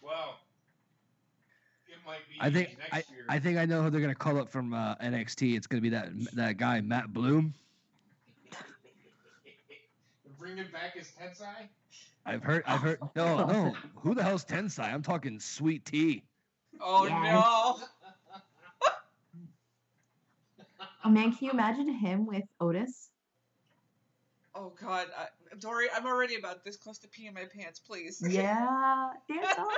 Well, it might be I think next year. I think I know who they're gonna call up from NXT. It's gonna be that guy Matt Bloom. Bringing back his Tensai? I've heard. No. Who the hell's Tensai? I'm talking Sweet Tea. Oh Yes. no! Oh man, can you imagine him with Otis? Oh god, Dory, I'm already about this close to peeing my pants. Please. Yeah. Dance off.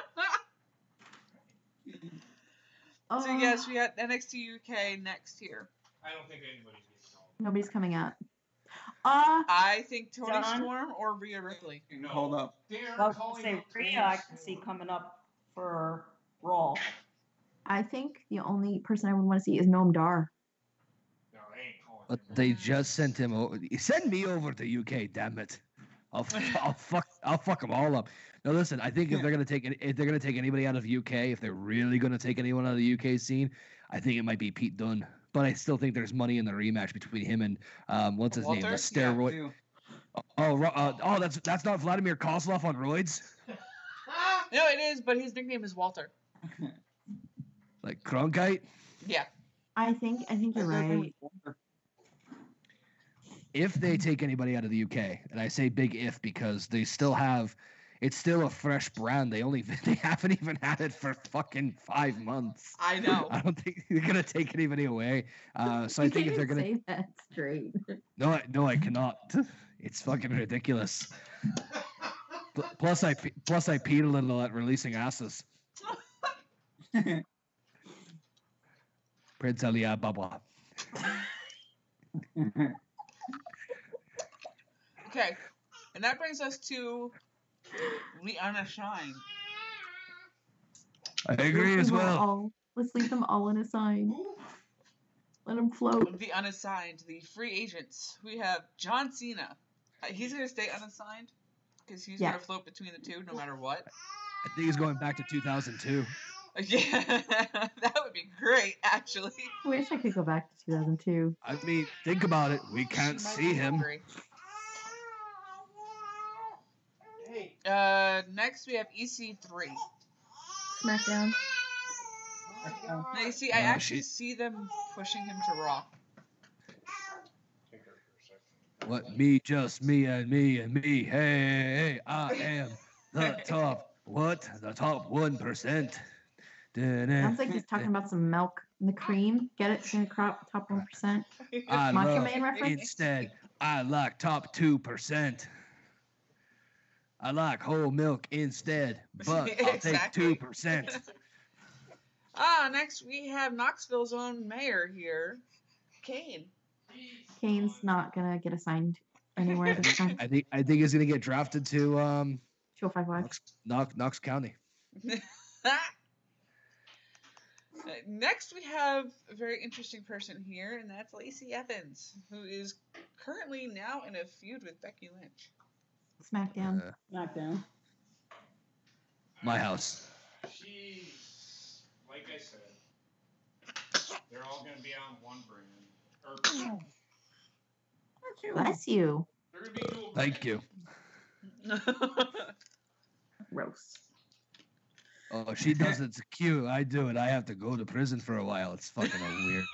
So yes, we got NXT UK next here. I don't think anybody's getting called. Nobody's coming up. I think Tony John? Storm or Rhea Ripley. No. Hold up. They aren't I was calling gonna say up Rhea, Tony I can see Storm. coming up for Raw. I think the only person I would want to see is Noam Dar. No, they ain't calling But him. they just sent him. Send me over to UK. Damn it. I'll fuck them all up. No, listen. I think if they're gonna take anybody out of UK, if they're really gonna take anyone out of the UK scene, I think it might be Pete Dunne. But I still think there's money in the rematch between him and what's his name, the Walter? steroid. Too. That's not Vladimir Kozlov on roids. No, it is, but his nickname is Walter. Like Cronkite. Yeah. I think you're right. If they take anybody out of the UK, and I say big if because they still have, it's still a fresh brand. They haven't even had it for fucking 5 months. I know. I don't think they're gonna take anybody away. So I You think can't if they're even gonna, say that straight. no, I cannot. It's fucking ridiculous. Plus I peed a little at releasing asses. Prince Alibaba. Okay, and that brings us to Liana Shine. I agree as well. Let's leave them all in a sign. Let them float. The unassigned, the free agents. We have John Cena. He's going to stay unassigned because he's Yeah. going to float between the two no matter what. I think he's going back to 2002. Yeah, that would be great, actually. I wish I could go back to 2002. I mean, think about it. We can't She might see be him. hungry. Hey. Next we have EC3. SmackDown. Now you see, I Oh, actually she- see them pushing him to Raw. Take her for a second. What? Me, just me and me and me. Hey, I am the top. What? The top 1%. Sounds like he's talking about some milk in the cream. Get it? In the top 1%. I Macho love Man reference? instead. I like top 2%. I like whole milk instead, but I'll Exactly. take 2%. Next we have Knoxville's own mayor here, Kane. Kane's not gonna get assigned anywhere this time. I think he's gonna get drafted to 205 Knox County. Next, we have a very interesting person here, and that's Lacey Evans, who is currently now in a feud with Becky Lynch. SmackDown. SmackDown. My house. She's, like I said, they're all going to be on one brand. Or, Bless you. they're going to be dual Thank you. Gross. Oh, she does it's cute. I do it. I have to go to prison for a while. It's fucking weird.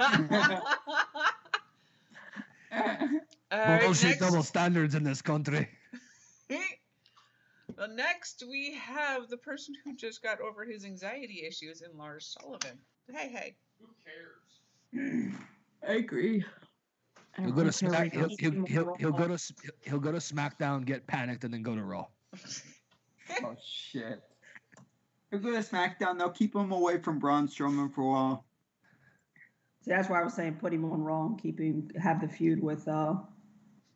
Bullshit double standards in this country. Well, next we have the person who just got over his anxiety issues in Lars Sullivan. Hey. Who cares? I agree. I He'll don't go to really care where Smack. he goes. He'll go to SmackDown, get panicked, and then go to Raw. Oh shit. They'll go to SmackDown. They'll keep him away from Braun Strowman for a while. See, that's why I was saying put him on Raw and have the feud with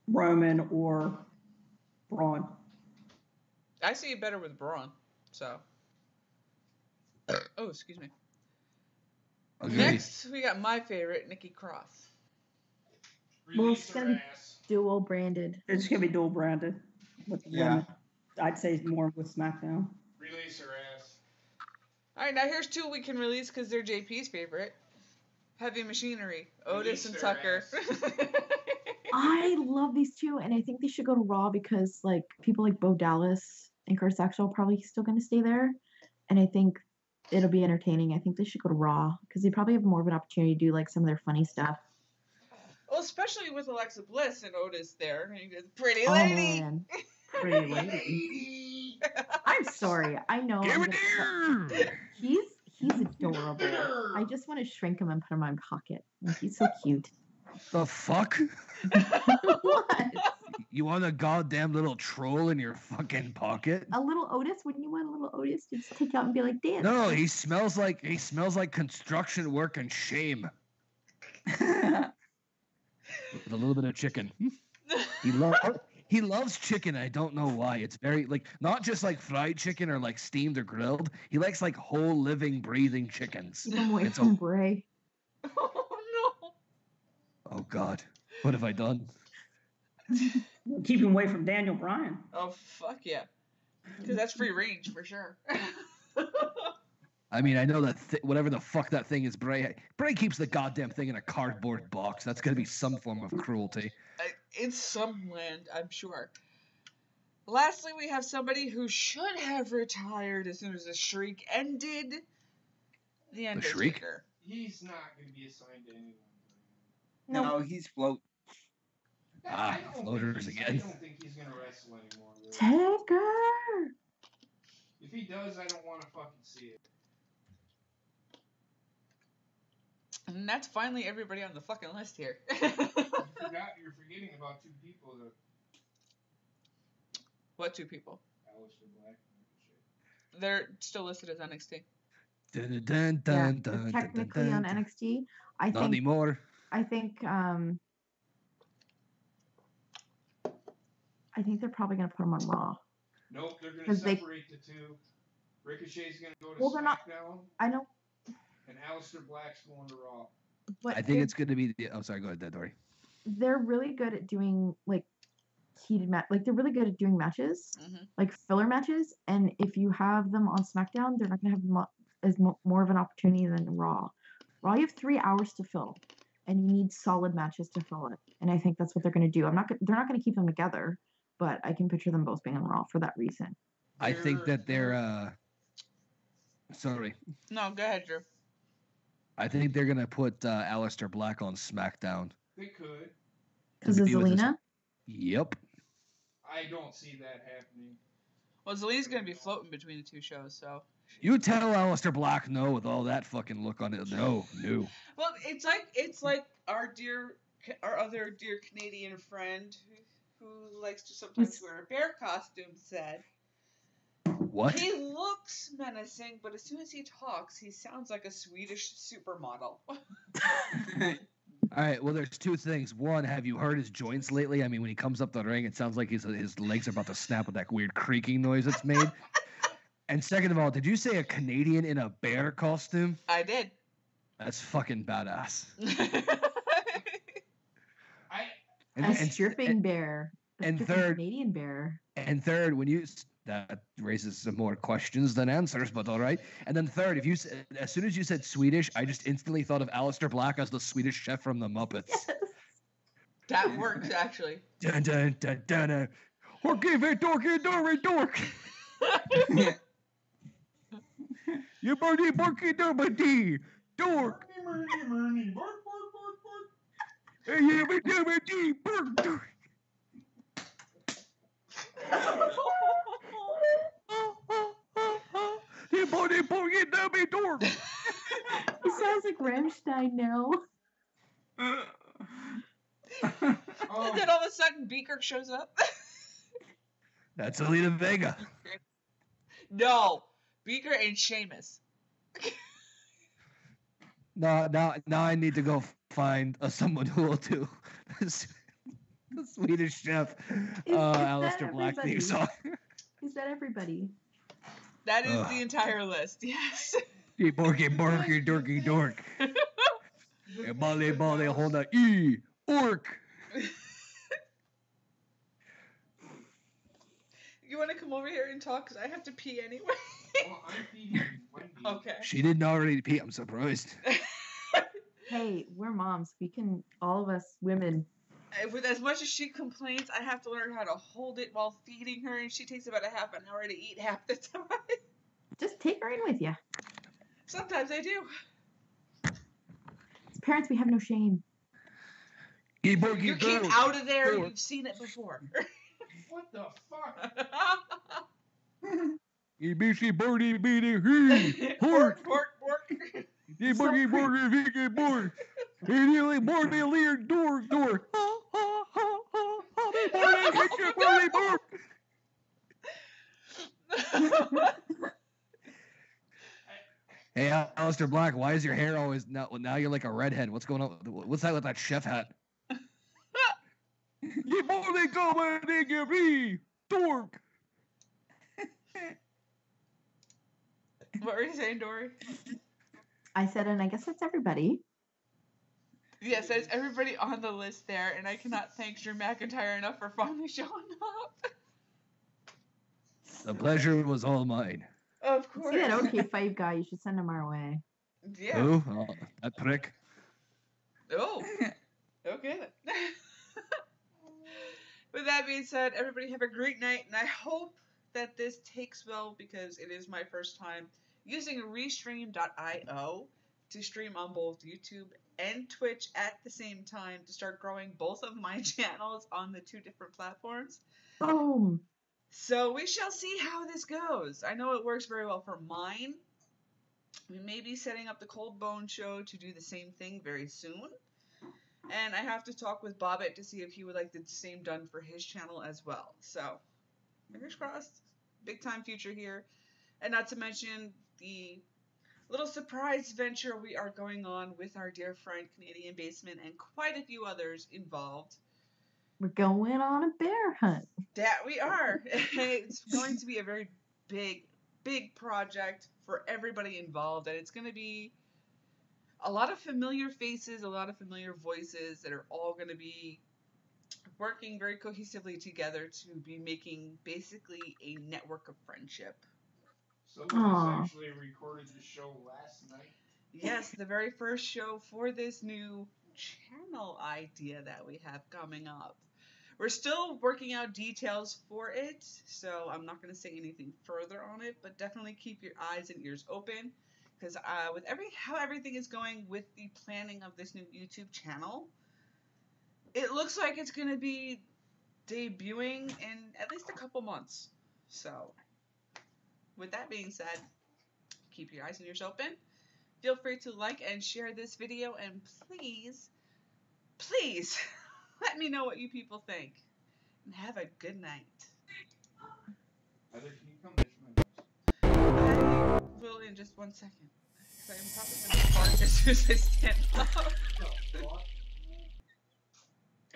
Roman or Braun. I see it better with Braun, so. Oh, excuse me. Agreed. Next, we got my favorite, Nikki Cross. Well, Release it's her gonna be- ass. Dual branded. It's gonna be dual branded with the Yeah. women. I'd say more with SmackDown. Release her ass. All right, now here's two we can release because they're JP's favorite. Heavy Machinery, Otis and Release their Tucker. I love these two, and I think they should go to Raw because like people like Bo Dallas and Curtis Axel are probably still going to stay there, and I think it'll be entertaining. I think they should go to Raw because they probably have more of an opportunity to do like some of their funny stuff. Well, especially with Alexa Bliss and Otis there. And he goes, pretty Oh lady. man, pretty lady. I'm sorry. I know. Give I'm it gonna- here. He's adorable. I just want to shrink him and put him in my pocket. Like, he's so cute. The fuck? What? You want a goddamn little troll in your fucking pocket? A little Otis? Wouldn't you want a little Otis to just take out and be like, dance? No, he smells like construction work and shame with a little bit of chicken. He loves chicken. I don't know why. It's very like not just like fried chicken or like steamed or grilled. He likes like whole living, breathing chickens. Keep him away It's from Bray. Oh, no. Oh God, what have I done? Keep him away from Daniel Bryan. Oh, fuck yeah. Because that's free range for sure. I mean, I know that whatever the fuck that thing is, Bray keeps the goddamn thing in a cardboard box. That's gonna be some form of cruelty. In some land, I'm sure. Lastly, we have somebody who should have retired as soon as the streak ended. The Undertaker. Shriek? He's not going to be assigned to anyone. No, he's float. Ah, floaters again. I don't think he's going to wrestle anymore. Really. Taker! If he does, I don't want to fucking see it. And that's finally everybody on the fucking list here. You're forgetting about two people that What two people? Aleister Black and Ricochet. They're still listed as NXT. Dun, dun, Yeah, dun, they're dun, technically dun, on dun. NXT. I Not think anymore. I think they're probably gonna put them on Raw. Nope, they're going to 'Cause they- separate the two. Ricochet's going to go to Well, they're not- SmackDown, I know, and Aleister Black's going to Raw. but I think it's going to be. Oh, sorry. Go ahead, Dory. they're really good at doing like heated like they're really good at doing matches, Mhm. like filler matches. And if you have them on SmackDown, they're not gonna have more of an opportunity than Raw. Raw, you have 3 hours to fill, and you need solid matches to fill it. And I think that's what they're gonna do. They're not gonna keep them together, but I can picture them both being on Raw for that reason. I think that they're. Sorry. No, go ahead, Drew. I think they're gonna put Aleister Black on SmackDown. They could. Because To of be with his- Zelina, Yep. I don't see that happening. Well, Zelina's going to be floating between the two shows, so. You tell Aleister Black no with all that fucking look on it. No. Well, it's like our other dear Canadian friend who likes to sometimes Who's- wear a bear costume said. What? He looks menacing, but as soon as he talks, he sounds like a Swedish supermodel. All right, well, there's two things. One, have you heard his joints lately? I mean, when he comes up the ring, it sounds like his legs are about to snap with that weird creaking noise it's made. And second of all, did you say a Canadian in a bear costume? I did. That's fucking badass. A stripping bear. And stripping third- Canadian bear. And third, that raises some more questions than answers, but all right. And then third, as soon as you said Swedish, I just instantly thought of Aleister Black as the Swedish chef from the Muppets. Yes. That works, actually. Dun dun dun dun dun. Orky dorky dorky dork. You birdie barky dorky dork. Merny, bark, bark, bark, bark. Hey, you be dee bark dork. You birdie barky dork. He sounds like Rammstein now. And then all of a sudden, Beaker shows up. That's Alita Vega. No, Beaker and Sheamus. Now I need to go find someone who will do the Swedish chef, Is that Aleister Black theme everybody? song. Is that everybody? That is the entire list, yes. Borky borky dorky dork. Bale bale hold on orc. You want to come over here and talk? Because I have to pee anyway. Well, I'm feeding Wendy. Okay. She didn't already pee. I'm surprised. Hey, we're moms. We can, all of us women. With as much as she complains, I have to learn how to hold it while feeding her, and she takes about a half an hour to eat half the time. Just take her in with you. Sometimes I do. As parents, we have no shame. You keep out of there. You've seen it before. What the fuck? You busy birdie beating he Pork, pork. pork, pork. You boogie boogie vegan boy. You like birdie leer dork dork. Birdie pork. Hey, Aleister Black, why is your hair always now you're like a redhead? What's going on? What's that with that chef hat? You boldly come and give me dork. What were you saying, Dory? I said, and I guess that's everybody. Yes, there's everybody on the list there, and I cannot thank Drew McIntyre enough for finally showing up. The pleasure was all mine. Of course. See that OK5 guy? You should send him our way. Yeah. Who? Oh, that prick. Oh. Okay then. With that being said, everybody have a great night, and I hope that this takes well because it is my first time using Restream.io to stream on both YouTube and Twitch at the same time to start growing both of my channels on the two different platforms. Boom. So we shall see how this goes. I know it works very well for mine. We may be setting up the Cold Bone Show to do the same thing very soon. And I have to talk with Bobbit to see if he would like the same done for his channel as well. So, fingers crossed. Big time future here. And not to mention the little surprise venture we are going on with our dear friend Canadian Basement and quite a few others involved. We're going on a bear hunt. That we are. It's going to be a very big project for everybody involved. And it's going to be a lot of familiar faces, a lot of familiar voices that are all going to be working very cohesively together to be making basically a network of friendship. So Lucas actually recorded the show last night. Yes, the very first show for this new channel idea that we have coming up. We're still working out details for it, so I'm not going to say anything further on it, but definitely keep your eyes and ears open. Because with how everything is going with the planning of this new YouTube channel, it looks like it's going to be debuting in at least a couple months. So, with that being said, keep your eyes and ears open. Feel free to like and share this video, and please, please, let me know what you people think. And have a good night. Heather, can you come this way? just 1 second. Because I'm probably going to fart as soon as I stand up. No,